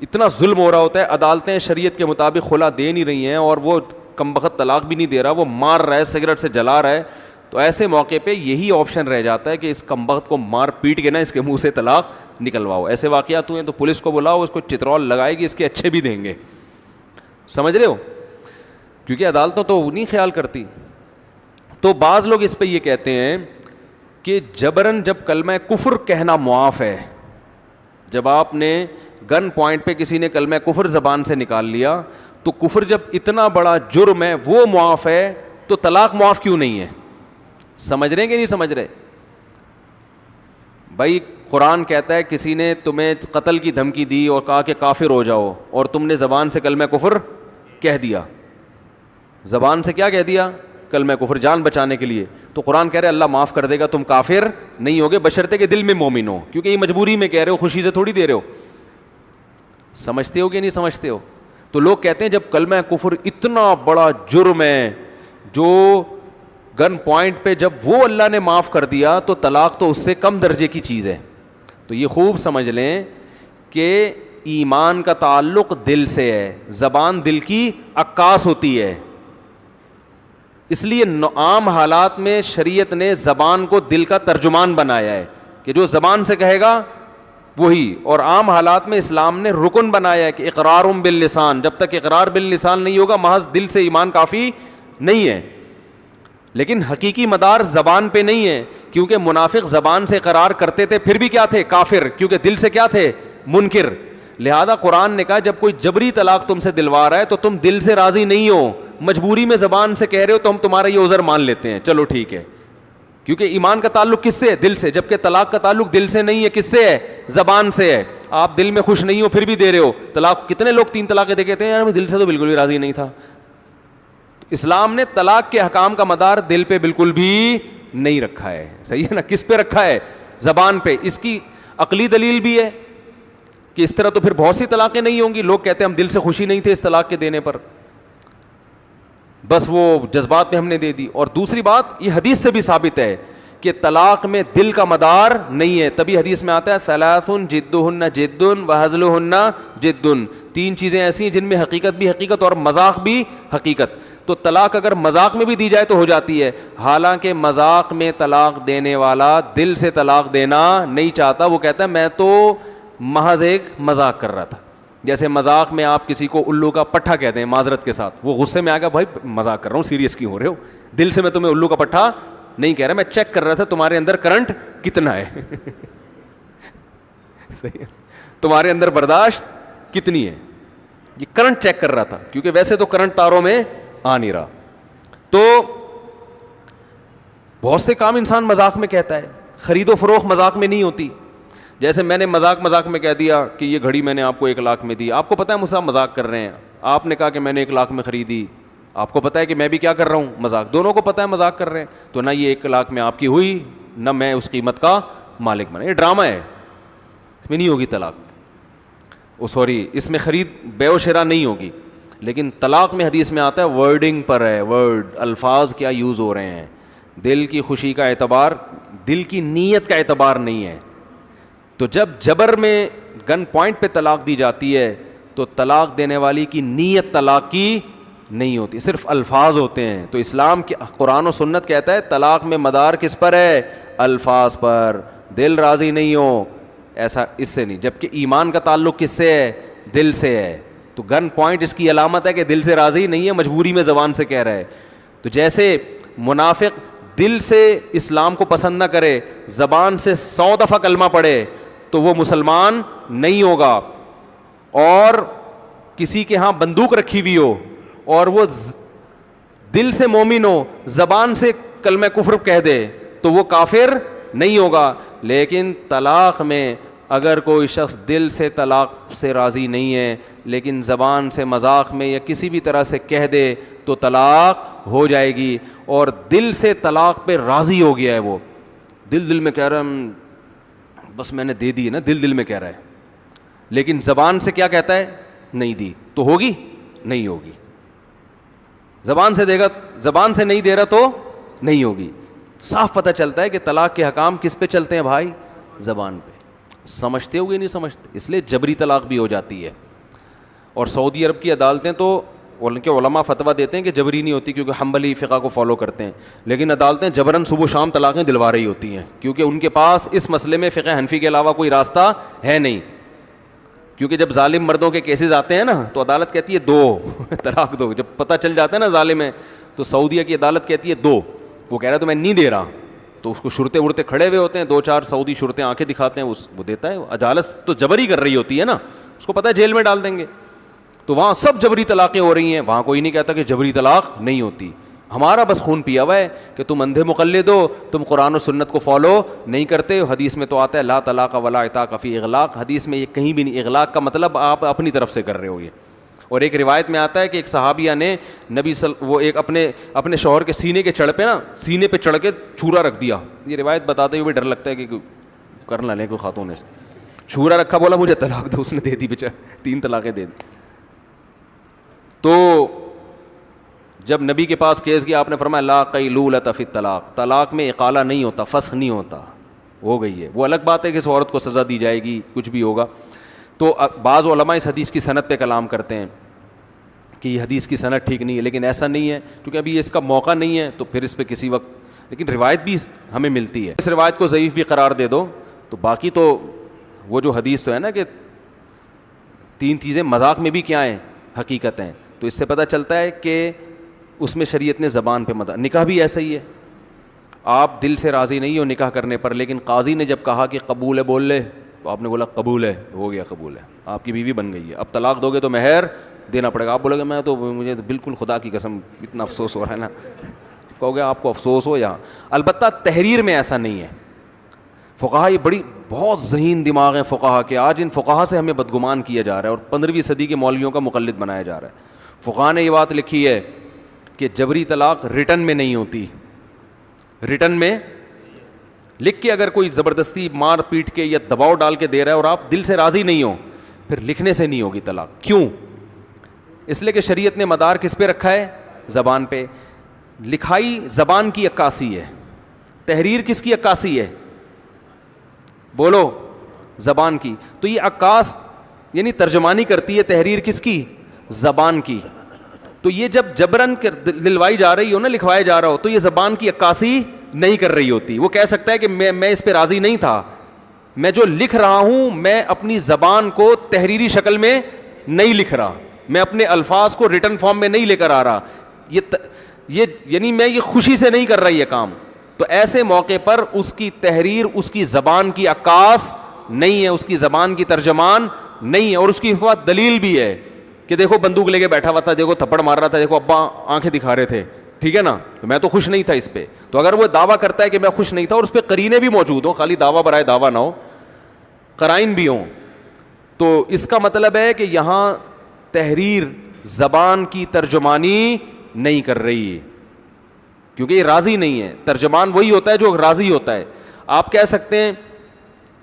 اتنا ظلم ہو رہا ہوتا ہے, عدالتیں شریعت کے مطابق خلا دے نہیں رہی ہیں, اور وہ کم بخت طلاق بھی نہیں دے رہا, وہ مار رہا ہے, سگریٹ سے جلا رہا ہے. تو ایسے موقع پہ یہی آپشن رہ جاتا ہے کہ اس کم بخت کو مار پیٹ کے نا اس کے منہ سے طلاق نکلواؤ. ایسے واقعات ہوئے ہیں تو پولیس کو بلاؤ, اس کو چترول لگائے گی, اس کے اچھے بھی دیں گے. سمجھ رہے ہو, کیونکہ عدالتوں تو نہیں خیال کرتی. تو بعض لوگ اس پہ یہ کہتے ہیں کہ جبرن جب کلمہ کفر کہنا معاف ہے, جب آپ نے گن پوائنٹ پہ کسی نے کلمہ کفر زبان سے نکال لیا تو کفر جب اتنا بڑا جرم ہے وہ معاف ہے, تو طلاق معاف کیوں نہیں ہے؟ سمجھ رہے ہیں کہ نہیں سمجھ رہے بھائی؟ قرآن کہتا ہے کسی نے تمہیں قتل کی دھمکی دی اور کہا کہ کافر ہو جاؤ, اور تم نے زبان سے کلمہ کفر کہہ دیا, زبان سے کیا کہہ دیا؟ کلمہ کفر, جان بچانے کے لیے. تو قرآن کہہ رہے اللہ معاف کر دے گا, تم کافر نہیں ہوگے بشرطے کہ دل میں مومن ہو, کیونکہ یہ مجبوری میں کہہ رہے ہو, خوشی سے تھوڑی دے رہے ہو. سمجھتے ہو کہ نہیں سمجھتے ہو؟ تو لوگ کہتے ہیں جب کلمہ کفر اتنا بڑا جرم ہے جو گن پوائنٹ پہ جب وہ اللہ نے معاف کر دیا تو طلاق تو اس سے کم درجے کی چیز ہے. تو یہ خوب سمجھ لیں کہ ایمان کا تعلق دل سے ہے, زبان دل کی عکاس ہوتی ہے. اس لیے عام حالات میں شریعت نے زبان کو دل کا ترجمان بنایا ہے کہ جو زبان سے کہے گا وہی. اور عام حالات میں اسلام نے رکن بنایا ہے کہ اقرار باللسان, جب تک اقرار باللسان نہیں ہوگا محض دل سے ایمان کافی نہیں ہے. لیکن حقیقی مدار زبان پہ نہیں ہے, کیونکہ منافق زبان سے اقرار کرتے تھے پھر بھی کیا تھے, کافر, کیونکہ دل سے کیا تھے, منکر. لہذا قرآن نے کہا جب کوئی جبری طلاق تم سے دلوا رہا ہے تو تم دل سے راضی نہیں ہو, مجبوری میں زبان سے کہہ رہے ہو تو ہم تمہارا یہ عذر مان لیتے ہیں, چلو ٹھیک ہے, کیونکہ ایمان کا تعلق کس سے ہے, دل سے, جبکہ طلاق کا تعلق دل سے نہیں ہے, کس سے ہے, زبان سے ہے. آپ دل میں خوش نہیں ہو پھر بھی دے رہے ہو طلاق. کتنے لوگ 3 طلاقیں دے کہتے ہیں یار میں دل سے تو بالکل بھی راضی نہیں تھا. اسلام نے طلاق کے احکام کا مدار دل پہ بالکل بھی نہیں رکھا ہے, صحیح ہے نا, کس پہ رکھا ہے, زبان پہ. اس کی عقلی دلیل بھی ہے کہ اس طرح تو پھر بہت سی طلاقیں نہیں ہوں گی. لوگ کہتے ہیں ہم دل سے خوشی نہیں تھے اس طلاق کے دینے پر, بس وہ جذبات میں ہم نے دے دی. اور دوسری بات یہ حدیث سے بھی ثابت ہے کہ طلاق میں دل کا مدار نہیں ہے. تبھی حدیث میں آتا ہے ثلاث جدہن جد وہزلہن جد, 3 چیزیں ایسی ہیں جن میں حقیقت بھی حقیقت اور مذاق بھی حقیقت. تو طلاق اگر مذاق میں بھی دی جائے تو ہو جاتی ہے, حالانکہ مذاق میں طلاق دینے والا دل سے طلاق دینا نہیں چاہتا. وہ کہتا ہے میں تو محض ایک مذاق کر رہا تھا. جیسے مذاق میں آپ کسی کو الو کا پٹھا کہتے ہیں معذرت کے ساتھ, وہ غصے میں آ گیا بھائی مذاق کر رہا ہوں, سیریس کیوں ہو رہے ہو, دل سے میں تمہیں الو کا پٹھا نہیں کہہ رہا, میں چیک کر رہا تھا تمہارے اندر کرنٹ کتنا ہے صحیح ہے, تمہارے اندر برداشت کتنی ہے, یہ کرنٹ چیک کر رہا تھا, کیونکہ ویسے تو کرنٹ تاروں میں آ نہیں رہا. تو بہت سے کام انسان مذاق میں کہتا ہے, خرید و فروخت مذاق میں نہیں ہوتی. جیسے میں نے مذاق میں کہہ دیا کہ یہ گھڑی میں نے آپ کو 1 لاکھ میں دی, آپ کو پتہ ہے مجھ سے آپ مذاق کر رہے ہیں. آپ نے کہا کہ میں نے 1 لاکھ میں خریدی, آپ کو پتہ ہے کہ میں بھی کیا کر رہا ہوں, مذاق, دونوں کو پتہ ہے مذاق کر رہے ہیں. تو نہ یہ 1 لاکھ میں آپ کی ہوئی نہ میں اس قیمت کا مالک بنا, یہ ڈرامہ ہے, اس میں نہیں ہوگی طلاق, سوری اس میں خرید بے و شراء نہیں ہوگی. لیکن طلاق میں حدیث میں آتا ہے ورڈنگ پر ہے, ورڈ, الفاظ کیا یوز ہو رہے ہیں. دل کی خوشی کا اعتبار, دل کی نیت کا اعتبار نہیں ہے. تو جب جبر میں گن پوائنٹ پہ طلاق دی جاتی ہے تو طلاق دینے والی کی نیت طلاق کی نہیں ہوتی, صرف الفاظ ہوتے ہیں. تو اسلام کے قرآن و سنت کہتا ہے طلاق میں مدار کس پر ہے, الفاظ پر, دل راضی نہیں ہو ایسا اس سے نہیں. جبکہ ایمان کا تعلق کس سے ہے, دل سے ہے. تو گن پوائنٹ اس کی علامت ہے کہ دل سے راضی نہیں ہے, مجبوری میں زبان سے کہہ رہا ہے. تو جیسے منافق دل سے اسلام کو پسند نہ کرے, زبان سے 100 دفعہ کلمہ پڑھے تو وہ مسلمان نہیں ہوگا. اور کسی کے ہاں بندوق رکھی ہوئی ہو اور وہ دل سے مومن ہو, زبان سے کلمہ کفر کہہ دے تو وہ کافر نہیں ہوگا. لیکن طلاق میں اگر کوئی شخص دل سے طلاق سے راضی نہیں ہے لیکن زبان سے مذاق میں یا کسی بھی طرح سے کہہ دے تو طلاق ہو جائے گی. اور دل سے طلاق پہ راضی ہو گیا ہے, وہ دل میں کہہ رہا ہے بس میں نے دے دی نا, دل میں کہہ رہا ہے, لیکن زبان سے کیا کہتا ہے, نہیں دی, تو ہوگی نہیں ہوگی. زبان سے دے گا, زبان سے نہیں دے رہا تو نہیں ہوگی. صاف پتہ چلتا ہے کہ طلاق کے حکام کس پہ چلتے ہیں بھائی, زبان پہ. سمجھتے ہوئے نہیں سمجھتے, اس لیے جبری طلاق بھی ہو جاتی ہے. اور سعودی عرب کی عدالتیں تو ان کے علماء فتویٰ دیتے ہیں کہ جبری نہیں ہوتی کیونکہ حنبلی فقہ کو فالو کرتے ہیں, لیکن عدالتیں جبراً صبح و شام طلاقیں دلوا رہی ہوتی ہیں کیونکہ ان کے پاس اس مسئلے میں فقہ حنفی کے علاوہ کوئی راستہ ہے نہیں. کیونکہ جب ظالم مردوں کے کیسز آتے ہیں نا تو عدالت کہتی ہے 2 طلاق دو. جب پتہ چل جاتا ہے نا ظالم ہے تو سعودیہ کی عدالت کہتی ہے 2. وہ کہہ رہا ہے تو میں نہیں دے رہا, تو اس کو شرطیں اڑتے کھڑے ہوئے ہوتے ہیں, 2-4 سعودی شرطیں آنکھیں دکھاتے ہیں, وہ دیتا ہے. عدالت تو جبری کر رہی ہوتی ہے نا, اس کو پتہ ہے جیل میں ڈال دیں گے. تو وہاں سب جبری طلاقیں ہو رہی ہیں, وہاں کوئی نہیں کہتا کہ جبری طلاق نہیں ہوتی. ہمارا بس خون پیا ہوا ہے کہ تم اندھے مقلد ہو, تم قرآن و سنت کو فالو نہیں کرتے. حدیث میں تو آتا ہے لا طلاق ولا عتاق فی اغلاق, حدیث میں یہ کہیں بھی نہیں, اغلاق کا مطلب آپ اپنی طرف سے کر رہے ہو یہ. اور ایک روایت میں آتا ہے کہ ایک صحابیہ نے وہ ایک اپنے شوہر کے سینے کے چڑھ پہ نا, سینے پہ چڑھ کے چھورا رکھ دیا. یہ روایت بتاتے ہوئے ڈر لگتا ہے کہ کر نہ لیں کوئی خاتون نے, چھورا رکھا, بولا مجھے طلاق دو, اس نے دے دی بیچارہ, 3 طلاقیں دے دی. تو جب نبی کے پاس کیس گیا آپ نے فرمایا لا قیلولۃ فی الطلاق, طلاق میں اقالہ نہیں ہوتا, فسخ نہیں ہوتا, ہو گئی ہے. وہ الگ بات ہے کہ اس عورت کو سزا دی جائے گی, کچھ بھی ہوگا. تو بعض علماء اس حدیث کی سند پہ کلام کرتے ہیں کہ یہ حدیث کی سند ٹھیک نہیں ہے, لیکن ایسا نہیں ہے کیونکہ ابھی اس کا موقع نہیں ہے, تو پھر اس پہ کسی وقت, لیکن روایت بھی ہمیں ملتی ہے. اس روایت کو ضعیف بھی قرار دے دو تو باقی تو وہ جو حدیث تو ہے نا کہ 3 چیزیں مذاق میں بھی کیا ہیں, حقیقت ہیں, تو اس سے پتہ چلتا ہے کہ اس میں شریعت نے زبان پہ مدار. نکاح بھی ایسا ہی ہے, آپ دل سے راضی نہیں ہو نکاح کرنے پر, لیکن قاضی نے جب کہا کہ قبول ہے بول لے, تو آپ نے بولا قبول ہے, ہو گیا قبول ہے, آپ کی بیوی بن گئی ہے. اب طلاق دو گے تو مہر دینا پڑے گا. آپ بولو گے میں تو مجھے بالکل خدا کی قسم اتنا افسوس ہو رہا ہے نا, کہو گے آپ کو افسوس ہو یہاں. البتہ تحریر میں ایسا نہیں ہے. فقہا یہ بہت ذہین دماغ ہیں فقہا کے. آج ان فقہا سے ہمیں بدگمان کیا جا رہا ہے اور 15ویں صدی کے مولویوں کا مقلد بنایا جا رہا ہے. فقہا نے یہ بات لکھی ہے کہ جبری طلاق ریٹن میں نہیں ہوتی. ریٹن میں لکھ کے اگر کوئی زبردستی مار پیٹ کے یا دباؤ ڈال کے دے رہا ہے اور آپ دل سے راضی نہیں ہو, پھر لکھنے سے نہیں ہوگی طلاق. کیوں؟ اس لیے کہ شریعت نے مدار کس پہ رکھا ہے؟ زبان پہ. لکھائی زبان کی عکاسی ہے, تحریر کس کی عکاسی ہے؟ بولو, زبان کی. تو یہ عکاس یعنی ترجمانی کرتی ہے تحریر کس کی؟ زبان کی. تو یہ جب جبرن دلوائی جا رہی ہو نا, لکھوایا جا رہا ہو, تو یہ زبان کی عکاسی نہیں کر رہی ہوتی. وہ کہہ سکتا ہے کہ میں اس پہ راضی نہیں تھا, میں جو لکھ رہا ہوں میں اپنی زبان کو تحریری شکل میں نہیں لکھ رہا, میں اپنے الفاظ کو ریٹن فارم میں نہیں لے کر آ رہا, یہ یعنی میں یہ خوشی سے نہیں کر رہا یہ کام. تو ایسے موقع پر اس کی تحریر اس کی زبان کی عکاس نہیں ہے, اس کی زبان کی ترجمان نہیں ہے. اور اس کی بات دلیل بھی ہے کہ دیکھو بندوق لے کے بیٹھا ہوا تھا, دیکھو تھپڑ مار رہا تھا, دیکھو ابا آنکھیں دکھا رہے تھے, ٹھیک ہے نا, تو میں تو خوش نہیں تھا اس پہ. تو اگر وہ دعویٰ کرتا ہے کہ میں خوش نہیں تھا اور اس پہ قرینے بھی موجود ہوں, خالی دعویٰ برائے دعویٰ نہ ہو, قرائن بھی ہوں, تو اس کا مطلب ہے کہ یہاں تحریر زبان کی ترجمانی نہیں کر رہی, کیونکہ یہ راضی نہیں ہے. ترجمان وہی ہوتا ہے جو راضی ہوتا ہے. آپ کہہ سکتے ہیں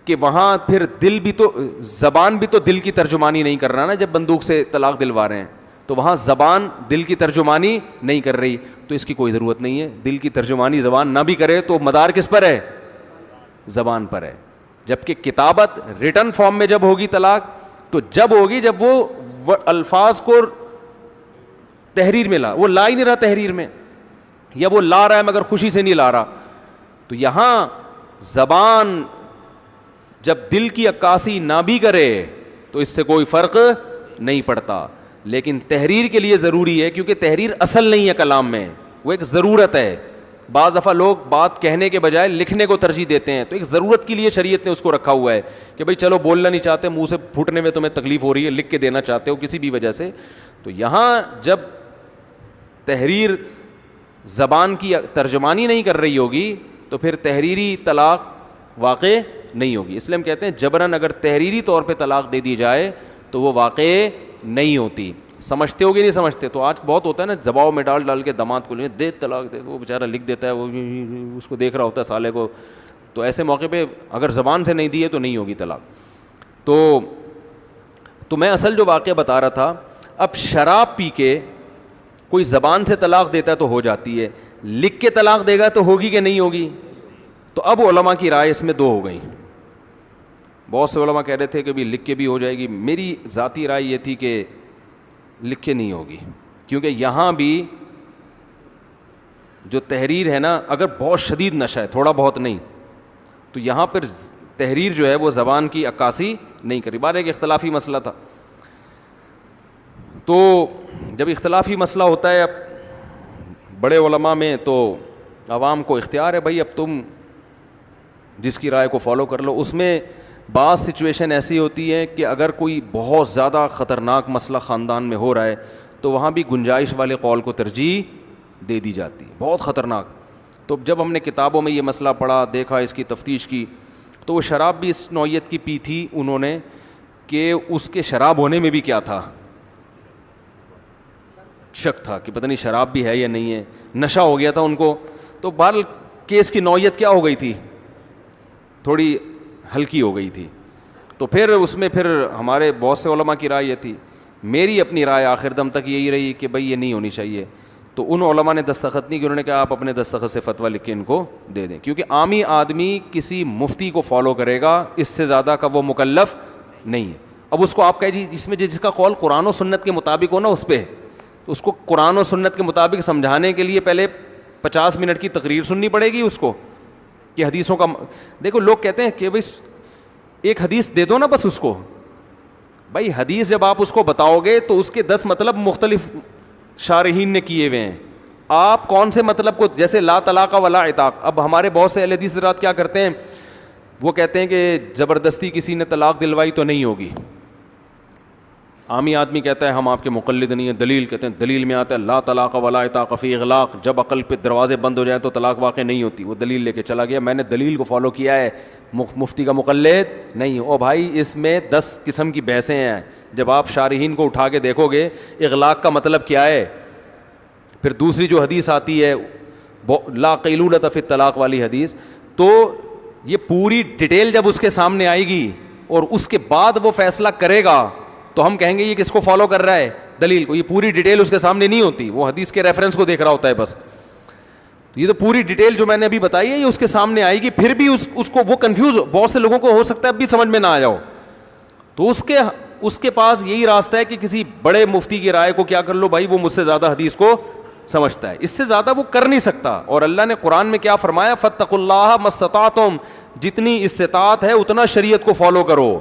کہ وہاں پھر دل بھی تو, زبان بھی تو دل کی ترجمانی نہیں کر رہا نا جب بندوق سے طلاق دلوا رہے ہیں, تو وہاں زبان دل کی ترجمانی نہیں کر رہی. تو اس کی کوئی ضرورت نہیں ہے, دل کی ترجمانی زبان نہ بھی کرے تو مدار کس پر ہے؟ زبان پر ہے. جبکہ کتابت ریٹن فارم میں جب ہوگی طلاق, تو جب ہوگی جب وہ الفاظ کو تحریر میں وہ لا ہی نہیں رہا تحریر میں, یا وہ لا رہا ہے مگر خوشی سے نہیں لا رہا. تو یہاں زبان جب دل کی عکاسی نہ بھی کرے تو اس سے کوئی فرق نہیں پڑتا, لیکن تحریر کے لیے ضروری ہے, کیونکہ تحریر اصل نہیں ہے کلام میں, وہ ایک ضرورت ہے. بعض دفعہ لوگ بات کہنے کے بجائے لکھنے کو ترجیح دیتے ہیں, تو ایک ضرورت کے لیے شریعت نے اس کو رکھا ہوا ہے کہ بھائی چلو بولنا نہیں چاہتے, منہ سے پھوٹنے میں تمہیں تکلیف ہو رہی ہے, لکھ کے دینا چاہتے ہو کسی بھی وجہ سے. تو یہاں جب تحریر زبان کی ترجمانی نہیں کر رہی ہوگی تو پھر تحریری طلاق واقع نہیں ہوگی. اس لیے ہم کہتے ہیں جبراً اگر تحریری طور پہ طلاق دے دی جائے تو وہ واقع نہیں ہوتی. سمجھتے ہو گے نہیں سمجھتے؟ تو آج بہت ہوتا ہے نا, دباؤ میں ڈال کے داماد کو دے طلاق دے, وہ بیچارہ لکھ دیتا ہے, وہ اس کو دیکھ رہا ہوتا ہے سالے کو. تو ایسے موقع پہ اگر زبان سے نہیں دی ہے تو نہیں ہوگی طلاق. تو میں اصل جو واقعہ بتا رہا تھا, اب شراب پی کے کوئی زبان سے طلاق دیتا ہے تو ہو جاتی ہے, لکھ کے طلاق دے گا تو ہوگی کہ نہیں ہوگی؟ تو اب علماء کی رائے اس میں 2 ہو گئی. بہت سے علماء کہہ رہے تھے کہ بھی لکھ کے بھی ہو جائے گی. میری ذاتی رائے یہ تھی کہ لکھ کے نہیں ہوگی, کیونکہ یہاں بھی جو تحریر ہے نا, اگر بہت شدید نشہ ہے, تھوڑا بہت نہیں, تو یہاں پر تحریر جو ہے وہ زبان کی عکاسی نہیں کری. بار ایک اختلافی مسئلہ تھا, تو جب اختلافی مسئلہ ہوتا ہے اب بڑے علماء میں, تو عوام کو اختیار ہے بھائی اب تم جس کی رائے کو فالو کر لو. اس میں بعض سچویشن ایسی ہوتی ہے کہ اگر کوئی بہت زیادہ خطرناک مسئلہ خاندان میں ہو رہا ہے تو وہاں بھی گنجائش والے قول کو ترجیح دے دی جاتی ہے, بہت خطرناک. تو جب ہم نے کتابوں میں یہ مسئلہ پڑھا, دیکھا, اس کی تفتیش کی, تو وہ شراب بھی اس نوعیت کی پی تھی انہوں نے کہ اس کے شراب ہونے میں بھی کیا تھا, شک تھا کہ پتہ نہیں شراب بھی ہے یا نہیں ہے, نشہ ہو گیا تھا ان کو. تو بہرحال کیس کی نوعیت کیا ہو گئی تھی, تھوڑی ہلکی ہو گئی تھی. تو پھر اس میں پھر ہمارے بہت سے علماء کی رائے یہ تھی, میری اپنی رائے آخر دم تک یہی رہی کہ بھائی یہ نہیں ہونی چاہیے. تو ان علماء نے دستخط نہیں کی, انہوں نے کہا آپ اپنے دستخط سے فتویٰ لکھ کے ان کو دے دیں, کیونکہ عامی آدمی کسی مفتی کو فالو کرے گا, اس سے زیادہ کا وہ مکلف نہیں ہے. اب اس کو آپ کہہ جی جس میں جس کا قول قرآن و سنت کے مطابق ہو نا اس پہ, تو اس کو قرآن و سنت کے مطابق سمجھانے کے لیے پہلے 50 منٹ کی تقریر سننی پڑے گی اس کو کہ حدیثوں کا. دیکھو لوگ کہتے ہیں کہ بھائی ایک حدیث دے دو نا بس اس کو. بھائی حدیث جب آپ اس کو بتاؤ گے تو اس کے 10 مطلب مختلف شارحین نے کیے ہوئے ہیں. آپ کون سے مطلب کو, جیسے لا طلاق ولا عتاق, اب ہمارے بہت سے اہل حدیث حضرات کیا کرتے ہیں, وہ کہتے ہیں کہ زبردستی کسی نے طلاق دلوائی تو نہیں ہوگی. عامی آدمی کہتا ہے ہم آپ کے مقلد نہیں ہیں, دلیل کہتے ہیں دلیل میں آتا ہے لا طلاق ولا عتاق فی اغلاق, جب عقل پہ دروازے بند ہو جائے تو طلاق واقع نہیں ہوتی. وہ دلیل لے کے چلا گیا, میں نے دلیل کو فالو کیا ہے, مفتی کا مقلد نہیں. او بھائی اس میں 10 قسم کی بحثیں ہیں. جب آپ شارحین کو اٹھا کے دیکھو گے اغلاق کا مطلب کیا ہے, پھر دوسری جو حدیث آتی ہے لا قیلولۃ فی الطلاق والی حدیث, تو یہ پوری ڈیٹیل جب اس کے سامنے آئے گی اور اس کے بعد وہ فیصلہ کرے گا تو ہم کہیں گے یہ کس کو فالو کر رہا ہے, دلیل کو. یہ پوری ڈیٹیل اس کے سامنے نہیں ہوتی, وہ حدیث کے ریفرنس کو دیکھ رہا ہوتا ہے بس. یہ تو پوری ڈیٹیل جو میں نے ابھی بتائی ہے یہ اس کے سامنے آئے گی, پھر بھی اس کو وہ کنفیوز, بہت سے لوگوں کو ہو سکتا ہے اب بھی سمجھ میں نہ آ جاؤ, تو اس کے پاس یہی راستہ ہے کہ کسی بڑے مفتی کی رائے کو کیا کر لو, بھائی وہ مجھ سے زیادہ حدیث کو سمجھتا ہے, اس سے زیادہ وہ کر نہیں سکتا. اور اللہ نے قرآن میں کیا فرمایا, فاتقوا اللہ ما استطعتم, جتنی استطاعت ہے اتنا شریعت کو فالو کرو.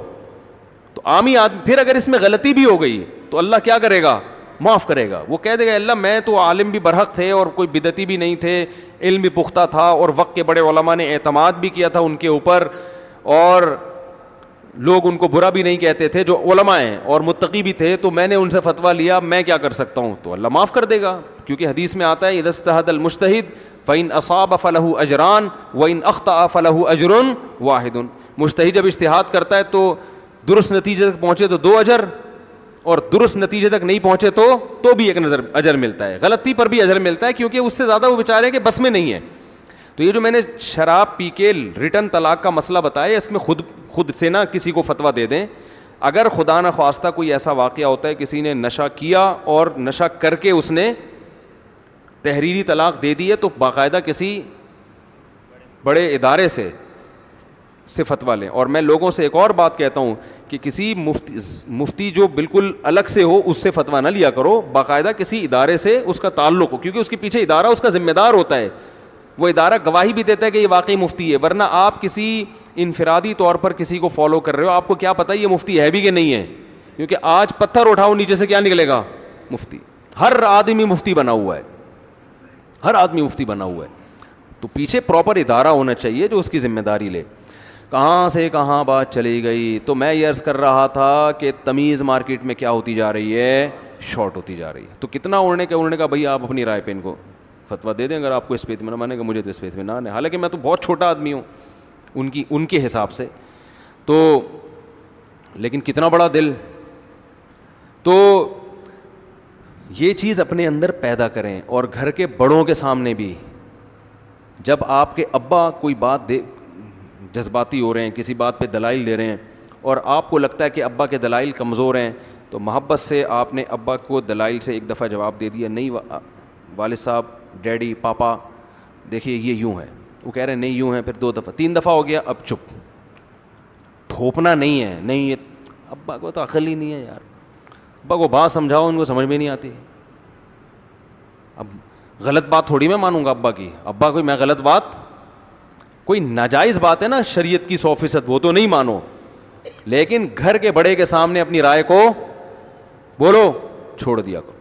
تو عامی آدمی پھر اگر اس میں غلطی بھی ہو گئی تو اللہ کیا کرے گا, معاف کرے گا. وہ کہہ دے گا اللہ میں تو عالم بھی برحق تھے اور کوئی بدعتی بھی نہیں تھے, علم بھی پختہ تھا, اور وقت کے بڑے علماء نے اعتماد بھی کیا تھا ان کے اوپر, اور لوگ ان کو برا بھی نہیں کہتے تھے جو علماء ہیں, اور متقی بھی تھے, تو میں نے ان سے فتویٰ لیا, میں کیا کر سکتا ہوں. تو اللہ معاف کر دے گا, کیونکہ حدیث میں آتا ہے اذا اجتہد المجتہد فإن أصاب فله أجران وإن أخطأ فله أجر واحد. مجتہد جب اجتہاد کرتا ہے تو درست نتیجے تک پہنچے تو 2 اجر, اور درست نتیجے تک نہیں پہنچے تو بھی ایک اجر ملتا ہے, غلطی پر بھی اجر ملتا ہے, کیونکہ اس سے زیادہ وہ بیچارے کہ بس میں نہیں ہے. تو یہ جو میں نے شراب پی کے ریٹن طلاق کا مسئلہ بتایا, اس میں خود سے نہ کسی کو فتویٰ دے دیں. اگر خدا نہ خواستہ کوئی ایسا واقعہ ہوتا ہے کسی نے نشہ کیا اور نشہ کر کے اس نے تحریری طلاق دے دی ہے, تو باقاعدہ کسی بڑے ادارے سے فتویٰ لیں. اور میں لوگوں سے ایک اور بات کہتا ہوں کہ کسی مفتی جو بالکل الگ سے ہو اس سے فتویٰ نہ لیا کرو, باقاعدہ کسی ادارے سے اس کا تعلق ہو, کیونکہ اس کے پیچھے ادارہ اس کا ذمہ دار ہوتا ہے, وہ ادارہ گواہی بھی دیتا ہے کہ یہ واقعی مفتی ہے. ورنہ آپ کسی انفرادی طور پر کسی کو فالو کر رہے ہو, آپ کو کیا پتہ یہ مفتی ہے بھی کہ نہیں ہے, کیونکہ آج پتھر اٹھاؤ نیچے سے کیا نکلے گا, مفتی. ہر آدمی مفتی بنا ہوا ہے, ہر آدمی مفتی بنا ہوا ہے. تو پیچھے پراپر ادارہ ہونا چاہیے جو اس کی ذمہ داری لے. کہاں سے کہاں بات چلی گئی, تو میں یہ عرض کر رہا تھا کہ تمیز مارکیٹ میں کیا ہوتی جا رہی ہے, شارٹ ہوتی جا رہی ہے. تو کتنا اڑنے کا بھائی آپ اپنی رائے پہ ان کو فتویٰ دے دیں اگر آپ کو اس پہ اطمینان, مانے گا مجھے تو اس پہ اطمینان ہے, حالانکہ میں تو بہت چھوٹا آدمی ہوں ان کے حساب سے, تو لیکن کتنا بڑا دل. تو یہ چیز اپنے اندر پیدا کریں, اور گھر کے بڑوں کے سامنے بھی, جب آپ کے ابا کوئی بات جذباتی ہو رہے ہیں, کسی بات پہ دلائل دے رہے ہیں, اور آپ کو لگتا ہے کہ ابا کے دلائل کمزور ہیں, تو محبت سے آپ نے ابا کو دلائل سے ایک دفعہ جواب دے دیا, نہیں والد صاحب, ڈیڈی, پاپا دیکھیے یہ یوں ہے. وہ کہہ رہے ہیں نہیں یوں ہے, پھر 2 دفعہ 3 دفعہ ہو گیا, اب چپ, تھوپنا نہیں ہے. نہیں یہ ابا کو تو عقل ہی نہیں ہے یار, ابا کو بات سمجھاؤ, ان کو سمجھ میں نہیں آتی. اب غلط بات تھوڑی میں مانوں گا ابا کی, ابا کوئی میں غلط بات, کوئی ناجائز بات ہے نا شریعت کی 100%, وہ تو نہیں مانو, لیکن گھر کے بڑے کے سامنے اپنی رائے کو بولو, چھوڑ دیا کرو.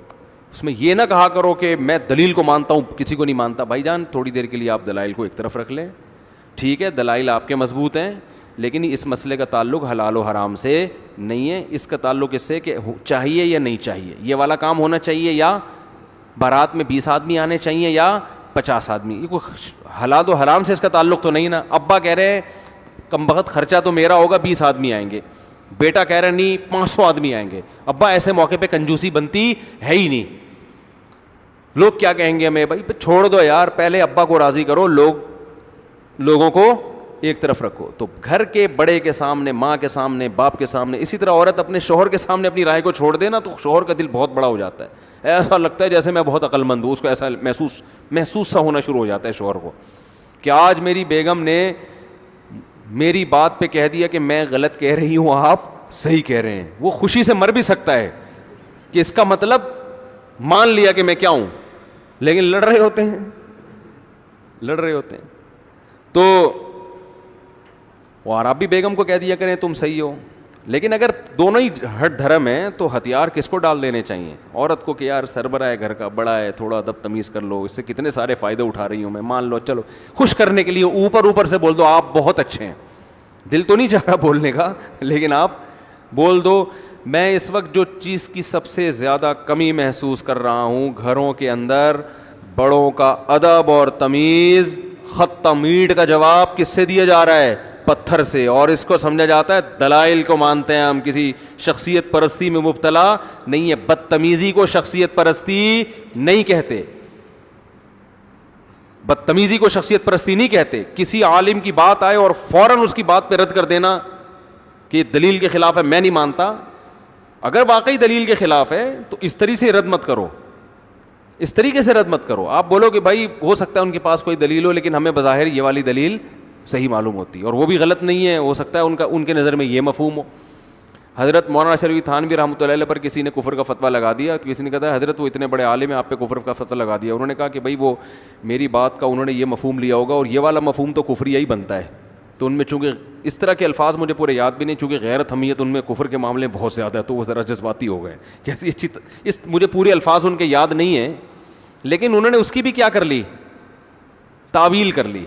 اس میں یہ نہ کہا کرو کہ میں دلیل کو مانتا ہوں کسی کو نہیں مانتا. بھائی جان تھوڑی دیر کے لیے آپ دلائل کو ایک طرف رکھ لیں, ٹھیک ہے دلائل آپ کے مضبوط ہیں, لیکن اس مسئلے کا تعلق حلال و حرام سے نہیں ہے, اس کا تعلق اس سے کہ چاہیے یا نہیں چاہیے, یہ والا کام ہونا چاہیے, یا بارات میں 20 آدمی آنے چاہیے یا 50 آدمی, یہ کوئی حلال و حرام سے اس کا تعلق تو نہیں نا. ابا کہہ رہے ہیں کم بخت خرچہ تو میرا ہوگا, 20 آدمی آئیں گے, بیٹا کہہ رہے نہیں 500 آدمی آئیں گے. ابا ایسے موقع پہ کنجوسی بنتی ہے ہی نہیں. لوگ کیا کہیں گے ہمیں, بھائی چھوڑ دو یار, پہلے ابا کو راضی کرو, لوگوں کو ایک طرف رکھو. تو گھر کے بڑے کے سامنے, ماں کے سامنے, باپ کے سامنے, اسی طرح عورت اپنے شوہر کے سامنے اپنی رائے کو چھوڑ دے نا, تو شوہر کا دل بہت بڑا ہو جاتا ہے, ایسا لگتا ہے جیسے میں بہت عقل مند ہوں, اس کو ایسا محسوس سا ہونا شروع ہو جاتا ہے شوہر کو کہ آج میری بیگم نے میری بات پہ کہہ دیا کہ میں غلط کہہ رہی ہوں, آپ صحیح کہہ رہے ہیں. وہ خوشی سے مر بھی سکتا ہے کہ اس کا مطلب مان لیا کہ میں کیا ہوں, لیکن لڑ رہے ہوتے ہیں. تو لڑ رہے ہوتے ہیں. تو اور آپ بھی بیگم کو کہہ دیا کریں تم صحیح ہو. لیکن اگر دونوں ہی ہٹ دھرم ہیں تو ہتھیار کس کو ڈال دینے چاہیے؟ عورت کو کہ یار سربراہ ہے گھر کا، بڑا ہے، تھوڑا ادب تمیز کر لو، اس سے کتنے سارے فائدے اٹھا رہی ہوں میں، مان لو چلو خوش کرنے کے لیے اوپر سے بول دو آپ بہت اچھے ہیں. دل تو نہیں چاہ رہا بولنے کا، لیکن آپ بول دو میں اس وقت جو چیز کی سب سے زیادہ کمی محسوس کر رہا ہوں گھروں کے اندر، بڑوں کا ادب اور تمیز. خط میٹ کا جواب کس سے دیا جا رہا ہے؟ پتھر سے. اور اس کو سمجھا جاتا ہے دلائل کو مانتے ہیں ہم، کسی شخصیت پرستی میں مبتلا نہیں ہے. بدتمیزی کو شخصیت پرستی نہیں کہتے، بدتمیزی کو شخصیت پرستی نہیں کہتے. کسی عالم کی بات آئے اور فوراً اس کی بات پہ رد کر دینا کہ یہ دلیل کے خلاف ہے، میں نہیں مانتا. اگر واقعی دلیل کے خلاف ہے تو اس طریقے سے رد مت کرو، اس طریقے سے رد مت کرو. آپ بولو کہ بھائی ہو سکتا ہے ان کے پاس کوئی دلیل ہو لیکن ہمیں بظاہر یہ والی دلیل صحیح معلوم ہوتی ہے، اور وہ بھی غلط نہیں ہے، ہو سکتا ہے ان کے نظر میں یہ مفہوم ہو. حضرت مولانا شریف تھانوی رحمۃ اللہ علیہ پر کسی نے کفر کا فتویٰ لگا دیا تو کسی نے کہا حضرت وہ اتنے بڑے عالم ہیں آپ پہ کفر کا فتویٰ لگا دیا. انہوں نے کہا کہ بھائی وہ میری بات کا انہوں نے یہ مفہوم لیا ہوگا اور یہ والا مفہوم تو کفریہ ہی بنتا ہے. تو ان میں چونکہ اس طرح کے الفاظ مجھے پورے یاد بھی نہیں، چونکہ غیرت حمیت ان میں کفر کے معاملے میں بہت زیادہ ہے تو وہ ذرا جذباتی ہو گئے. کیسی اچھی مجھے پورے الفاظ ان کے یاد نہیں ہیں، لیکن انہوں نے اس کی بھی کیا کر لی؟ تعویل کر لی.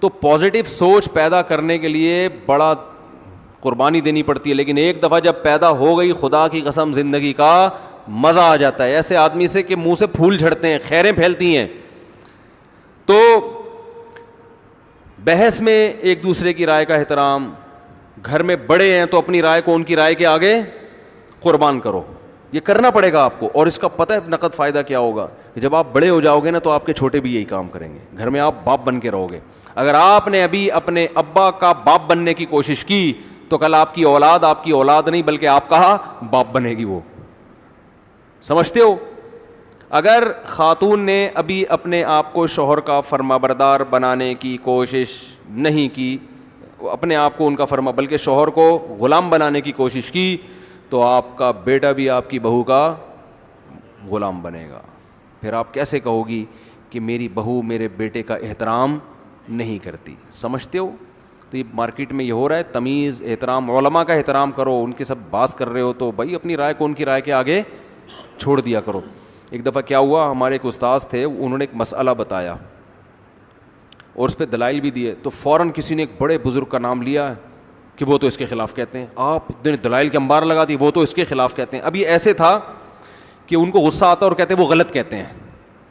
تو پازیٹیو سوچ پیدا کرنے کے لیے بڑا قربانی دینی پڑتی ہے، لیکن ایک دفعہ جب پیدا ہو گئی خدا کی قسم زندگی کا مزہ آ جاتا ہے. ایسے آدمی سے کہ منہ سے پھول جھڑتے ہیں، خیریں پھیلتی ہیں. تو بحث میں ایک دوسرے کی رائے کا احترام، گھر میں بڑے ہیں تو اپنی رائے کو ان کی رائے کے آگے قربان کرو. یہ کرنا پڑے گا آپ کو، اور اس کا پتہ ہے نقد فائدہ کیا ہوگا کہ جب آپ بڑے ہو جاؤ گے نا تو آپ کے چھوٹے بھی یہی کام کریں گے. گھر میں آپ باپ بن کے رہو گے. اگر آپ نے ابھی اپنے ابا کا باپ بننے کی کوشش کی تو کل آپ کی اولاد نہیں بلکہ آپ کا باپ بنے گی. وہ سمجھتے ہو؟ اگر خاتون نے ابھی اپنے آپ کو شوہر کا فرما بردار بنانے کی کوشش نہیں کی، اپنے آپ کو ان کا فرما بلکہ شوہر کو غلام بنانے کی کوشش کی، تو آپ کا بیٹا بھی آپ کی بہو کا غلام بنے گا. پھر آپ کیسے کہو گی کہ میری بہو میرے بیٹے کا احترام نہیں کرتی؟ سمجھتے ہو؟ تو یہ مارکیٹ میں یہ ہو رہا ہے. تمیز، احترام، علماء کا احترام کرو. ان کے سب باز کر رہے ہو تو بھائی اپنی رائے کو ان کی رائے کے آگے چھوڑ دیا کرو. ایک دفعہ کیا ہوا، ہمارے ایک استاذ تھے، انہوں نے ایک مسئلہ بتایا اور اس پہ دلائل بھی دیے، تو فوراً کسی نے ایک بڑے بزرگ کا نام لیا کہ وہ تو اس کے خلاف کہتے ہیں. آپ نے دلائل کے انبار لگا دی، وہ تو اس کے خلاف کہتے ہیں. اب یہ ایسے تھا کہ ان کو غصہ آتا اور کہتے ہیں وہ غلط کہتے ہیں،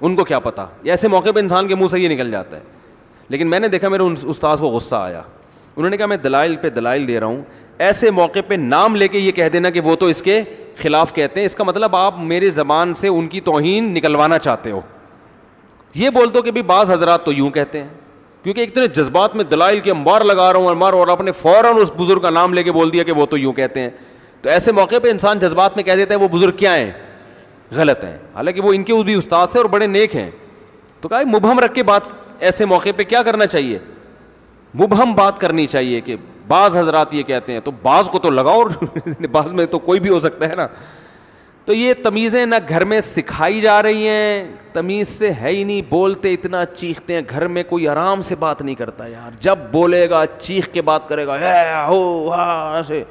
ان کو کیا پتا. ایسے موقع پہ انسان کے منہ سے یہ نکل جاتا ہے. لیکن میں نے دیکھا میرے استاذ کو غصہ آیا. انہوں نے کہا میں دلائل پہ دلائل دے رہا ہوں، ایسے موقع پہ نام لے کے یہ کہہ دینا کہ وہ تو اس کے خلاف کہتے ہیں، اس کا مطلب آپ میرے زبان سے ان کی توہین نکلوانا چاہتے ہو. یہ بول دو کہ بھی بعض حضرات تو یوں کہتے ہیں، کیونکہ اتنے جذبات میں دلائل کے انبار لگا رہا ہوں اور آپ نے فوراً اس بزرگ کا نام لے کے بول دیا کہ وہ تو یوں کہتے ہیں. تو ایسے موقع پہ انسان جذبات میں کہہ دیتا ہے وہ بزرگ کیا ہیں؟ غلط ہیں، حالانکہ وہ ان کے بھی استاد تھے اور بڑے نیک ہیں. تو کہا مبہم رکھ کے بات، ایسے موقع پہ کیا کرنا چاہیے؟ مبہم بات کرنی چاہیے کہ بعض حضرات یہ کہتے ہیں، تو بعض کو تو لگاؤ، بعض میں تو کوئی بھی ہو سکتا ہے نا. تو یہ تمیزیں نہ گھر میں سکھائی جا رہی ہیں، تمیز سے ہے ہی نہیں، بولتے اتنا چیختے ہیں. گھر میں کوئی آرام سے بات نہیں کرتا یار، جب بولے گا چیخ کے بات کرے گا، ایسے.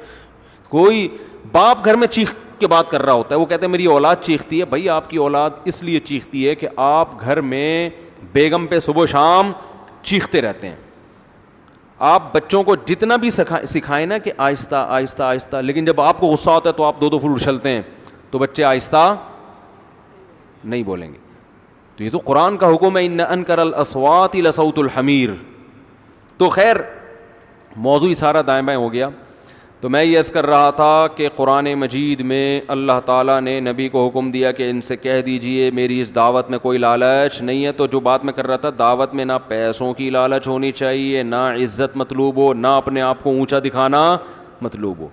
کوئی باپ گھر میں چیخ کے بات کر رہا ہوتا ہے، وہ کہتے ہیں میری اولاد چیختی ہے. بھائی آپ کی اولاد اس لیے چیختی ہے کہ آپ گھر میں بیگم پہ صبح و شام چیختے رہتے ہیں. آپ بچوں کو جتنا بھی سکھائیں نا کہ آہستہ آہستہ آہستہ، لیکن جب آپ کو غصہ ہوتا ہے تو آپ دو پھول اچھلتے ہیں، تو بچے آہستہ نہیں بولیں گے. تو یہ تو قرآن کا حکم ہے، ان انکر الاصوات لصوت الحمیر. تو خیر موضوع سارا دائیں بائیں ہو گیا. تو میں یہ عرض کر رہا تھا کہ قرآن مجید میں اللہ تعالیٰ نے نبی کو حکم دیا کہ ان سے کہہ دیجئے میری اس دعوت میں کوئی لالچ نہیں ہے. تو جو بات میں کر رہا تھا، دعوت میں نہ پیسوں کی لالچ ہونی چاہیے، نہ عزت مطلوب ہو، نہ اپنے آپ کو اونچا دکھانا مطلوب ہو.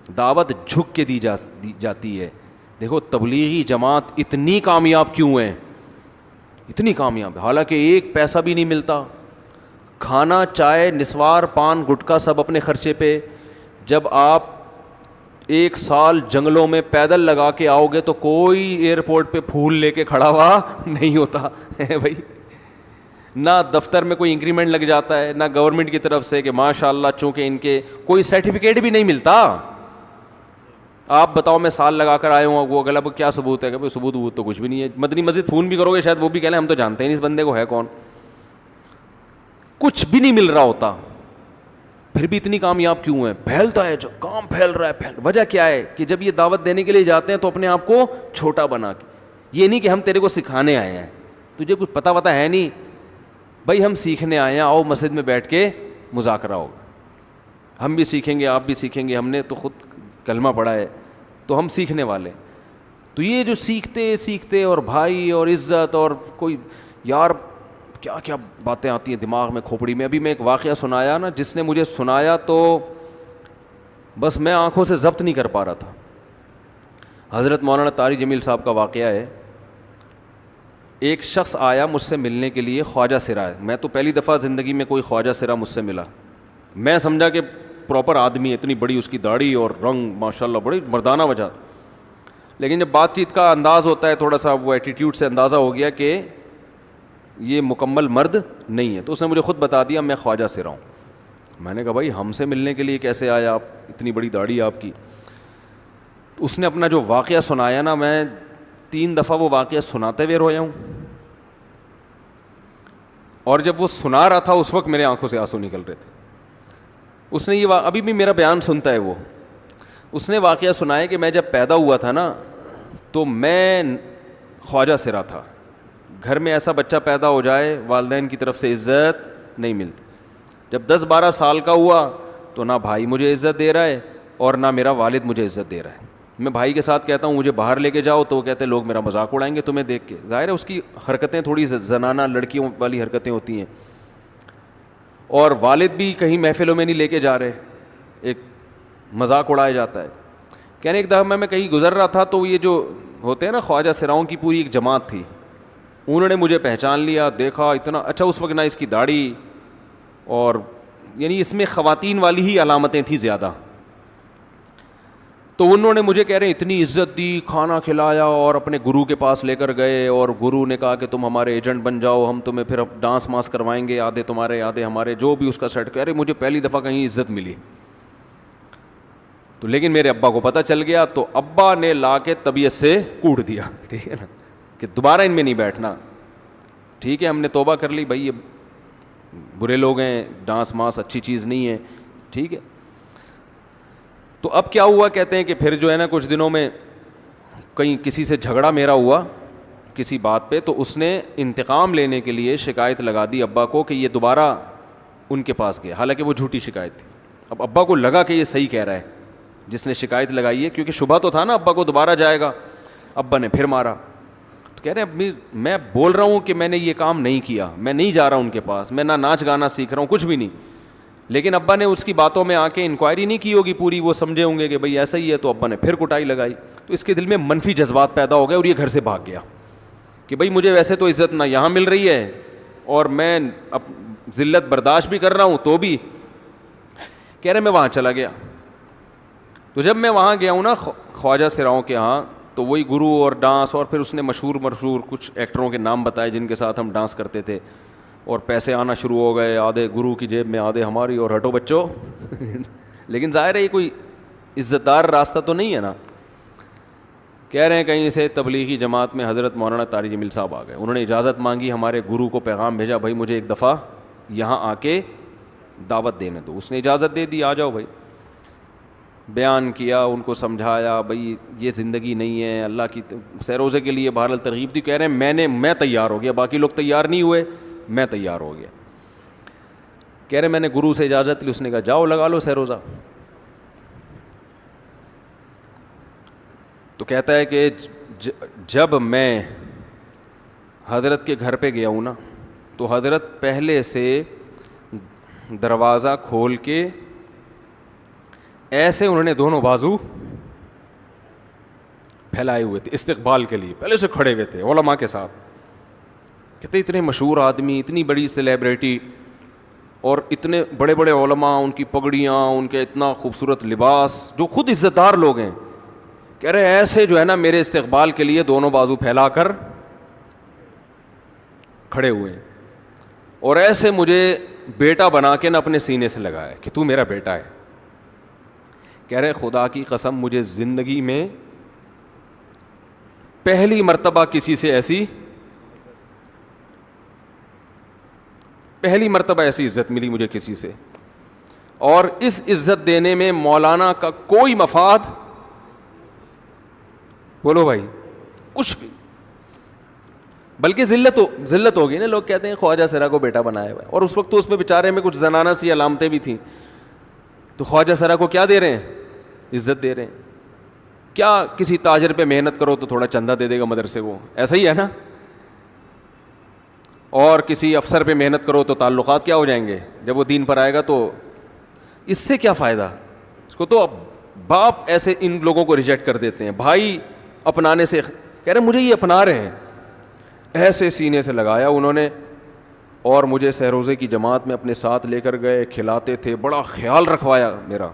دعوت جھک کے دی جاتی ہے. دیکھو تبلیغی جماعت اتنی کامیاب کیوں ہے، اتنی کامیاب، حالانکہ ایک پیسہ بھی نہیں ملتا. کھانا، چائے، نسوار، پان، گٹکا سب اپنے خرچے پہ. جب آپ ایک سال جنگلوں میں پیدل لگا کے آؤ گے تو کوئی ایئرپورٹ پہ پھول لے کے کھڑا ہوا نہیں ہوتا ہے بھائی. نہ دفتر میں کوئی انکریمنٹ لگ جاتا ہے, نہ گورنمنٹ کی طرف سے کہ ماشاء اللہ چونکہ ان کے کوئی سرٹیفکیٹ بھی نہیں ملتا. آپ بتاؤ میں سال لگا کر آیا ہوں, وہ اگلا کیا ثبوت ہے؟ کہ ثبوت تو کچھ بھی نہیں ہے. مدنی مسجد فون بھی کرو گے شاید وہ بھی کہہ لیں ہم تو جانتے ہی نہیں اس بندے کو ہے کون. کچھ بھی نہیں مل رہا ہوتا, پھر بھی اتنی کامیاب کیوں ہے؟ پھیلتا ہے جو کام پھیل رہا ہے. وجہ کیا ہے کہ جب یہ دعوت دینے کے لیے جاتے ہیں تو اپنے آپ کو چھوٹا بنا کے, یہ نہیں کہ ہم تیرے کو سکھانے آئے ہیں, تجھے کچھ پتہ وتا ہے نہیں بھائی, ہم سیکھنے آئے ہیں, آؤ مسجد میں بیٹھ کے مذاکرہ ہوگا, ہم بھی سیکھیں گے آپ بھی سیکھیں گے, ہم نے تو خود کلمہ پڑھا ہے تو ہم سیکھنے والے. تو یہ جو سیکھتے اور بھائی اور عزت اور کوئی یار کیا کیا باتیں آتی ہیں دماغ میں کھوپڑی میں. ابھی میں ایک واقعہ سنایا نا, جس نے مجھے سنایا تو بس میں آنکھوں سے ضبط نہیں کر پا رہا تھا. حضرت مولانا طاری جمیل صاحب کا واقعہ ہے. ایک شخص آیا مجھ سے ملنے کے لیے, خواجہ سرا ہے. میں تو پہلی دفعہ زندگی میں کوئی خواجہ سرا مجھ سے ملا. میں سمجھا کہ پراپر آدمی ہے, اتنی بڑی اس کی داڑھی اور رنگ ماشاءاللہ بڑی مردانہ وجہ. لیکن جب بات چیت کا انداز ہوتا ہے تھوڑا سا, وہ ایٹیٹیوڈ سے اندازہ ہو گیا کہ یہ مکمل مرد نہیں ہے. تو اس نے مجھے خود بتا دیا میں خواجہ سرا ہوں. میں نے کہا بھائی ہم سے ملنے کے لیے کیسے آیا آپ, اتنی بڑی داڑھی آپ کی. اس نے اپنا جو واقعہ سنایا نا, میں 3 دفعہ وہ واقعہ سناتے ہوئے رویا ہوں, اور جب وہ سنا رہا تھا اس وقت میرے آنکھوں سے آنسو نکل رہے تھے. اس نے یہ ابھی بھی میرا بیان سنتا ہے وہ. اس نے واقعہ سنایا کہ میں جب پیدا ہوا تھا نا تو میں خواجہ سرا تھا. گھر میں ایسا بچہ پیدا ہو جائے والدین کی طرف سے عزت نہیں ملتی. جب 10-12 سال کا ہوا تو نہ بھائی مجھے عزت دے رہا ہے اور نہ میرا والد مجھے عزت دے رہا ہے. میں بھائی کے ساتھ کہتا ہوں مجھے باہر لے کے جاؤ تو وہ کہتے ہیں لوگ میرا مذاق اڑائیں گے تمہیں دیکھ کے. ظاہر ہے اس کی حرکتیں تھوڑی زنانہ لڑکیوں والی حرکتیں ہوتی ہیں, اور والد بھی کہیں محفلوں میں نہیں لے کے جا رہے, ایک مذاق اڑایا جاتا ہے. کہنے ایک دفعہ میں کہیں گزر رہا تھا تو یہ جو ہوتے ہیں نا خواجہ سراؤں کی پوری ایک جماعت تھی, انہوں نے مجھے پہچان لیا, دیکھا اتنا اچھا. اس وقت نہ اس کی داڑھی, اور یعنی اس میں خواتین والی ہی علامتیں تھیں زیادہ. تو انہوں نے مجھے کہہ رہے ہیں اتنی عزت دی, کھانا کھلایا اور اپنے گرو کے پاس لے کر گئے, اور گرو نے کہا کہ تم ہمارے ایجنٹ بن جاؤ, ہم تمہیں پھر ڈانس ماس کروائیں گے, آدھے تمہارے آدھے ہمارے, جو بھی اس کا سیٹ. کہہ رہے مجھے پہلی دفعہ کہیں عزت ملی. تو لیکن میرے ابا کو پتہ چل گیا, تو ابا نے لا کے طبیعت سے کوٹ دیا, ٹھیک ہے نا, کہ دوبارہ ان میں نہیں بیٹھنا. ٹھیک ہے ہم نے توبہ کر لی, بھائی یہ برے لوگ ہیں, ڈانس ماس اچھی چیز نہیں ہے, ٹھیک ہے. تو اب کیا ہوا, کہتے ہیں کہ پھر جو ہے نا کچھ دنوں میں کہیں کسی سے جھگڑا میرا ہوا کسی بات پہ, تو اس نے انتقام لینے کے لیے شکایت لگا دی ابا کو کہ یہ دوبارہ ان کے پاس گیا, حالانکہ وہ جھوٹی شکایت تھی. اب ابا کو لگا کہ یہ صحیح کہہ رہا ہے جس نے شکایت لگائی ہے, کیونکہ شبہ تو تھا نا ابا کو دوبارہ جائے گا. ابا نے پھر مارا. تو کہہ رہے ہیں میں بول رہا ہوں کہ میں نے یہ کام نہیں کیا, میں نہیں جا رہا ان کے پاس, میں نہ ناچ گانا سیکھ رہا ہوں, کچھ بھی نہیں. لیکن ابا نے اس کی باتوں میں آ کے انکوائری نہیں کی ہوگی پوری, وہ سمجھے ہوں گے کہ بھئی ایسا ہی ہے, تو ابا نے پھر کٹائی لگائی. تو اس کے دل میں منفی جذبات پیدا ہو گئے اور یہ گھر سے بھاگ گیا کہ بھئی مجھے ویسے تو عزت نہ یہاں مل رہی ہے اور میں اب ذلت برداشت بھی کر رہا ہوں, تو بھی کہہ رہے میں وہاں چلا گیا. تو جب میں وہاں گیا ہوں نا خواجہ سراؤں کے ہاں, تو وہی گرو اور ڈانس, اور پھر اس نے مشہور کچھ ایکٹروں کے نام بتائے جن کے ساتھ ہم ڈانس کرتے تھے, اور پیسے آنا شروع ہو گئے, آدھے گرو کی جیب میں آدھے ہماری, اور ہٹو بچوں. لیکن ظاہر ہے یہ کوئی عزت دار راستہ تو نہیں ہے نا. کہہ رہے ہیں کہیں سے تبلیغی جماعت میں حضرت مولانا طاری جمیل صاحب آ گئے, انہوں نے اجازت مانگی, ہمارے گرو کو پیغام بھیجا بھائی مجھے ایک دفعہ یہاں آ کے دعوت دینے دو. اس نے اجازت دے دی, آ جاؤ بھائی. بیان کیا, ان کو سمجھایا بھائی یہ زندگی نہیں ہے, اللہ کی سیروزے کے لیے بہرحال ترغیب دی. کہہ رہے ہیں میں تیار ہو گیا, باقی لوگ تیار نہیں ہوئے, میں تیار ہو گیا. کہہ رہے میں نے گرو سے اجازت لی, اس نے کہا جاؤ لگا لو سیروزہ. تو کہتا ہے کہ جب میں حضرت کے گھر پہ گیا ہوں نا, تو حضرت پہلے سے دروازہ کھول کے ایسے انہوں نے دونوں بازو پھیلائے ہوئے تھے استقبال کے لیے, پہلے سے کھڑے ہوئے تھے علماء کے ساتھ. کہتے اتنے مشہور آدمی, اتنی بڑی سیلیبریٹی, اور اتنے بڑے بڑے علماء, ان کی پگڑیاں, ان کے اتنا خوبصورت لباس, جو خود عزت دار لوگ ہیں. کہہ رہے ایسے جو ہے نا میرے استقبال کے لیے دونوں بازو پھیلا کر کھڑے ہوئے ہیں. اور ایسے مجھے بیٹا بنا کے نا اپنے سینے سے لگایا کہ تو میرا بیٹا ہے. کہہ رہے خدا کی قسم مجھے زندگی میں پہلی مرتبہ ایسی عزت ملی مجھے کسی سے, اور اس عزت دینے میں مولانا کا کوئی مفاد, بولو بھائی, کچھ بھی, بلکہ ذلت ہوگی نا. لوگ کہتے ہیں خواجہ سرا کو بیٹا بنایا ہوا ہے, اور اس وقت تو اس میں بیچارے میں کچھ زنانہ سی علامتیں بھی تھیں. تو خواجہ سرا کو کیا دے رہے ہیں؟ عزت دے رہے ہیں. کیا کسی تاجر پہ محنت کرو تو تھوڑا چندہ دے دے گا مدرسے کو, ایسا ہی ہے نا. اور کسی افسر پہ محنت کرو تو تعلقات کیا ہو جائیں گے جب وہ دین پر آئے گا. تو اس سے کیا فائدہ اس کو. تو باپ ایسے ان لوگوں کو ریجیکٹ کر دیتے ہیں, بھائی اپنانے سے. کہہ رہے مجھے یہ اپنا رہے ہیں, ایسے سینے سے لگایا انہوں نے, اور مجھے سہروزے کی جماعت میں اپنے ساتھ لے کر گئے, کھلاتے تھے, بڑا خیال رکھوایا میرا.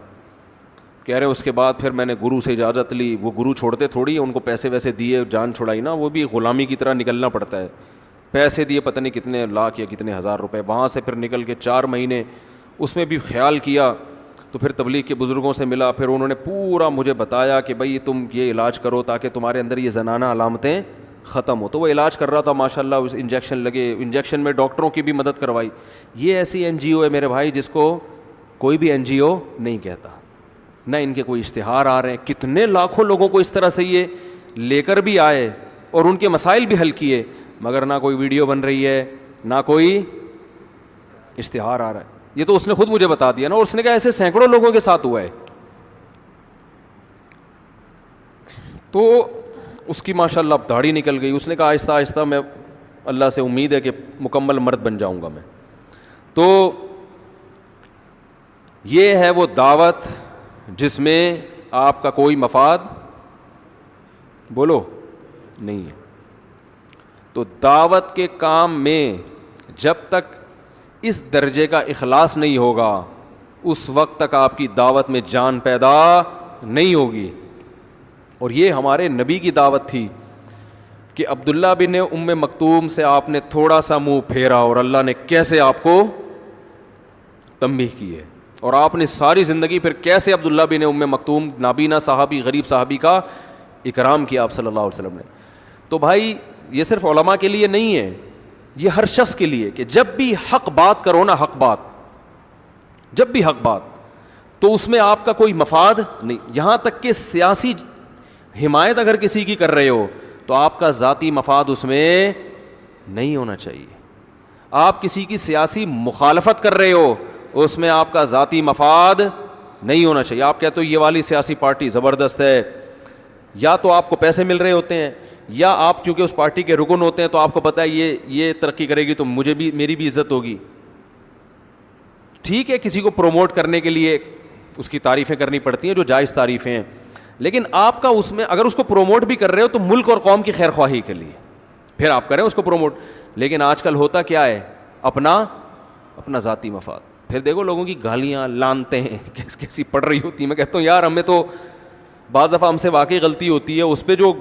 کہہ رہے اس کے بعد پھر میں نے گرو سے اجازت لی. وہ گرو چھوڑتے تھوڑی, ان کو پیسے ویسے دیے, جان چھڑائی نا, وہ بھی غلامی کی طرح نکلنا پڑتا ہے. پیسے دیے پتہ نہیں کتنے لاکھ یا کتنے ہزار روپے, وہاں سے پھر نکل کے 4 مہینے اس میں بھی خیال کیا. تو پھر تبلیغ کے بزرگوں سے ملا, پھر انہوں نے پورا مجھے بتایا کہ بھائی تم یہ علاج کرو تاکہ تمہارے اندر یہ زنانہ علامتیں ختم ہو. تو وہ علاج کر رہا تھا ماشاء اللہ, انجیکشن لگے, انجیکشن میں ڈاکٹروں کی بھی مدد کروائی. یہ ایسی این جی او ہے میرے بھائی جس کو کوئی بھی این جی او نہیں کہتا, نہ ان کے کوئی اشتہار آ رہے ہیں. کتنے لاکھوں لوگوں کو اس طرح سے یہ لے کر بھی آئے اور ان کے مسائل بھی حل کیے, مگر نہ کوئی ویڈیو بن رہی ہے, نہ کوئی اشتہار آ رہا ہے. یہ تو اس نے خود مجھے بتا دیا نا, اور اس نے کہا ایسے سینکڑوں لوگوں کے ساتھ ہوا ہے. تو اس کی ماشاء اللہ اب داڑھی نکل گئی. اس نے کہا آہستہ آہستہ میں اللہ سے امید ہے کہ مکمل مرد بن جاؤں گا میں. تو یہ ہے وہ دعوت جس میں آپ کا کوئی مفاد بولو نہیں ہے. تو دعوت کے کام میں جب تک اس درجے کا اخلاص نہیں ہوگا اس وقت تک آپ کی دعوت میں جان پیدا نہیں ہوگی. اور یہ ہمارے نبی کی دعوت تھی کہ عبداللہ بن ام مکتوم سے آپ نے تھوڑا سا منہ پھیرا اور اللہ نے کیسے آپ کو تنبیہ کی ہے, اور آپ نے ساری زندگی پھر کیسے عبداللہ بن ام مکتوم نابینا صحابی, غریب صحابی کا اکرام کیا آپ صلی اللہ علیہ وسلم نے. تو بھائی یہ صرف علماء کے لیے نہیں ہے, یہ ہر شخص کے لیے کہ جب بھی حق بات کرو نا, حق بات, جب بھی حق بات, تو اس میں آپ کا کوئی مفاد نہیں. یہاں تک کہ سیاسی حمایت اگر کسی کی کر رہے ہو تو آپ کا ذاتی مفاد اس میں نہیں ہونا چاہیے. آپ کسی کی سیاسی مخالفت کر رہے ہو اس میں آپ کا ذاتی مفاد نہیں ہونا چاہیے. آپ کہتے ہو یہ والی سیاسی پارٹی زبردست ہے, یا تو آپ کو پیسے مل رہے ہوتے ہیں, یا آپ چونکہ اس پارٹی کے رکن ہوتے ہیں تو آپ کو پتہ ہے یہ ترقی کرے گی تو مجھے بھی, میری بھی عزت ہوگی. ٹھیک ہے, کسی کو پروموٹ کرنے کے لیے اس کی تعریفیں کرنی پڑتی ہیں جو جائز تعریفیں ہیں, لیکن آپ کا اس میں اگر اس کو پروموٹ بھی کر رہے ہو تو ملک اور قوم کی خیر خواہی کے لیے پھر آپ کریں اس کو پروموٹ. لیکن آج کل ہوتا کیا ہے, اپنا ذاتی مفاد. پھر دیکھو لوگوں کی گالیاں لانتے ہیں کیسی پڑ رہی ہوتی ہیں. میں کہتا ہوں یار ہمیں تو بعض دفعہ ہم سے واقعی غلطی ہوتی ہے, اس پہ جو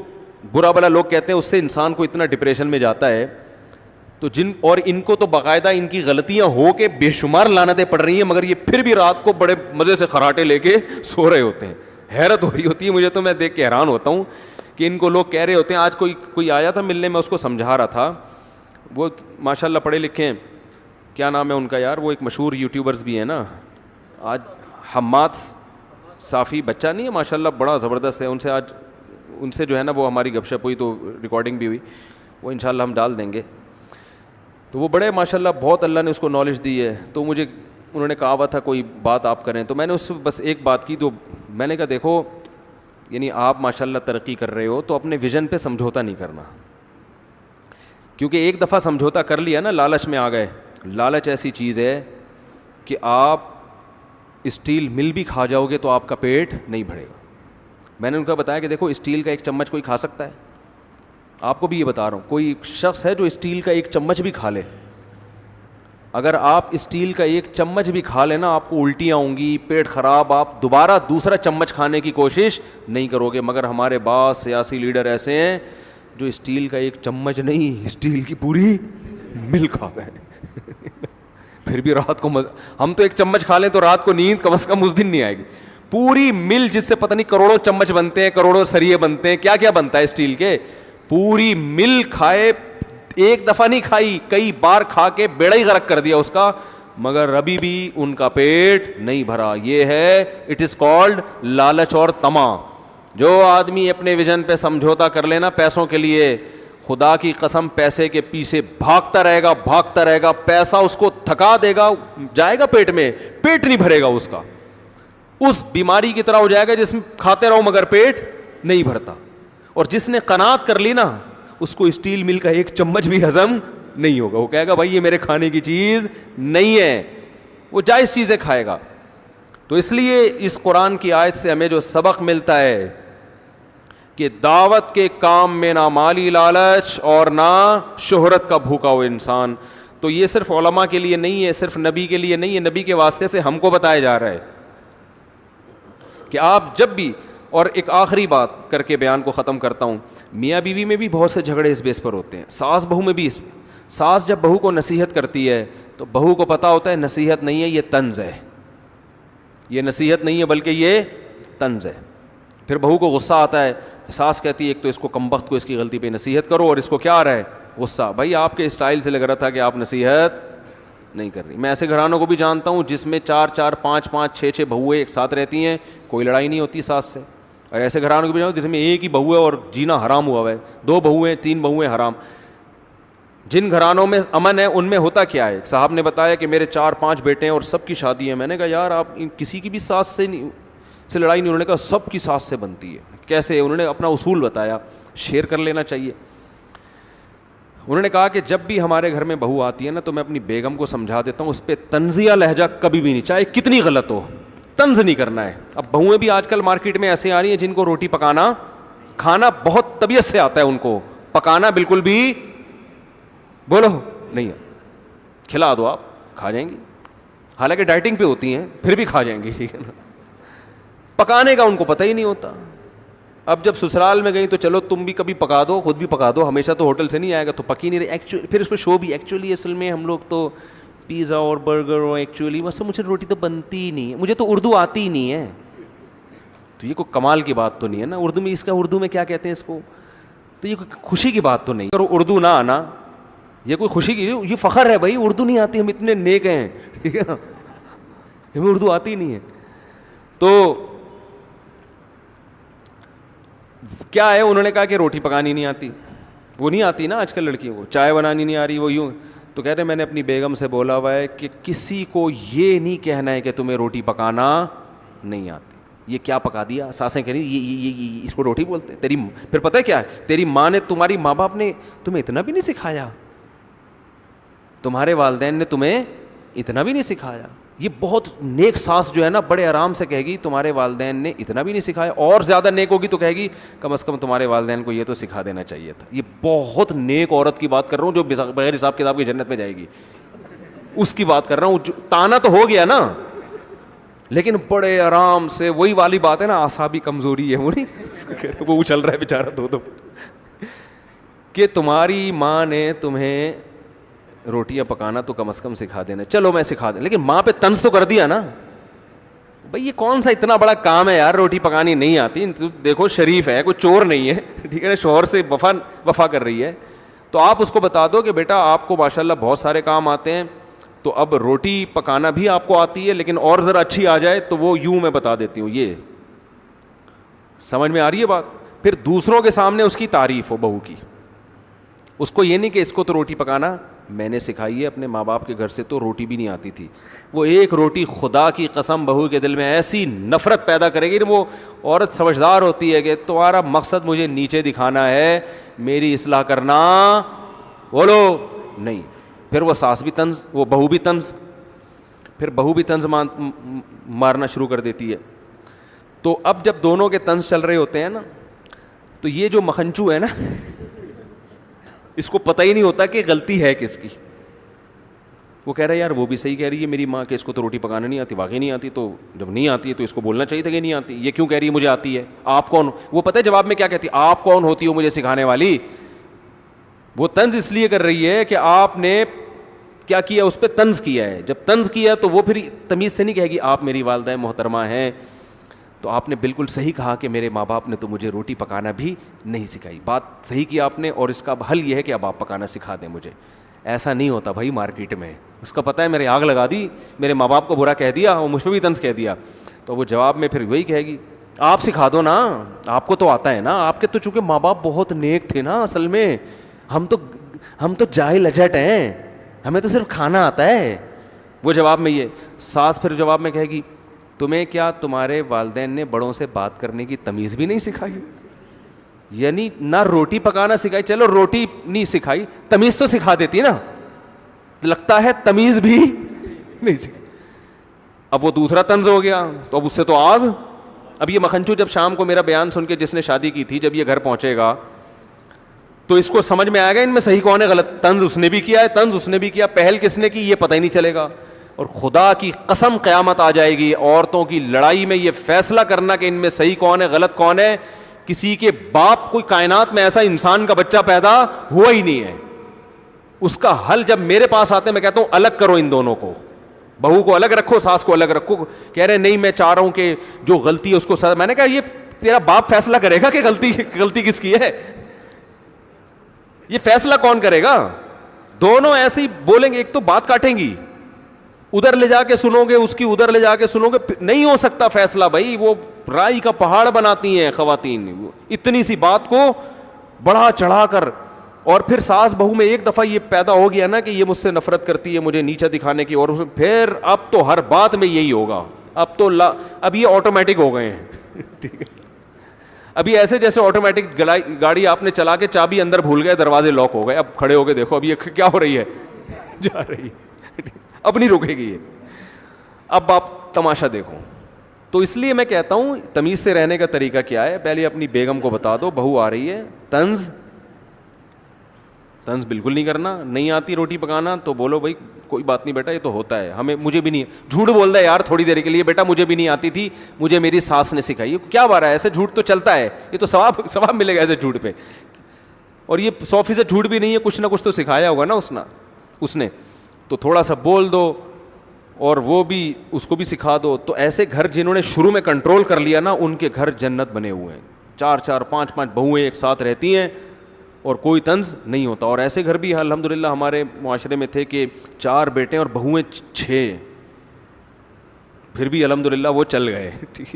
برا بلا لوگ کہتے ہیں اس سے انسان کو اتنا ڈپریشن میں جاتا ہے. تو اور ان کو تو باقاعدہ ان کی غلطیاں ہو کے بے شمار لعنتیں پڑ رہی ہیں, مگر یہ پھر بھی رات کو بڑے مزے سے خراٹے لے کے سو رہے ہوتے ہیں. حیرت ہو رہی ہوتی ہے مجھے, تو میں دیکھ کے حیران ہوتا ہوں کہ ان کو لوگ کہہ رہے ہوتے ہیں. آج کوئی آیا تھا ملنے, میں اس کو سمجھا رہا تھا, وہ ماشاء اللہ پڑھے لکھے ہیں, کیا نام ہے ان کا یار, وہ ایک مشہور یوٹیوبرز بھی ہیں نا آج, حماد صافی بچہ نہیں ہے ماشاء اللہ, بڑا زبردست ہے. ان سے جو ہے نا وہ ہماری گپ شپ ہوئی تو ریکارڈنگ بھی ہوئی, وہ انشاءاللہ ہم ڈال دیں گے. تو وہ بڑے ماشاء اللہ بہت اللہ نے اس کو نالج دی ہے. تو مجھے انہوں نے کہا ہوا تھا کوئی بات آپ کریں, تو میں نے اس سے بس ایک بات کی. تو میں نے کہا دیکھو یعنی آپ ماشاء اللہ ترقی کر رہے ہو تو اپنے ویژن پہ سمجھوتا نہیں کرنا, کیونکہ ایک دفعہ سمجھوتا کر لیا نا, لالچ میں آ گئے. لالچ ایسی چیز ہے کہ آپ اسٹیل مل بھی کھا جاؤ گے تو آپ کا پیٹ نہیں بھرے گا. میں نے ان کو بتایا کہ دیکھو اسٹیل کا ایک چمچ کوئی کھا سکتا ہے, آپ کو بھی یہ بتا رہا ہوں, کوئی شخص ہے جو اسٹیل کا ایک چمچ بھی کھا لے. اگر آپ اسٹیل کا ایک چمچ بھی کھا لینا آپ کو الٹیاں ہوں گی, پیٹ خراب, آپ دوبارہ دوسرا چمچ کھانے کی کوشش نہیں کرو گے. مگر ہمارے بعض سیاسی لیڈر ایسے ہیں جو اسٹیل کا ایک چمچ نہیں, اسٹیل کی پوری مل کھا گئے. پھر بھی رات کو ہم تو ایک چمچ کھا لیں تو رات کو نیند کم از کم اس دن نہیں آئے گی. پوری مل جس سے پتہ نہیں کروڑوں چمچ بنتے ہیں, کروڑوں سریے بنتے ہیں, کیا کیا بنتا ہے اسٹیل کے, پوری مل کھائے, ایک دفعہ نہیں کھائی, کئی بار کھا کے بیڑا ہی غرق کر دیا اس کا, مگر ابھی بھی ان کا پیٹ نہیں بھرا. یہ ہے اٹ از کالڈ لالچ اور طمع. جو آدمی اپنے ویژن پہ سمجھوتا کر لینا پیسوں کے لیے, خدا کی قسم پیسے کے پیچھے بھاگتا رہے گا, پیسہ اس کو تھکا دے گا, جائے گا پیٹ میں, پیٹ نہیں بھرے گا اس کا, اس بیماری کی طرح ہو جائے گا جس میں کھاتے رہو مگر پیٹ نہیں بھرتا. اور جس نے قناعت کر لی نا, اس کو اسٹیل مل کا ایک چمچ بھی ہضم نہیں ہوگا. وہ کہے گا بھائی یہ میرے کھانے کی چیز نہیں ہے, وہ جائز چیزیں کھائے گا. تو اس لیے اس قرآن کی آیت سے ہمیں جو سبق ملتا ہے کہ دعوت کے کام میں نہ مالی لالچ اور نہ شہرت کا بھوکا ہو انسان. تو یہ صرف علماء کے لیے نہیں ہے, صرف نبی کے لیے نہیں ہے, نبی کے واسطے سے ہم کو بتایا جا رہا ہے کہ آپ جب بھی, اور ایک آخری بات کر کے بیان کو ختم کرتا ہوں, میاں بیوی میں بھی بہت سے جھگڑے اس بیس پر ہوتے ہیں, ساس بہو میں بھی. ساس جب بہو کو نصیحت کرتی ہے تو بہو کو پتہ ہوتا ہے نصیحت نہیں ہے, یہ طنز ہے, یہ نصیحت نہیں ہے بلکہ یہ طنز ہے. پھر بہو کو غصہ آتا ہے, ساس کہتی ہے ایک تو اس کو کمبخت کو اس کی غلطی پہ نصیحت کرو, اور اس کو کیا آ رہا ہے غصہ. بھائی آپ کے اسٹائل سے لگ رہا تھا کہ آپ نصیحت نہیں کر رہی. میں ایسے گھرانوں کو بھی جانتا ہوں جس میں 4 5 6 بہویں ایک ساتھ رہتی ہیں, کوئی لڑائی نہیں ہوتی ساس سے. اور ایسے گھرانوں کو بھی جانتا ہوں جس میں ایک ہی بہو ہے اور جینا حرام ہوا ہے, 2 بہویں 3 بہویں حرام. جن گھرانوں میں امن ہے ان میں ہوتا کیا ہے, صاحب نے بتایا کہ میرے 4 5 بیٹے ہیں اور سب کی شادی ہے. میں نے کہا یار آپ کسی کی بھی ساس سے لڑائی نہیں. انہوں نے کہا سب کی ساس سے بنتی ہے. کیسے؟ انہوں نے اپنا اصول بتایا, شیئر کر لینا چاہیے. انہوں نے کہا کہ جب بھی ہمارے گھر میں بہو آتی ہے نا تو میں اپنی بیگم کو سمجھا دیتا ہوں اس پہ طنزیہ لہجہ کبھی بھی نہیں, چاہے کتنی غلط ہو, طنز نہیں کرنا ہے. اب بہویں بھی آج کل مارکیٹ میں ایسے آ رہی ہیں جن کو روٹی پکانا کھانا بہت طبیعت سے آتا ہے, ان کو پکانا بالکل بھی بولو نہیں ہے, کھلا دو آپ کھا جائیں گی, حالانکہ ڈائٹنگ پہ ہوتی ہیں پھر بھی کھا جائیں گی, ٹھیک ہے نا. پکانے کا ان کو پتہ ہی نہیں ہوتا. اب جب سسرال میں گئی تو چلو تم بھی کبھی پکا دو, خود بھی پکا دو, ہمیشہ تو ہوٹل سے نہیں آئے گا تو پکی نہیں رہی. ایکچولی پھر اس پہ شو بھی, ایکچولی اصل میں ہم لوگ تو پیزا اور برگر اور ایکچولی بس مجھے روٹی تو بنتی ہی نہیں ہے, مجھے تو اردو آتی ہی نہیں ہے. تو یہ کوئی کمال کی بات تو نہیں ہے نا, اردو میں اس کا اردو میں کیا کہتے ہیں اس کو, تو یہ کوئی خوشی کی بات تو نہیں. اور اردو نہ آنا یہ کوئی خوشی کی, یہ فخر ہے بھائی اردو نہیں آتی, ہم اتنے نیک ہیں, ٹھیک ہے نا, ہمیں اردو آتی نہیں ہے. تو کیا ہے, انہوں نے کہا کہ روٹی پکانی نہیں آتی. وہ نہیں آتی نا آج کل لڑکیوں کو, چائے بنانی نہیں آ رہی, وہ یوں. تو کہتے ہیں میں نے اپنی بیگم سے بولا ہوا ہے کہ کسی کو یہ نہیں کہنا ہے کہ تمہیں روٹی پکانا نہیں آتی. یہ کیا پکا دیا, ساسیں کہہ رہی یہ اس کو روٹی بولتے تیری. پھر پتہ ہے کیا ہے, تیری ماں نے, تمہاری ماں باپ نے تمہیں اتنا بھی نہیں سکھایا, تمہارے والدین نے تمہیں اتنا بھی نہیں سکھایا. یہ بہت نیک ساس جو ہے نا بڑے آرام سے کہے گی تمہارے والدین نے اتنا بھی نہیں سکھایا, اور زیادہ نیک ہوگی تو کہے گی کم از کم تمہارے والدین کو یہ تو سکھا دینا چاہیے تھا. یہ بہت نیک عورت کی بات کر رہا ہوں جو بغیر حساب کتاب کی جنت میں جائے گی, اس کی بات کر رہا ہوں. تانا تو ہو گیا نا, لیکن بڑے آرام سے, وہی والی بات ہے نا, اعصابی کمزوری ہے وہ نہیں, وہ اچل رہا ہے بیچارہ دو کہ تمہاری ماں نے تمہیں روٹیاں پکانا تو کم از کم سکھا دینا. چلو میں سکھا دیں, لیکن ماں پہ طنز تو کر دیا نا بھائی, یہ کون سا اتنا بڑا کام ہے یار, روٹی پکانی نہیں آتی. دیکھو شریف ہے, کوئی چور نہیں ہے, ٹھیک ہے نا, شوہر سے وفا کر رہی ہے. تو آپ اس کو بتا دو کہ بیٹا آپ کو ماشاءاللہ بہت سارے کام آتے ہیں, تو اب روٹی پکانا بھی آپ کو آتی ہے, لیکن اور ذرا اچھی آ جائے تو وہ یوں میں بتا دیتی ہوں. یہ سمجھ میں آ رہی ہے بات. پھر دوسروں کے سامنے اس کی تعریف ہو بہو کی, اس کو یہ نہیں کہ اس کو تو روٹی پکانا میں نے سکھائی ہے, اپنے ماں باپ کے گھر سے تو روٹی بھی نہیں آتی تھی. وہ ایک روٹی خدا کی قسم بہو کے دل میں ایسی نفرت پیدا کرے گی. وہ عورت سمجھدار ہوتی ہے کہ تمہارا مقصد مجھے نیچے دکھانا ہے, میری اصلاح کرنا بولو نہیں. پھر وہ ساس بھی طنز, وہ بہو بھی طنز, پھر بہو بھی طنز مارنا شروع کر دیتی ہے. تو اب جب دونوں کے طنز چل رہے ہوتے ہیں نا, تو یہ جو مکھنچو ہے نا, اس کو پتہ ہی نہیں ہوتا کہ غلطی ہے کس کی. وہ کہہ رہا ہے یار وہ بھی صحیح کہہ رہی ہے میری ماں کہ اس کو تو روٹی پکانا نہیں آتی, واقعی نہیں آتی. تو جب نہیں آتی ہے تو اس کو بولنا چاہیے تھا کہ نہیں آتی. یہ کیوں کہہ رہی ہے مجھے آتی ہے, آپ کون؟ وہ پتہ ہے جواب میں کیا کہتی ہے, آپ کون ہوتی ہو مجھے سکھانے والی. وہ طنز اس لیے کر رہی ہے کہ آپ نے کیا کیا, اس پہ طنز کیا ہے. جب طنز کیا تو وہ پھر تمیز سے نہیں کہے گی آپ میری والدہ محترمہ ہیں. تو آپ نے بالکل صحیح کہا کہ میرے ماں باپ نے تو مجھے روٹی پکانا بھی نہیں سکھائی. بات صحیح کی آپ نے, اور اس کا حل یہ ہے کہ اب آپ پکانا سکھا دیں مجھے. ایسا نہیں ہوتا بھائی مارکیٹ میں. اس کو پتہ ہے میرے آگ لگا دی, میرے ماں باپ کو برا کہہ دیا اور مجھ پہ بھی طنز کہہ دیا, تو وہ جواب میں پھر وہی کہے گی آپ سکھا دو نا, آپ کو تو آتا ہے نا. آپ کے تو چونکہ ماں باپ بہت نیک تھے نا اصل میں, ہم تو جاہل اجٹ ہیں, ہمیں تو صرف کھانا آتا ہے. وہ جواب میں یہ. ساس پھر جواب میں کہے گی تمہیں کیا تمہارے والدین نے بڑوں سے بات کرنے کی تمیز بھی نہیں سکھائی؟ یعنی نہ روٹی پکانا سکھائی, چلو روٹی نہیں سکھائی, تمیز تو سکھا دیتی نا. لگتا ہے تمیز بھی نہیں سکھائی. اب وہ دوسرا طنز ہو گیا, تو اب اس سے تو آگ. اب یہ مکھنچو جب شام کو میرا بیان سن کے, جس نے شادی کی تھی, جب یہ گھر پہنچے گا تو اس کو سمجھ میں آئے گا ان میں صحیح کون ہے غلط. طنز اس نے بھی کیا ہے, طنز اس نے بھی کیا, پہل کس نے کی یہ پتہ ہی نہیں چلے گا. اور خدا کی قسم قیامت آ جائے گی عورتوں کی لڑائی میں یہ فیصلہ کرنا کہ ان میں صحیح کون ہے غلط کون ہے. کسی کے باپ, کوئی کائنات میں ایسا انسان کا بچہ پیدا ہوا ہی نہیں ہے. اس کا حل جب میرے پاس آتے ہیں میں کہتا ہوں الگ کرو ان دونوں کو, بہو کو الگ رکھو, ساس کو الگ رکھو. کہہ رہے نہیں میں چاہ رہا ہوں کہ جو غلطی ہے اس کو سزا. میں نے کہا یہ تیرا باپ فیصلہ کرے گا کہ غلطی کس کی ہے؟ یہ فیصلہ کون کرے گا؟ دونوں ایسے ہی بولیں گے, ایک تو بات کاٹیں گی, ادھر لے جا کے سنو گے اس کی, ادھر لے جا کے سنو گے, نہیں ہو سکتا فیصلہ بھائی. وہ رائی کا پہاڑ بناتی ہیں خواتین, اتنی سی بات کو بڑھا چڑھا کر. اور پھر ساس بہو میں ایک دفعہ یہ پیدا ہو گیا نا کہ یہ مجھ سے نفرت کرتی ہے, مجھے نیچا دکھانے کی, اور پھر اب تو ہر بات میں یہی ہوگا. اب یہ آٹومیٹک ہو گئے ہیں. ٹھیک ہے, ابھی ایسے جیسے آٹومیٹک گاڑی آپ نے چلا کے چابی اندر بھول گئے, دروازے لاک ہو گئے, اب کھڑے ہو کے دیکھو اب یہ کیا ہو رہی ہے, جا رہی ہے, اب نہیں رکے گی یہ. اب آپ تماشا دیکھو. تو اس لیے میں کہتا ہوں تمیز سے رہنے کا طریقہ کیا ہے. پہلے اپنی بیگم کو بتا دو بہو آ رہی ہے, طنز بالکل نہیں کرنا. نہیں آتی روٹی پکانا تو بولو بھائی کوئی بات نہیں بیٹا, یہ تو ہوتا ہے, مجھے بھی نہیں. جھوٹ بول دے یار تھوڑی دیر کے لیے, بیٹا مجھے بھی نہیں آتی تھی, مجھے میری ساس نے سکھائی. کیا بارہ ہے, ایسے جھوٹ تو چلتا ہے, یہ تو ثواب ملے گا ایسے جھوٹ پہ. اور یہ 100% جھوٹ بھی نہیں ہے, کچھ نہ کچھ تو سکھایا ہوگا نا اس نے. تو تھوڑا سا بول دو اور وہ بھی اس کو بھی سکھا دو. تو ایسے گھر جنہوں نے شروع میں کنٹرول کر لیا نا, ان کے گھر جنت بنے ہوئے ہیں. 4 5 بہویں ایک ساتھ رہتی ہیں اور کوئی طنز نہیں ہوتا. اور ایسے گھر بھی الحمدللہ ہمارے معاشرے میں تھے کہ 4 بیٹے اور بہویں 6, پھر بھی الحمدللہ وہ چل گئے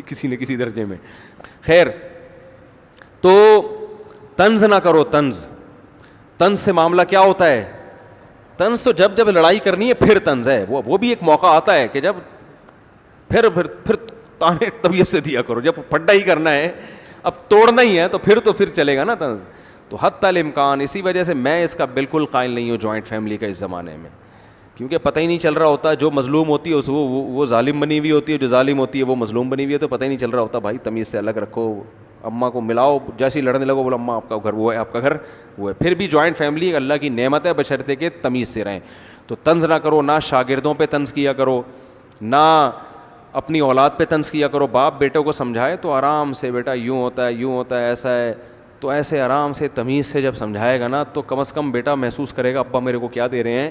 کسی نہ کسی درجے میں. خیر, تو طنز نہ کرو. طنز سے معاملہ کیا ہوتا ہے؟ طنز تو جب لڑائی کرنی ہے پھر طنز ہے. وہ بھی ایک موقع آتا ہے کہ جب پھر تانے طبیعت سے دیا کرو. جب پھڈا ہی کرنا ہے, اب توڑنا ہی ہے, تو پھر چلے گا نا طنز. تو حتی الامکان, اسی وجہ سے میں اس کا بالکل قائل نہیں ہوں جوائنٹ فیملی کا اس زمانے میں, کیونکہ پتہ ہی نہیں چل رہا ہوتا. جو مظلوم ہوتی ہے وہ ظالم بنی ہوئی ہوتی ہے, جو ظالم ہوتی ہے وہ مظلوم بنی ہوئی ہے, تو پتہ ہی نہیں چل رہا ہوتا. بھائی تمیز سے الگ رکھو, اماں کو ملاؤ, جیسے ہی لڑنے لگو بولو اماں آپ کا گھر وہ ہے, آپ کا گھر وہ ہے. پھر بھی جوائنٹ فیملی اللہ کی نعمت ہے, بشرطے کہ تمیز سے رہیں. تو طنز نہ کرو, نہ شاگردوں پہ طنز کیا کرو, نہ اپنی اولاد پہ طنز کیا کرو. باپ بیٹوں کو سمجھائے تو آرام سے, بیٹا یوں ہوتا ہے ایسا ہے, تو ایسے آرام سے تمیز سے جب سمجھائے گا نا, تو کم از کم بیٹا محسوس کرے گا ابا میرے کو کیا دے رہے ہیں,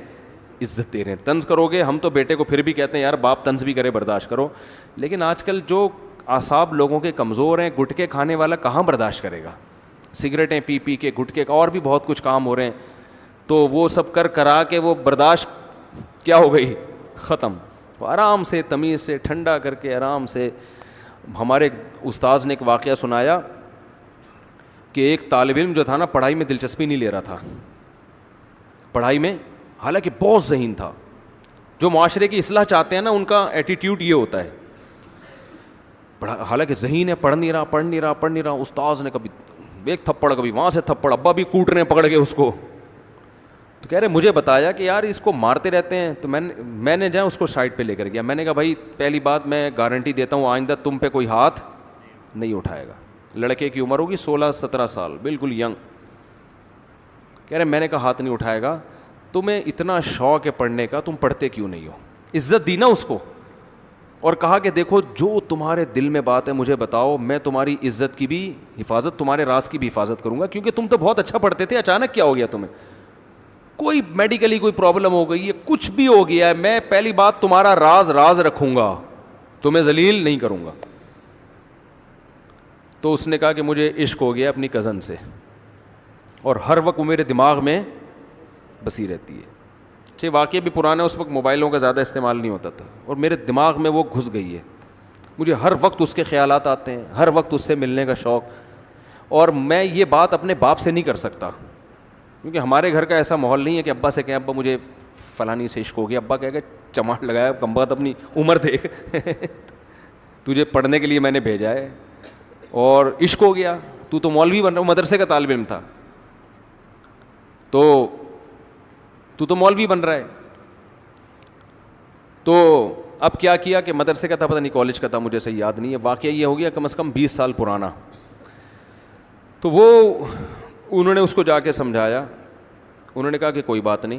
عزت دے رہے ہیں. طنز کرو گے, ہم تو بیٹے کو پھر بھی کہتے ہیں یار باپ طنز بھی کرے برداشت کرو, لیکن آج کل جو اعصاب لوگوں کے کمزور ہیں, گٹکے کھانے والا کہاں برداشت کرے گا, سگریٹیں پی کے گٹکے کا, اور بھی بہت کچھ کام ہو رہے ہیں, تو وہ سب کرا کے وہ برداشت کیا ہو گئی, ختم. تو آرام سے تمیز سے ٹھنڈا کر کے آرام سے. ہمارے استاذ نے ایک واقعہ سنایا کہ ایک طالب علم جو تھا نا, پڑھائی میں دلچسپی نہیں لے رہا تھا, پڑھائی میں حالانکہ بہت ذہین تھا. جو معاشرے کی اصلاح چاہتے ہیں نا, ان کا ایٹیٹیوڈ یہ ہوتا ہے, حالانکہ ذہین ہے, پڑھ نہیں رہا. استاذ نے کبھی ایک تھپڑ, کبھی وہاں سے تھپڑ, ابا بھی کوٹ رہے ہیں پکڑ کے اس کو. تو کہہ رہے مجھے بتایا کہ یار اس کو مارتے رہتے ہیں. تو میں نے اس کو سائڈ پہ لے کر گیا. میں نے کہا بھائی پہلی بات میں گارنٹی دیتا ہوں آئندہ تم پہ کوئی ہاتھ نہیں اٹھائے گا. لڑکے کی عمر ہوگی 16-17 سال, بالکل ینگ. کہہ رہے میں نے کہا ہاتھ نہیں اٹھائے گا. تمہیں اتنا شوق ہے پڑھنے کا, تم پڑھتے کیوں نہیں ہو؟ عزت دی نا اس کو, اور کہا کہ دیکھو جو تمہارے دل میں بات ہے مجھے بتاؤ, میں تمہاری عزت کی بھی حفاظت, تمہارے راز کی بھی حفاظت کروں گا, کیونکہ تم تو بہت اچھا پڑھتے تھے, اچانک کیا ہو گیا تمہیں؟ کوئی میڈیکلی کوئی پرابلم ہو گئی ہے, کچھ بھی ہو گیا ہے, میں پہلی بات تمہارا راز رکھوں گا, تمہیں ذلیل نہیں کروں گا. تو اس نے کہا کہ مجھے عشق ہو گیا اپنی کزن سے, اور ہر وقت وہ میرے دماغ میں بسی رہتی ہے. چاہے واقعی بھی پرانا, اس وقت موبائلوں کا زیادہ استعمال نہیں ہوتا تھا, اور میرے دماغ میں وہ گھس گئی ہے. مجھے ہر وقت اس کے خیالات آتے ہیں, ہر وقت اس سے ملنے کا شوق. اور میں یہ بات اپنے باپ سے نہیں کر سکتا, کیونکہ ہمارے گھر کا ایسا ماحول نہیں ہے کہ ابا سے کہیں ابا مجھے فلانی سے عشق ہو گیا. ابا کہے گا چماٹ لگایا, کم بخت اپنی عمر دیکھ, تجھے پڑھنے کے لیے میں نے بھیجا ہے اور عشق ہو گیا, تو مولوی بن رہا, مدرسے کا طالب علم تھا, تو مولوی بن رہا ہے. تو اب کیا کیا کہ مدرسے کا تھا, پتہ نہیں کالج کا تھا, مجھے صحیح یاد نہیں ہے. واقعہ یہ ہو گیا کم از کم 20 سال پرانا. تو انہوں نے اس کو جا کے سمجھایا. انہوں نے کہا کہ کوئی بات نہیں,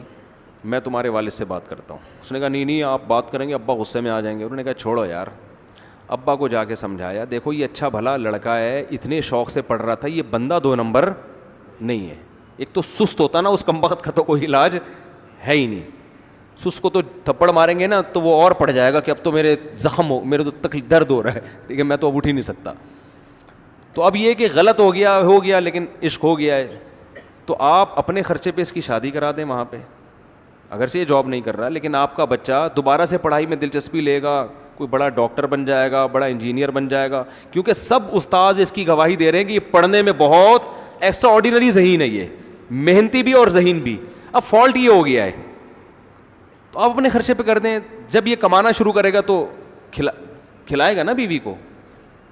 میں تمہارے والد سے بات کرتا ہوں. اس نے کہا نہیں آپ بات کریں گے, ابا غصے میں آ جائیں گے. انہوں نے کہا چھوڑو یار. ابا کو جا کے سمجھایا, دیکھو یہ اچھا بھلا لڑکا ہے, اتنے شوق سے پڑھ رہا تھا, یہ بندہ 2 نمبر نہیں ہے. ایک تو سست ہوتا نا, اس کم بخت کا تو کوئی علاج ہے ہی نہیں. سست کو تو تھپڑ ماریں گے نا تو وہ اور پڑ جائے گا کہ اب تو میرے زخم ہو, میرے تو تکلیف درد ہو رہا ہے, ٹھیک ہے, میں تو اب اٹھ ہی نہیں سکتا. تو اب یہ کہ غلط ہو گیا لیکن عشق ہو گیا ہے, تو آپ اپنے خرچے پہ اس کی شادی کرا دیں وہاں پہ. اگرچہ یہ جاب نہیں کر رہا, لیکن آپ کا بچہ دوبارہ سے پڑھائی میں دلچسپی لے گا, کوئی بڑا ڈاکٹر بن جائے گا, بڑا انجینئر بن جائے گا, کیونکہ سب استاذ اس کی گواہی دے رہے ہیں کہ یہ پڑھنے میں بہت ایکسٹرا آرڈینری ذہین ہے, یہ محنتی بھی اور ذہین بھی. اب فالٹ یہ ہو گیا ہے, تو آپ اپنے خرچے پہ کر دیں. جب یہ کمانا شروع کرے گا تو کھلائے گا نا بیوی کو.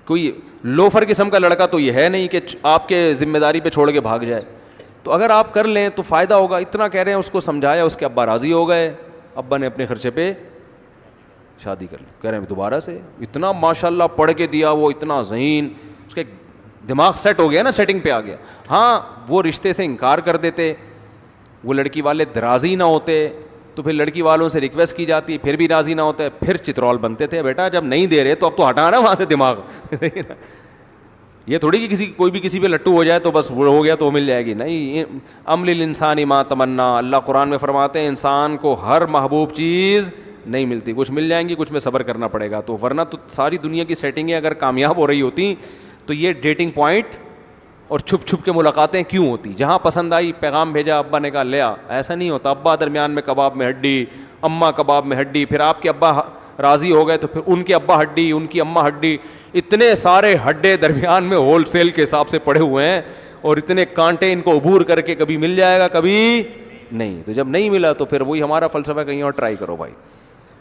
کوئی لوفر قسم کا لڑکا تو یہ ہے نہیں کہ آپ کے ذمہ داری پہ چھوڑ کے بھاگ جائے. تو اگر آپ کر لیں تو فائدہ ہوگا. اتنا کہہ رہے ہیں, اس کو سمجھایا, اس کے ابا راضی ہو گئے. ابا نے اپنے خرچے پہ شادی کر لی. کہہ رہے ہیں دوبارہ سے اتنا ماشاء اللہ پڑھ کے دیا, وہ اتنا ذہین, اس کے دماغ سیٹ ہو گیا نا, سیٹنگ پہ آ گیا. ہاں وہ رشتے سے انکار کر دیتے, وہ لڑکی والے راضی نہ ہوتے, تو پھر لڑکی والوں سے ریکویسٹ کی جاتی, پھر بھی راضی نہ ہوتے, پھر چترول بنتے تھے. بیٹا جب نہیں دے رہے تو اب تو ہٹانا وہاں سے دماغ. یہ تھوڑی کہ کوئی بھی کسی پہ لٹو ہو جائے تو بس وہ ہو گیا تو مل جائے گی, نہیں. ام للانسان ما تمنا, اللہ قرآن میں فرماتے ہیں انسان کو ہر محبوب چیز نہیں ملتی, کچھ مل جائیں گی, کچھ میں صبر کرنا پڑے گا. تو ورنہ تو ساری دنیا کی سیٹنگیں اگر کامیاب ہو رہی ہوتی تو یہ ڈیٹنگ پوائنٹ اور چھپ چھپ کے ملاقاتیں کیوں ہوتی؟ جہاں پسند آئی پیغام بھیجا, ابا نے کہا لیا. ایسا نہیں ہوتا. ابا درمیان میں کباب میں ہڈی, اماں کباب میں ہڈی, پھر آپ کے ابا راضی ہو گئے تو پھر ان کے ابا ہڈی, ان کی اماں ہڈی, اتنے سارے ہڈے درمیان میں ہول سیل کے حساب سے پڑے ہوئے ہیں, اور اتنے کانٹے ان کو عبور کر کے کبھی مل جائے گا کبھی نہیں. تو جب نہیں ملا تو پھر وہی ہمارا فلسفہ, کہیں اور ٹرائی کرو بھائی,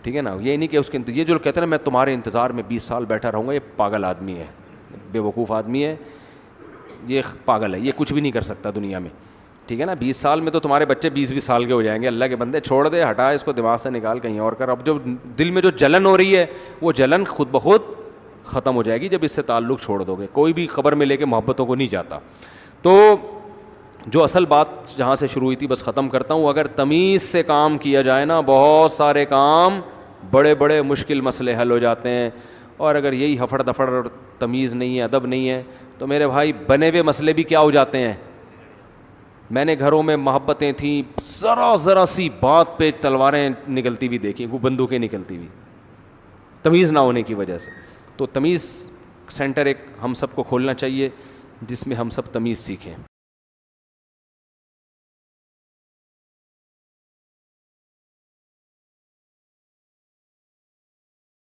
ٹھیک ہے نا. یہ نہیں کہ اس کے یہ جو کہتے ہیں نا میں تمہارے انتظار میں 20 سال بیٹھا رہوں گا, یہ پاگل آدمی ہے, بے وقوف آدمی ہے, یہ پاگل ہے, یہ کچھ بھی نہیں کر سکتا دنیا میں, ٹھیک ہے نا. 20 سال میں تو تمہارے بچے 20 سال کے ہو جائیں گے. اللہ کے بندے چھوڑ دے, ہٹا اس کو دماغ سے, نکال کہیں اور کر. اب جو دل میں جو جلن ہو رہی ہے وہ جلن خود بخود ختم ہو جائے گی جب اس سے تعلق چھوڑ دو گے. کوئی بھی خبر میں لے کے محبتوں کو نہیں جاتا. تو جو اصل بات جہاں سے شروع ہوئی تھی بس ختم کرتا ہوں. اگر تمیز سے کام کیا جائے نا, بہت سارے کام, بڑے بڑے مشکل مسئلے حل ہو جاتے ہیں. اور اگر یہی ہفڑ دفڑ اور تمیز نہیں ہے, ادب نہیں ہے, تو میرے بھائی بنے ہوئے مسئلے بھی کیا ہو جاتے ہیں. میں نے گھروں میں محبتیں تھیں, ذرا سی بات پہ تلواریں نکلتی ہوئی دیکھی, وہ بندوقیں نکلتی ہوئی, تمیز نہ ہونے کی وجہ سے. تو تمیز سینٹر ایک ہم سب کو کھولنا چاہیے جس میں ہم سب تمیز سیکھیں.